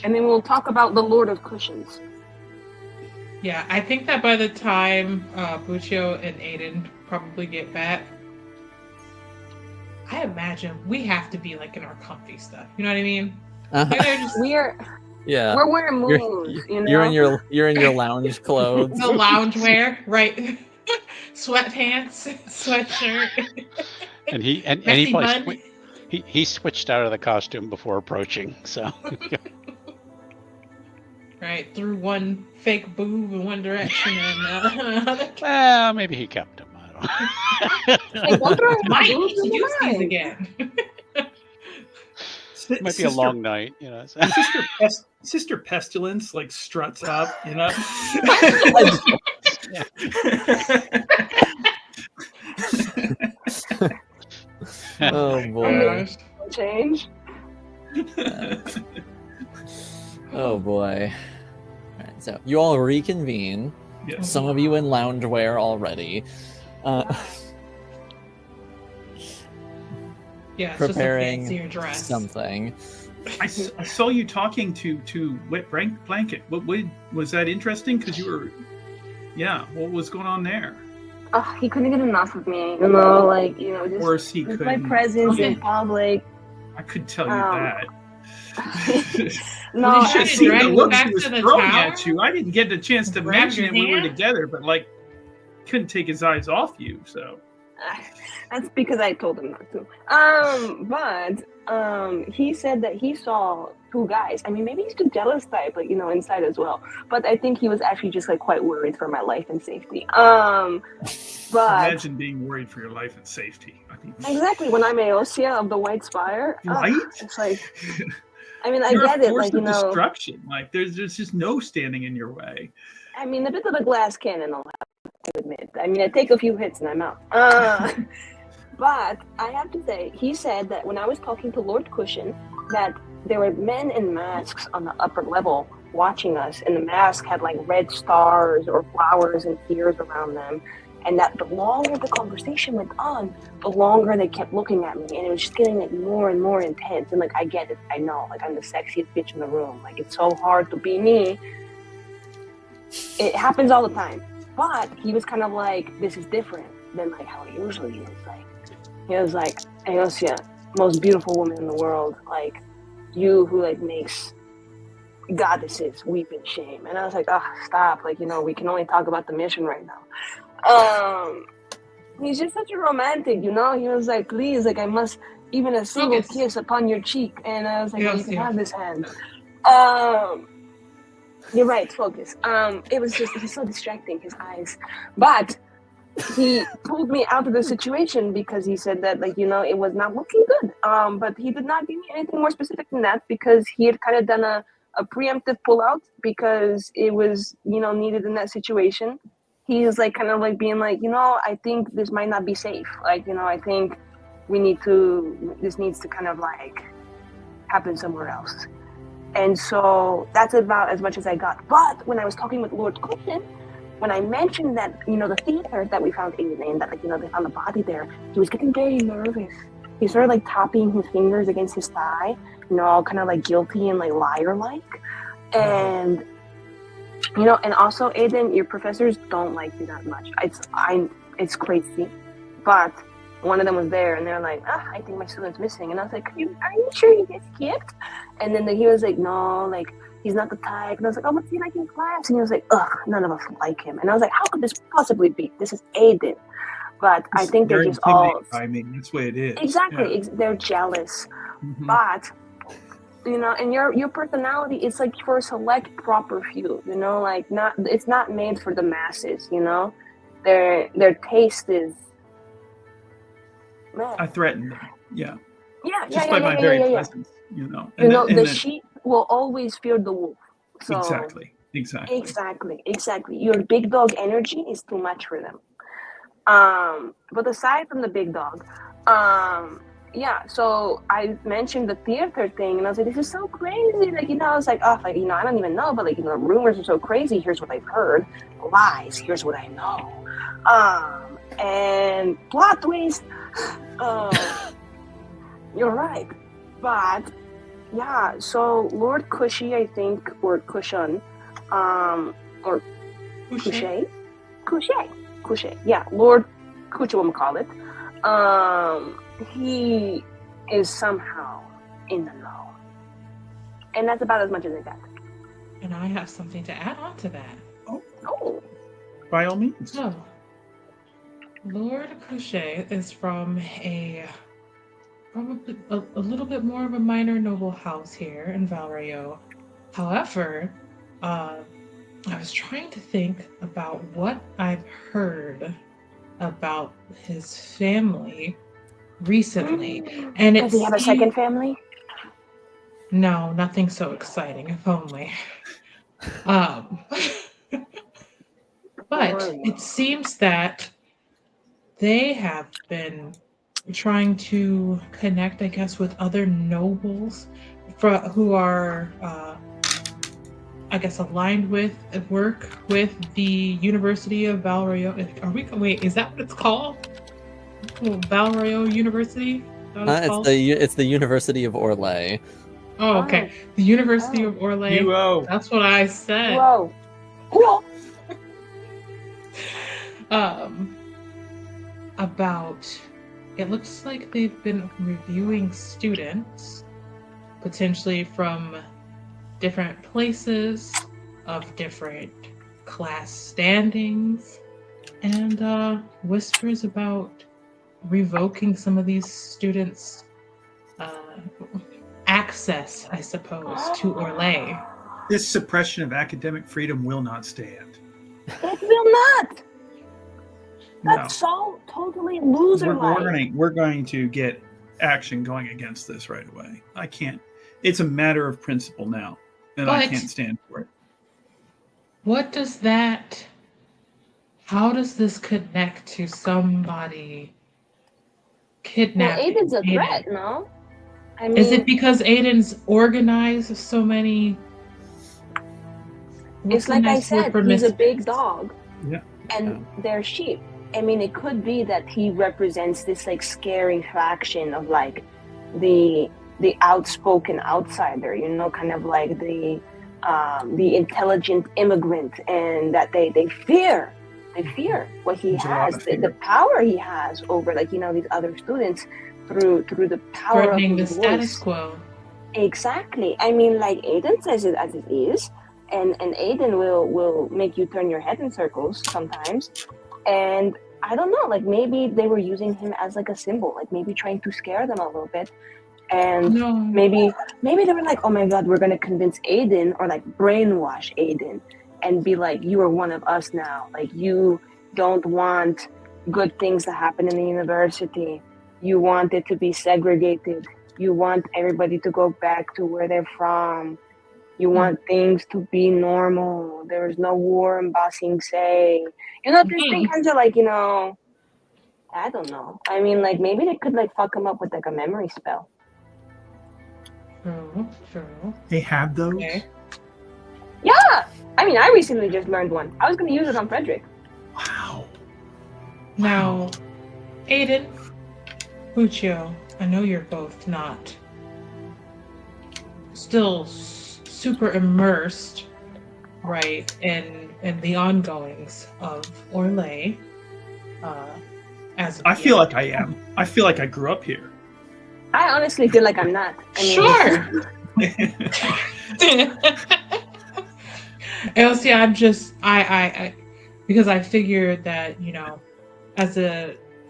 Speaker 2: And then we'll talk about the Lord of Cushions.
Speaker 5: Yeah, I think that by the time Buccio and Aiden probably get back, I imagine we have to be in our comfy stuff. You know what I mean?
Speaker 2: We're wearing moves.
Speaker 1: You're in your lounge clothes.
Speaker 5: The loungewear, right? Sweatpants, sweatshirt.
Speaker 4: And he switched out of the costume before approaching. So.
Speaker 5: Right, threw one fake boob in one direction and another.
Speaker 4: Well, maybe he kept him. I don't know.
Speaker 5: Might use these again.
Speaker 4: It might be a long night,
Speaker 3: Sister Pestilence struts up,
Speaker 1: Oh boy.
Speaker 2: Change.
Speaker 1: Oh boy. All right, so you all reconvene.
Speaker 3: Yes.
Speaker 1: Some of you in loungewear already.
Speaker 5: Yeah, it's
Speaker 1: preparing
Speaker 5: just a fancier dress.
Speaker 1: Something.
Speaker 3: I saw you talking to Wet Blanket. What was that interesting? Because you were, what was going on there?
Speaker 2: Oh, he couldn't get enough of me. Just
Speaker 3: Or he
Speaker 2: my
Speaker 3: couldn't.
Speaker 2: presence in public.
Speaker 3: I could tell you that.
Speaker 2: No,
Speaker 3: You should have
Speaker 5: She
Speaker 3: seen the
Speaker 5: dragged you
Speaker 3: look
Speaker 5: back
Speaker 3: she was
Speaker 5: to the
Speaker 3: throwing
Speaker 5: tower?
Speaker 3: at you. I didn't get a chance to
Speaker 5: Grabbed
Speaker 3: mention
Speaker 5: your
Speaker 3: it when we were
Speaker 5: hand?
Speaker 3: together, but like, couldn't take his eyes off you. So
Speaker 2: that's because I told him not to. But he said that he saw two guys. I mean, maybe he's the jealous type, like, inside as well. But I think he was actually just like quite worried for my life and safety. But
Speaker 3: imagine being worried for your life and safety. I mean,
Speaker 2: exactly, when I'm Aosia of the White Spire,
Speaker 3: right?
Speaker 2: it's like, I mean,
Speaker 3: You're
Speaker 2: I get
Speaker 3: a
Speaker 2: it,
Speaker 3: force
Speaker 2: like,
Speaker 3: of destruction. Like there's just no standing in your way.
Speaker 2: I mean, a bit of a glass cannon, I'll have to admit. I mean, I take a few hits and I'm out. But I have to say, he said that when I was talking to Lord Cushion, that there were men in masks on the upper level watching us, and the mask had like red stars or flowers and tears around them. And that the longer the conversation went on, the longer they kept looking at me, and it was just getting like more and more intense. And like, I get it, I know, like I'm the sexiest bitch in the room. Like it's so hard to be me. It happens all the time. But he was kind of like, this is different than like how it usually is. Like he was like, Aosia, most beautiful woman in the world, like you who like makes goddesses weep in shame. And I was like, oh, stop, like, we can only talk about the mission right now. He's just such a romantic, He was like, please, like I must even a single kiss upon your cheek. And I was like, you can have this hand. You're right, focus. It was just, he's so distracting, his eyes. But he pulled me out of the situation because he said that, like, it was not looking good. But he did not give me anything more specific than that because he had kind of done a preemptive pullout because it was, needed in that situation. He was like, kind of like being like, I think this might not be safe. Like, I think this needs to kind of like happen somewhere else. And so that's about as much as I got. But when I was talking with Lord Cushion, when I mentioned that, the theater that we found Aiden in, that, like, they found the body there, he was getting very nervous. He started, like, tapping his fingers against his thigh, all kind of, like, guilty and, like, liar-like. And, and also, Aiden, your professors don't like you that much. It's crazy. But one of them was there, and they're like, I think my student's missing. And I was like, are you sure he gets skipped? And then he was like, no, like, he's not the type. And I was like, oh, what's he like in class? And he was like, none of us like him. And I was like, how could this possibly be? This is Aiden. But I think they're just all...
Speaker 3: I mean, that's the way it is.
Speaker 2: Exactly. Yeah. They're jealous. Mm-hmm. But, and your personality is like for a select proper few, like it's not made for the masses, Their taste is... Man.
Speaker 3: I threaten them. Yeah.
Speaker 2: Yeah.
Speaker 3: Just by my very presence,
Speaker 2: the sheep will always fear the wolf. So
Speaker 3: Exactly.
Speaker 2: Your big dog energy is too much for them. But aside from the big dog, so I mentioned the theater thing, and I was like, this is so crazy. Like, I was like, I don't even know, but like, the rumors are so crazy. Here's what I've heard. Lies. Here's what I know. And plot twist. You're right. But yeah, so Lord Cushy, I think, or Cushion, or Couché. Yeah, Lord Cushy, call it. He is somehow in the know. And that's about as much as I got.
Speaker 5: And I have something to add on to that.
Speaker 2: Oh.
Speaker 3: By all means.
Speaker 5: So, Lord Couché is from probably a little bit more of a minor noble house here in Valrayo. However, I was trying to think about what I've heard about his family recently. And
Speaker 2: does he have a second family?
Speaker 5: No, nothing so exciting, if only. But it seems that they have been trying to connect, I guess, with other nobles who are, I guess, aligned with, work with the University of Valrayo. Wait, is that what it's called? Valrayo University?
Speaker 1: It's the University of Orlais.
Speaker 5: Oh, okay. The University of Orlais.
Speaker 3: UO.
Speaker 5: That's what I said.
Speaker 2: Whoa. Cool.
Speaker 5: About it looks like they've been reviewing students, potentially from different places, of different class standings, and whispers about revoking some of these students' access, I suppose, to Orlais.
Speaker 3: This suppression of academic freedom will not stand.
Speaker 2: It will not.
Speaker 3: No.
Speaker 2: That's so totally loser-like.
Speaker 3: We're going to get action going against this right away. I can't. It's a matter of principle now, and I can't stand for it.
Speaker 5: What does that... How does this connect to somebody kidnapping?
Speaker 2: Well, Aiden's a threat, no? I mean,
Speaker 5: is it because Aiden's organized so many?
Speaker 2: It's like I said, he's a big dog.
Speaker 3: Yeah.
Speaker 2: And they're sheep. I mean, it could be that he represents this like scary faction of like the outspoken outsider, you know, kind of like the intelligent immigrant, and that they fear what he has, the power he has over, like, you know, these other students through the power
Speaker 5: threatening
Speaker 2: of
Speaker 5: the
Speaker 2: his
Speaker 5: status
Speaker 2: voice.
Speaker 5: quo.
Speaker 2: Exactly. I mean, like, Aiden says it as it is, and Aiden will make you turn your head in circles sometimes. And I don't know, like, maybe they were using him as like a symbol, like maybe trying to scare them a little bit. And maybe they were like, oh my god, we're gonna convince Aiden, or like brainwash Aiden and be like, you are one of us now. Like, you don't want good things to happen in the university. You want it to be segregated. You want everybody to go back to where they're from. You want things to be normal. There is no war in Ba Sing Se. You know, these things are like, you know, I don't know. I mean, like, maybe they could like fuck him up with like a memory spell.
Speaker 5: True.
Speaker 3: They have those?
Speaker 5: Okay.
Speaker 2: Yeah! I mean, I recently just learned one. I was going to use it on Frederick.
Speaker 3: Wow.
Speaker 5: Now, Aiden, Buccio, I know you're both not still super immersed, right, in the ongoings of Orlais.
Speaker 3: I feel like I am. I feel like I grew up here.
Speaker 2: I honestly feel like I'm not. I mean,
Speaker 5: sure. Elsie, I'm just I because I figured that, you know, as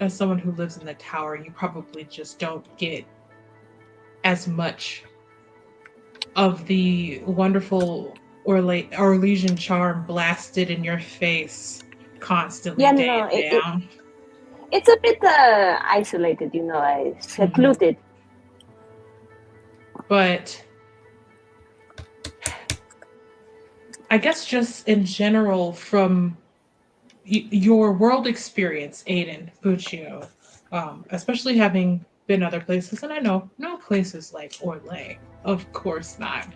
Speaker 5: someone who lives in the tower, you probably just don't get as much of the wonderful Orlesian charm blasted in your face constantly.
Speaker 2: Yeah, no, it's a bit isolated, you know, secluded.
Speaker 5: But I guess just in general, from your world experience, Aiden, Buccio, especially having been other places, and I know no places like Orlais, of course not.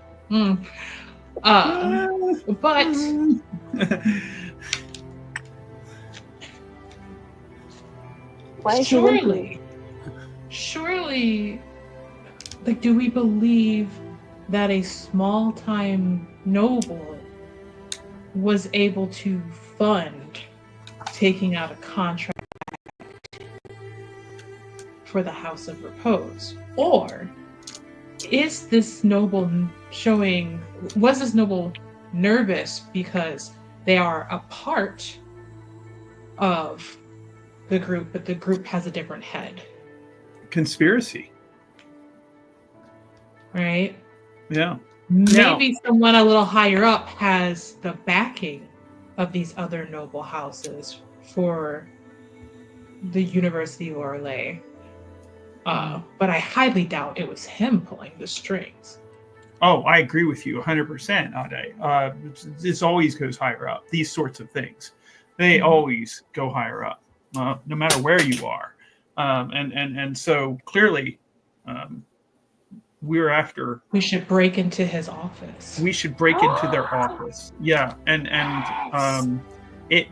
Speaker 5: But surely, like, do we believe that a small-time noble was able to fund taking out a contract for the House of Repose? Or was this noble nervous because they are a part of the group, but the group has a different head?
Speaker 3: Conspiracy.
Speaker 5: Right?
Speaker 3: Yeah.
Speaker 5: Maybe someone a little higher up has the backing of these other noble houses for the University of Orlais. But I highly doubt it was him pulling the strings.
Speaker 3: Oh, I agree with you 100%, Ade. This always goes higher up. These sorts of things, they always go higher up, no matter where you are. And so clearly, we're after.
Speaker 5: We should break into his office.
Speaker 3: We should break into their office. Yeah, and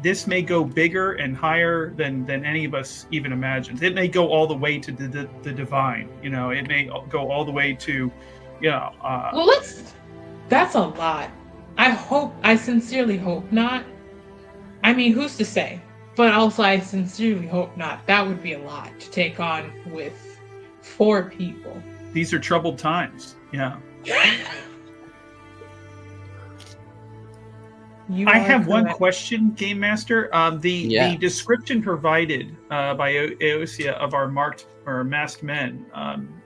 Speaker 3: this may go bigger and higher than any of us even imagined. It may go all the way to the divine. You know, it may go all the way to, you know.
Speaker 5: Well, that's a lot. I sincerely hope not. I mean, who's to say? But also, I sincerely hope not. That would be a lot to take on with 4 people.
Speaker 3: These are troubled times. Yeah. I have one question, Game Master. The description provided by Aosia of our masked men,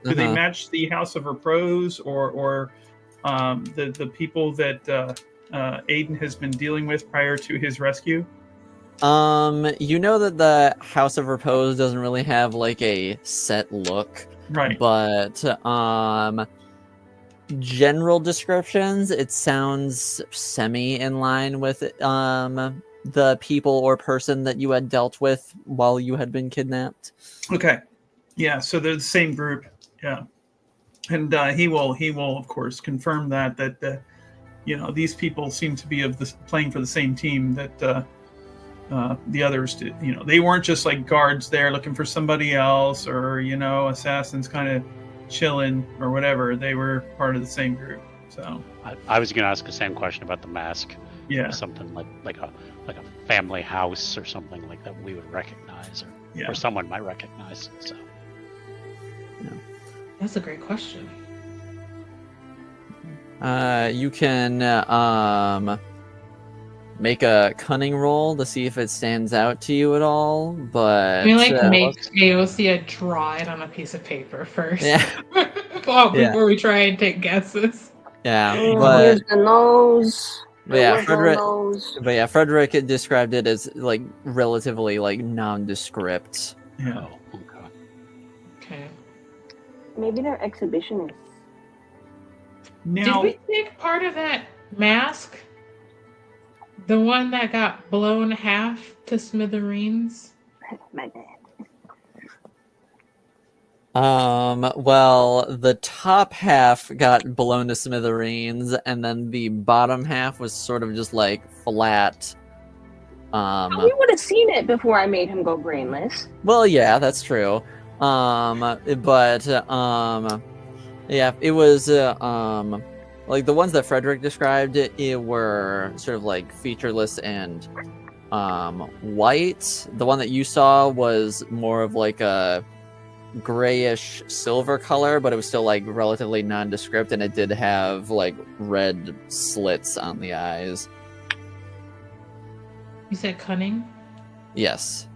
Speaker 3: do they match the House of Repose or the people that Aiden has been dealing with prior to his rescue?
Speaker 1: You know that the House of Repose doesn't really have like a set look,
Speaker 3: right?
Speaker 1: But general descriptions, it sounds semi in line with the people or person that you had dealt with while you had been kidnapped.
Speaker 3: Okay, yeah, so they're the same group, yeah, and he will of course confirm that these people seem to be playing for the same team that the others did. They weren't just like guards there looking for somebody else, or assassins kind of chilling or whatever. They were part of the same group. So
Speaker 4: I was going to ask the same question about the mask.
Speaker 3: Yeah,
Speaker 4: something like a family house or something like that we would recognize, or someone might recognize. So
Speaker 5: that's a great question.
Speaker 1: You can make a cunning roll to see if it stands out to you at all, but
Speaker 5: we make Aosia draw it on a piece of paper first.
Speaker 1: Yeah.
Speaker 5: Before we try and take guesses.
Speaker 1: Yeah,
Speaker 2: where's the nose?
Speaker 1: Frederick described it as like relatively like nondescript.
Speaker 3: Yeah.
Speaker 4: Oh,
Speaker 5: okay.
Speaker 2: Maybe they're exhibitionists.
Speaker 5: Did
Speaker 3: Now,
Speaker 5: we take part of that mask? The one that got blown half to smithereens?
Speaker 2: My bad.
Speaker 1: Well, the top half got blown to smithereens, and then the bottom half was sort of just like flat.
Speaker 2: We would have seen it before I made him go brainless.
Speaker 1: Well, yeah, that's true. Yeah, it was like the ones that Frederick described, it were sort of like featureless and white. The one that you saw was more of like a grayish silver color, but it was still like relatively nondescript, and it did have like red slits on the eyes.
Speaker 5: You said cunning?
Speaker 1: Yes.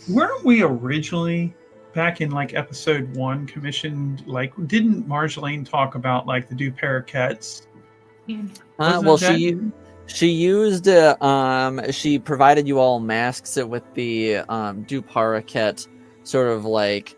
Speaker 3: Weren't we originally back in like episode 1 commissioned, like, didn't Marjolaine talk about like the deux paraquets?
Speaker 1: Well, she used she provided you all masks with the deux paraquet sort of like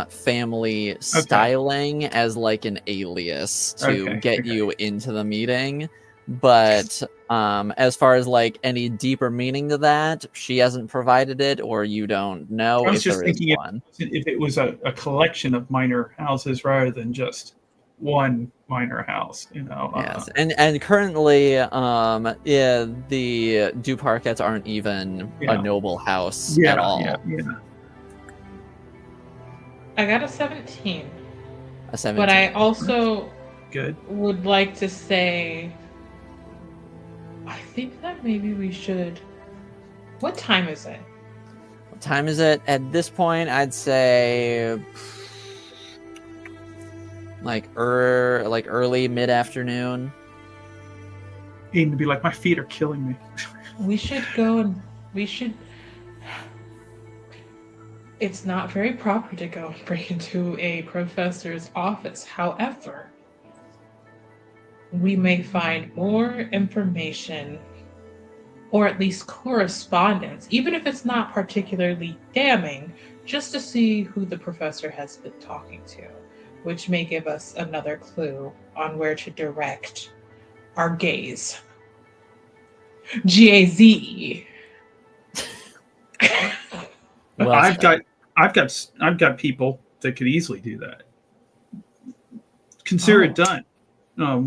Speaker 1: family styling as like an alias to get you into the meeting. But as far as like any deeper meaning to that, she hasn't provided it, or you don't know.
Speaker 3: I was just thinking if it was a collection of minor houses rather than just one minor house,
Speaker 1: Yes, and currently, the deux paraquets aren't even a noble house at all.
Speaker 3: Yeah.
Speaker 5: I got a 17.
Speaker 1: A 17.
Speaker 5: But I also
Speaker 3: would
Speaker 5: like to say, I think that maybe we should. What time is it?
Speaker 1: What time is it? At this point, I'd say like early mid-afternoon.
Speaker 3: Aiden to be like, my feet are killing me.
Speaker 5: We should go and It's not very proper to go and break into a professor's office. However, we may find more information, or at least correspondence, even if it's not particularly damning, just to see who the professor has been talking to, which may give us another clue on where to direct our gaze. Gaze.
Speaker 3: Well, I've got people that could easily do that. Consider it done.
Speaker 5: Do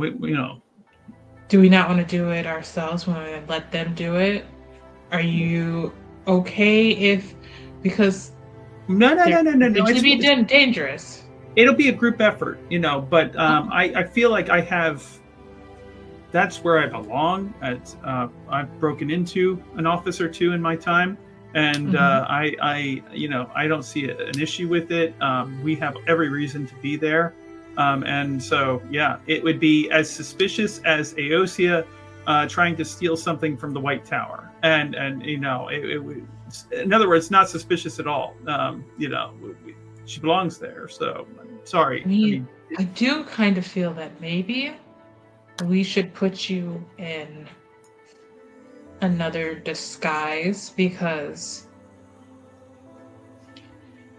Speaker 5: we not want to do it ourselves when we let them do it? Are you okay if, because
Speaker 3: no.
Speaker 5: It should be dangerous.
Speaker 3: It'll be a group effort, but I feel like I have that's where I belong. I've broken into an office or two in my time, and I don't see an issue with it. We have every reason to be there, and so yeah, it would be as suspicious as Aosia trying to steal something from the White Tower, and it would. In other words, not suspicious at all. She belongs there. So sorry.
Speaker 5: I do kind of feel that maybe we should put you in another disguise, because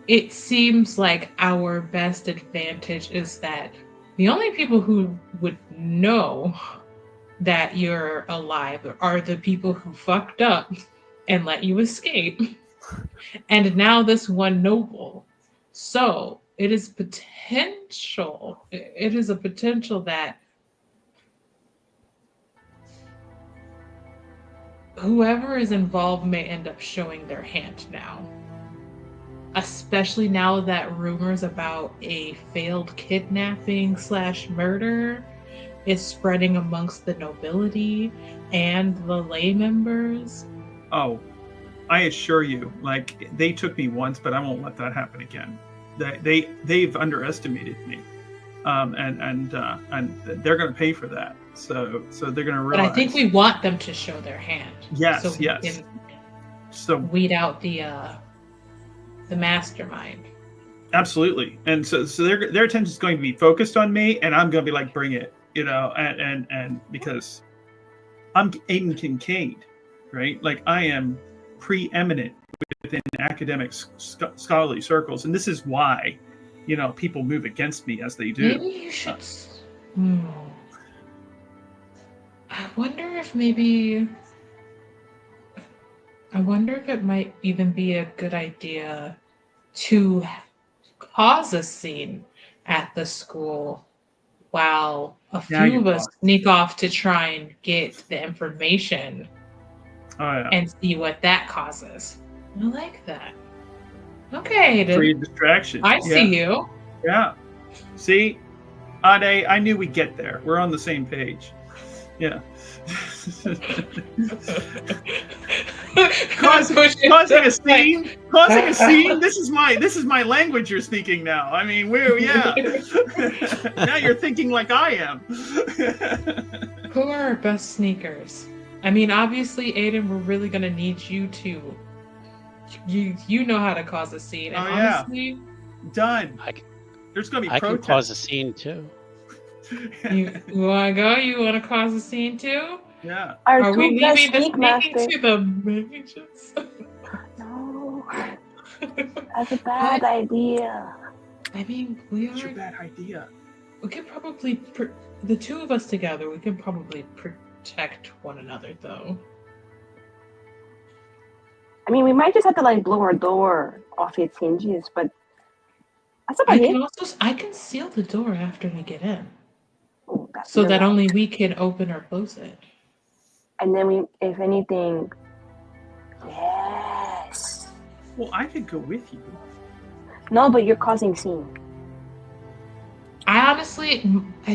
Speaker 5: it seems like our best advantage is that the only people who would know that you're alive are the people who fucked up and let you escape. And now this one noble. So it is a potential that whoever is involved may end up showing their hand now. Especially now that rumors about a failed kidnapping / murder is spreading amongst the nobility and the lay members.
Speaker 3: Oh, I assure you, like, they took me once, but I won't let that happen again. They've underestimated me, and they're going to pay for that. So they're going to realize.
Speaker 5: But I think we want them to show their hand.
Speaker 3: Yes,
Speaker 5: so
Speaker 3: yes.
Speaker 5: We can
Speaker 3: so
Speaker 5: weed out the mastermind.
Speaker 3: Absolutely, and so their attention is going to be focused on me, and I'm going to be like, bring it, and because I'm Aiden Kincaid, right? Like, I am preeminent within academic scholarly circles, and this is why people move against me as they do.
Speaker 5: Maybe you should I wonder if it might even be a good idea to cause a scene at the school while a few of us sneak off to try and get the information and see what that causes. I like that. Okay, Aiden.
Speaker 3: Free distraction.
Speaker 5: I see you.
Speaker 3: Yeah. See, Ade, I knew we'd get there. We're on the same page. Yeah. causing a scene. This is my language you're speaking now. I mean, now you're thinking like I am.
Speaker 5: Who are our best sneakers? I mean, obviously, Aiden, we're really gonna need you to. You know how to cause a scene, and honestly,
Speaker 3: done. There's gonna be
Speaker 4: I
Speaker 3: protest.
Speaker 4: can cause a scene too.
Speaker 5: You want to go? You want to cause a scene too?
Speaker 3: Yeah.
Speaker 5: Are we leaving the sneaking to the mages?
Speaker 2: No, that's a bad idea.
Speaker 5: I mean,
Speaker 3: What's your bad idea?
Speaker 5: We could probably the two of us together. We can probably protect one another, though.
Speaker 2: I mean, we might just have to blow our door off its hinges, but that's about it.
Speaker 5: I can seal the door after we get in,
Speaker 2: so
Speaker 5: that only we can open or close it.
Speaker 2: And then if anything, yes.
Speaker 3: Well, I could go with you.
Speaker 2: No, but you're causing scene.
Speaker 5: I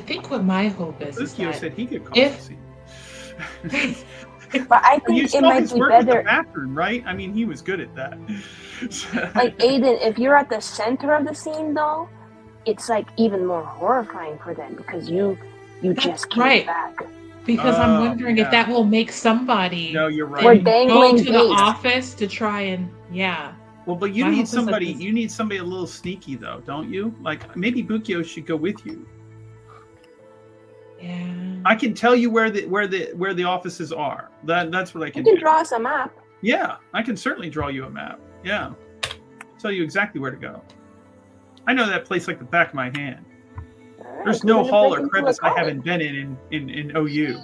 Speaker 5: think what my hope is that
Speaker 3: said he could cause a scene.
Speaker 2: But I think it might be better.
Speaker 3: With the bathroom, right? I mean, he was good at that.
Speaker 2: Like, Aiden, if you're at the center of the scene, though, it's even more horrifying for them because you just came back.
Speaker 5: Because I'm wondering if that will make somebody.
Speaker 3: No, you're right.
Speaker 2: We're dangling
Speaker 5: go to the office to try and
Speaker 3: Well, but you need somebody. You need somebody a little sneaky, though, don't you? Like, maybe Bukio should go with you.
Speaker 5: Yeah.
Speaker 3: I can tell you where the offices are. That's what I can do.
Speaker 2: You can draw us a map.
Speaker 3: Yeah, I can certainly draw you a map. Yeah, tell you exactly where to go. I know that place like the back of my hand. There's no hall or crevice I haven't been in OU.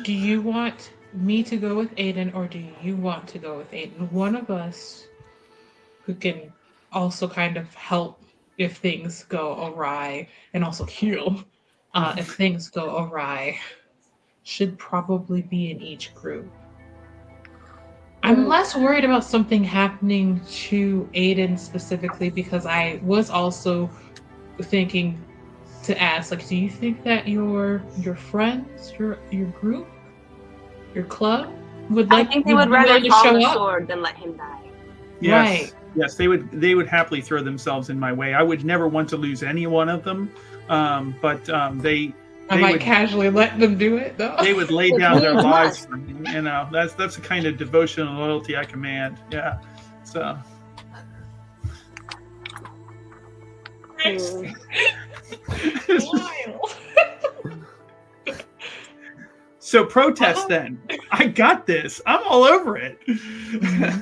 Speaker 5: Do you want me to go with Aiden, or do you want to go with Aiden? One of us who can also kind of help if things go awry, and also heal if things go awry, should probably be in each group. I'm less worried about something happening to Aiden specifically because I was also thinking to ask, like, do you think that your friends, your group, your club would
Speaker 2: I
Speaker 5: like
Speaker 2: think they
Speaker 5: be
Speaker 2: would rather
Speaker 5: willing to
Speaker 2: fall
Speaker 5: show
Speaker 2: on the
Speaker 5: up?
Speaker 2: sword than let him die.
Speaker 3: Yes,
Speaker 5: Right.
Speaker 3: yes, they would happily throw themselves in my way. I would never want to lose any one of them, but they
Speaker 5: I might
Speaker 3: would
Speaker 5: casually let them do it though.
Speaker 3: they would lay down their
Speaker 2: Needs
Speaker 3: lives
Speaker 2: must.
Speaker 3: for me. You know, that's the kind of devotion and loyalty I command. Yeah, so.
Speaker 5: Wild.
Speaker 3: So protest then. I got this. I'm all over it.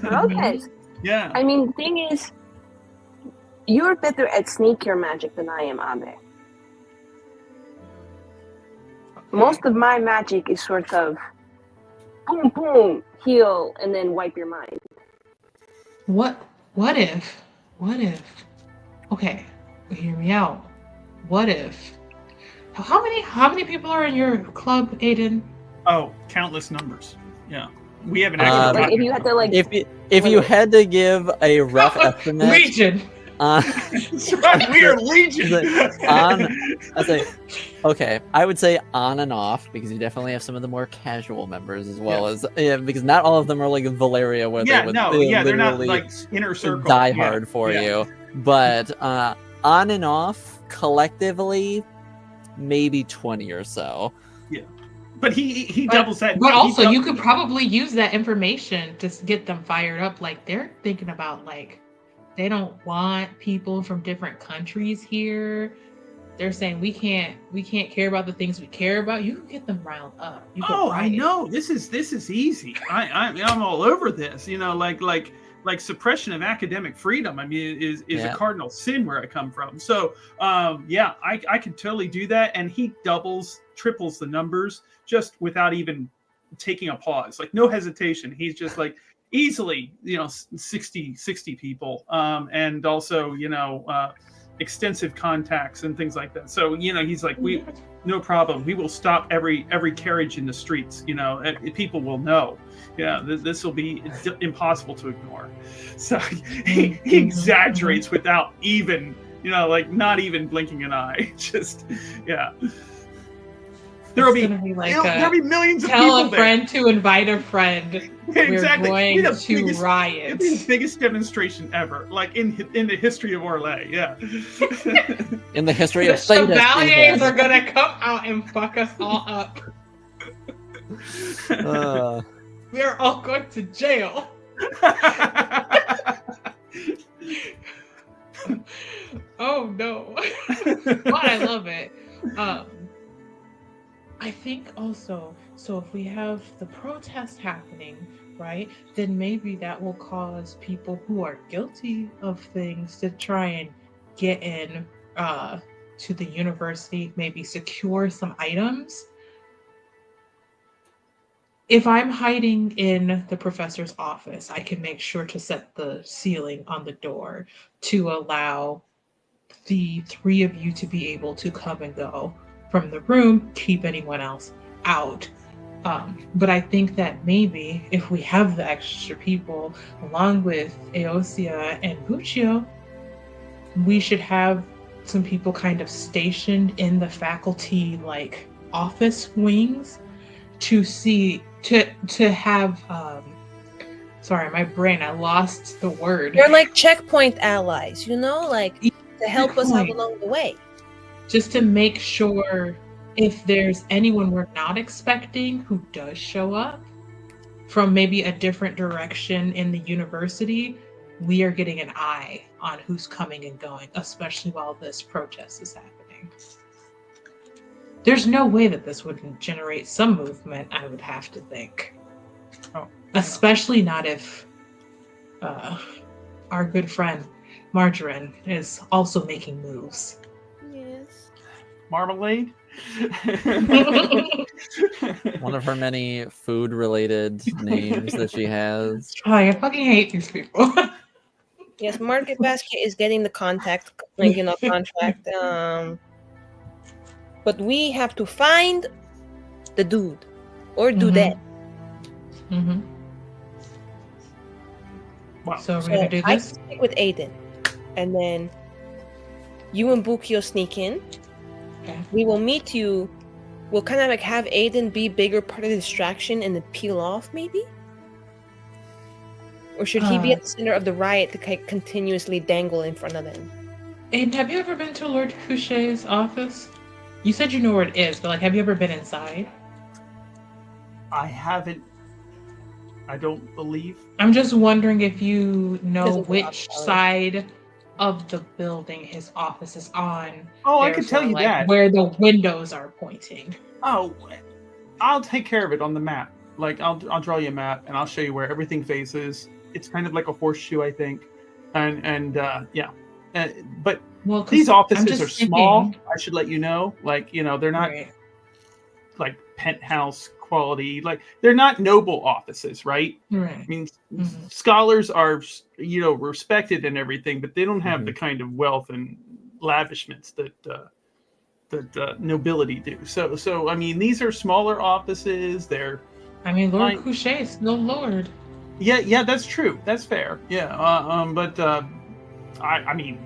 Speaker 2: Protest.
Speaker 3: Yeah.
Speaker 2: I mean, the thing is, you're better at sneakier magic than I am, Abe. Most of my magic is sort of boom, boom, heal, and then wipe your mind.
Speaker 5: What if? Okay, hear me out. What if? How many people are in your club, Aiden?
Speaker 3: Oh, countless numbers. Yeah. We haven't
Speaker 1: Um,
Speaker 3: actually.
Speaker 2: Like, if you had to, like,
Speaker 1: If you had to give a rough estimate,
Speaker 5: Legion.
Speaker 3: That's right, we are legion.
Speaker 1: I'd say, okay, I would say on and off, because you definitely have some of the more casual members as well as because not all of them are like Valeria, where
Speaker 3: Yeah,
Speaker 1: they would
Speaker 3: they're not
Speaker 1: literally
Speaker 3: like inner circle.
Speaker 1: die
Speaker 3: Yeah,
Speaker 1: hard for
Speaker 3: yeah.
Speaker 1: you. But on and off, collectively, maybe 20 or so.
Speaker 3: But he doubles that.
Speaker 5: But
Speaker 3: he
Speaker 5: also,
Speaker 3: dou-
Speaker 5: you could probably use that information to get them fired up. Like, they're thinking about, like, they don't want people from different countries here. They're saying we can't care about the things we care about. You can get them riled up. You can
Speaker 3: Oh, I
Speaker 5: riot.
Speaker 3: know. This is easy. I'm all over this. You know, like suppression of academic freedom. I mean, is a cardinal sin where I come from. So, yeah, I can totally do that. And he triples the numbers just without even taking a pause. Like, no hesitation. He's just like easily, 60 people, and also, extensive contacts and things like that. So, he's like, no problem. We will stop every carriage in the streets. People will know. This will be impossible to ignore. So he exaggerates without even, not even blinking an eye. Just, yeah. There'll be millions of people
Speaker 5: tell a
Speaker 3: there.
Speaker 5: friend to invite a friend.
Speaker 3: Exactly.
Speaker 5: We're going to riot.
Speaker 3: It'd be the biggest demonstration ever, like in the history of Orlais. Yeah.
Speaker 1: In the history
Speaker 5: The
Speaker 1: of Sadist,
Speaker 5: Chevaliers are gonna come out and fuck us all up. We're all going to jail. Oh no. But I love it. I think also, so if we have the protest happening, right, then maybe that will cause people who are guilty of things to try and get in to the university, maybe secure some items. If I'm hiding in the professor's office, I can make sure to set the ceiling on the door to allow the three of you to be able to come and go from the room, keep anyone else out. But I think that maybe if we have the extra people, along with Aosia and Buccio, we should have some people kind of stationed in the faculty like office wings to have sorry, my brain, I lost the word.
Speaker 7: They're like checkpoint allies, like to help us out along the way.
Speaker 5: Just to make sure if there's anyone we're not expecting who does show up from maybe a different direction in the university, we are getting an eye on who's coming and going, especially while this protest is happening. There's no way that this wouldn't generate some movement, I would have to think.
Speaker 3: Oh,
Speaker 5: especially not if our good friend Margarine is also making moves.
Speaker 7: Yes.
Speaker 3: Marmalade?
Speaker 1: One of her many food-related names that she has.
Speaker 5: I fucking hate these people.
Speaker 7: Yes, Market Basket is getting the contract. But we have to find the dude or dudette.
Speaker 5: Mm-hmm.
Speaker 3: Wow.
Speaker 5: So we're gonna do
Speaker 7: I
Speaker 5: this.
Speaker 7: stick with Aiden, and then you and Bukio sneak in.
Speaker 5: Okay.
Speaker 7: We will meet you. We'll kind of like have Aiden be bigger part of the distraction and then peel off, maybe? Or should he be at the center of the riot to continuously dangle in front of them?
Speaker 5: Aiden, have you ever been to Lord Couchet's office? You said you know where it is, but like, have you ever been inside?
Speaker 3: I haven't. I don't believe.
Speaker 5: I'm just wondering if you know
Speaker 7: Because of the
Speaker 5: which
Speaker 7: outside.
Speaker 5: side of the building his office is on.
Speaker 3: Oh, I could tell
Speaker 5: Therefore,
Speaker 3: you
Speaker 5: like,
Speaker 3: that.
Speaker 5: where the windows are pointing.
Speaker 3: Oh, I'll take care of it on the map. Like I'll draw you a map and I'll show you where everything faces. It's kind of like a horseshoe, I think, and yeah. But
Speaker 5: Well, 'cause
Speaker 3: these
Speaker 5: I'm
Speaker 3: offices
Speaker 5: just
Speaker 3: are small.
Speaker 5: thinking-
Speaker 3: I should let you know. Like they're not
Speaker 5: Right.
Speaker 3: like penthouse quality. Like they're not noble offices, right?
Speaker 5: Right.
Speaker 3: I mean,
Speaker 5: Mhm.
Speaker 3: scholars are respected and everything, but they don't have the kind of wealth and lavishments that nobility do. So I mean, these are smaller offices. They're
Speaker 5: I mean, Lord
Speaker 3: Fine.
Speaker 5: Couchet's no lord.
Speaker 3: yeah, that's true. That's fair. Yeah, but I mean,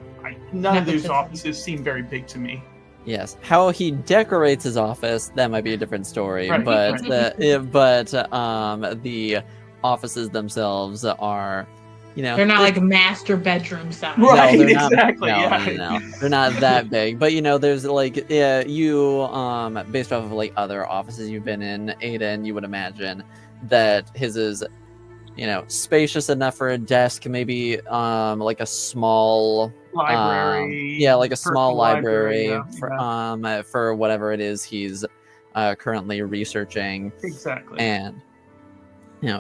Speaker 3: none of those
Speaker 5: Nepotism.
Speaker 3: offices seem very big to me.
Speaker 1: Yes, how he decorates his office, that might be a different story.
Speaker 3: Right,
Speaker 1: but
Speaker 3: right.
Speaker 1: The offices themselves are,
Speaker 5: They're not like master bedroom size.
Speaker 3: Right.
Speaker 1: No, they're not,
Speaker 3: exactly,
Speaker 1: No,
Speaker 3: yeah.
Speaker 1: no, they're not that big. But there's like you based off of like other offices you've been in, Aiden, you would imagine that his is spacious enough for a desk, maybe like a small
Speaker 3: Library.
Speaker 1: like a small
Speaker 3: personal
Speaker 1: library,
Speaker 3: yeah.
Speaker 1: for whatever it is he's currently researching,
Speaker 3: Exactly.
Speaker 1: and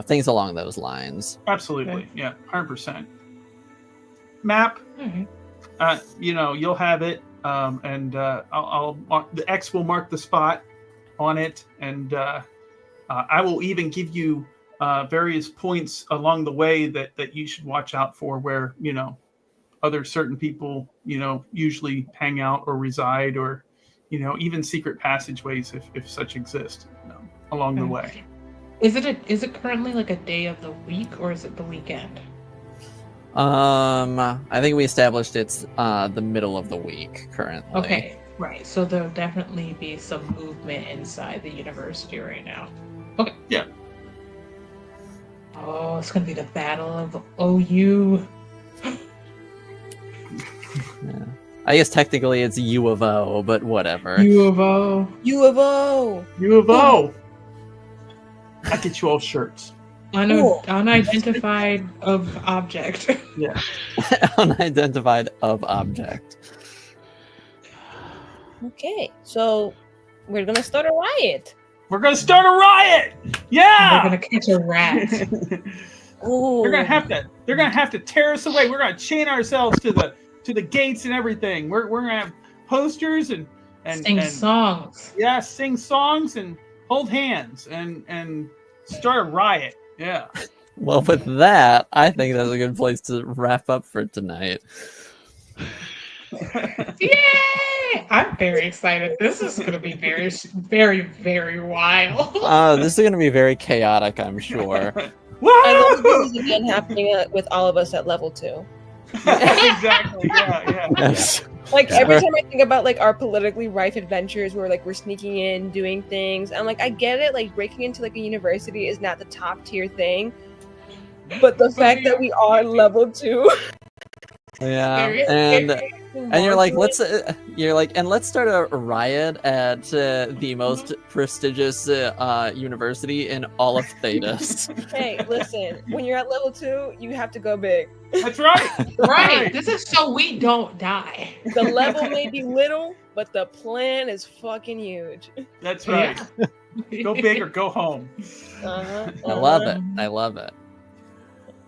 Speaker 1: things along those lines.
Speaker 3: Absolutely.
Speaker 5: Okay.
Speaker 3: Yeah. 100%. Map.
Speaker 5: Alright.
Speaker 3: You'll have it, and I'll mark, the X will mark the spot on it, and I will even give you various points along the way that you should watch out for, where other certain people usually hang out or reside, or even secret passageways if such exist along the way.
Speaker 5: Is it currently like a day of the week, or is it the weekend?
Speaker 1: I think we established it's the middle of the week currently.
Speaker 5: Okay, right. So there'll definitely be some movement inside the university right now. Okay.
Speaker 3: Yeah.
Speaker 5: Oh, it's gonna be the Battle of OU.
Speaker 1: Yeah. I guess technically it's U of O, but whatever.
Speaker 5: U of O.
Speaker 7: U of O!
Speaker 3: U of O. I get you all shirts.
Speaker 7: Cool.
Speaker 5: Unidentified of object.
Speaker 3: Yeah.
Speaker 1: Unidentified of object.
Speaker 7: Okay, so we're gonna start a riot.
Speaker 3: We're gonna start a riot.
Speaker 5: They're
Speaker 3: Yeah.
Speaker 5: gonna catch a rat.
Speaker 7: Ooh.
Speaker 3: They're gonna have to tear us away. We're gonna chain ourselves to the gates and everything. We're gonna have posters and
Speaker 5: Sing songs.
Speaker 3: Yeah, sing songs and hold hands and start a riot. Yeah.
Speaker 1: Well, with that, I think that's a good place to wrap up for tonight.
Speaker 5: Yay! I'm very excited. This is gonna be very, very, very wild.
Speaker 1: This is going to be very chaotic, I'm sure.
Speaker 7: I love
Speaker 3: Woo!
Speaker 7: this is again happening with all of us at level 2.
Speaker 3: Exactly. Yeah.
Speaker 1: Yes.
Speaker 7: Like
Speaker 1: Yeah.
Speaker 7: every time I think about like our politically rife adventures where like we're sneaking in, doing things, I'm like, I get it, like breaking into like a university is not the top tier thing. But the fact that we are level 2.
Speaker 1: Yeah.
Speaker 5: Very
Speaker 1: And
Speaker 5: scary.
Speaker 1: you're like, let's start a riot at the most prestigious university in all of Thetis.
Speaker 7: Hey, listen, when you're at level 2, you have to go big.
Speaker 3: That's right.
Speaker 5: Right. This is so we don't die.
Speaker 7: The level may be little, but the plan is fucking huge.
Speaker 3: That's right. Go big or go home.
Speaker 7: Uh-huh,
Speaker 1: I love it. I love it.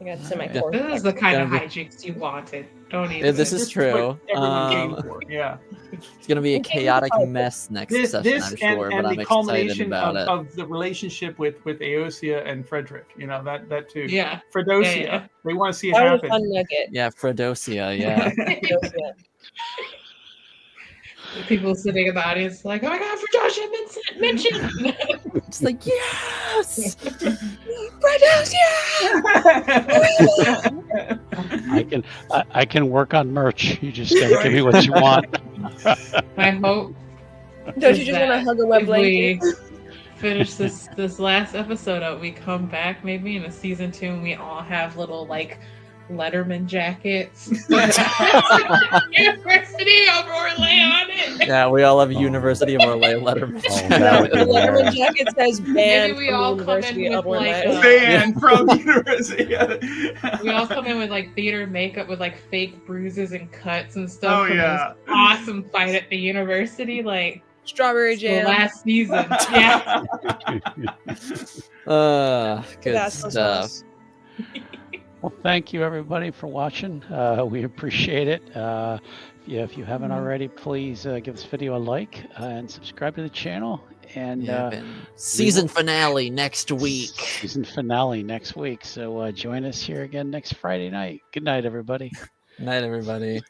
Speaker 7: I got semi-core.
Speaker 5: This is the kind of
Speaker 1: Gonna
Speaker 5: hijinks you wanted. Don't even.
Speaker 1: This is true.
Speaker 3: Everyone came for. Yeah.
Speaker 1: It's gonna be a chaotic mess next
Speaker 3: This
Speaker 1: session, I'm sure,
Speaker 3: and
Speaker 1: but I'm
Speaker 3: the
Speaker 1: excited
Speaker 3: culmination
Speaker 1: about it.
Speaker 3: of the relationship with Aosia and Frederick. that too.
Speaker 5: Yeah.
Speaker 3: Fredosia.
Speaker 5: Yeah.
Speaker 3: They want to see it
Speaker 7: That was a
Speaker 3: happen.
Speaker 7: fun nugget.
Speaker 1: Yeah, Fredosia, yeah.
Speaker 5: People sitting in the audience like, oh my god, Fredosia mentioned.
Speaker 1: It's like, yes!
Speaker 4: I can work on merch. You just gotta give me what you want.
Speaker 5: I hope
Speaker 7: Don't you just want to hug a wet
Speaker 5: if
Speaker 7: blanket?
Speaker 5: we finish this last episode up, we come back maybe in a season 2 and we all have little like Letterman jackets. University of Orlais on it.
Speaker 1: Yeah, we all have University of Orlais Letterman.
Speaker 7: No, the Letterman jacket says
Speaker 5: Maybe
Speaker 7: banned
Speaker 5: we
Speaker 7: from
Speaker 5: all
Speaker 7: the
Speaker 5: come
Speaker 7: University
Speaker 5: in
Speaker 7: of
Speaker 5: with like
Speaker 7: Orlais.
Speaker 3: Fan from university.
Speaker 5: we all come in with like theater makeup with like fake bruises and cuts and stuff
Speaker 3: Oh,
Speaker 5: from
Speaker 3: yeah.
Speaker 5: this awesome fight at the university, like
Speaker 7: Strawberry
Speaker 5: the
Speaker 7: jam.
Speaker 5: last season. Yeah.
Speaker 1: Good
Speaker 7: That's so
Speaker 1: stuff.
Speaker 7: sauce.
Speaker 4: Well, thank you everybody for watching. We appreciate it. If you haven't already, please give this video a like and subscribe to the channel. And
Speaker 1: Season finale next week.
Speaker 4: Season finale next week. So join us here again next Friday night. Good night, everybody.
Speaker 1: Night, everybody.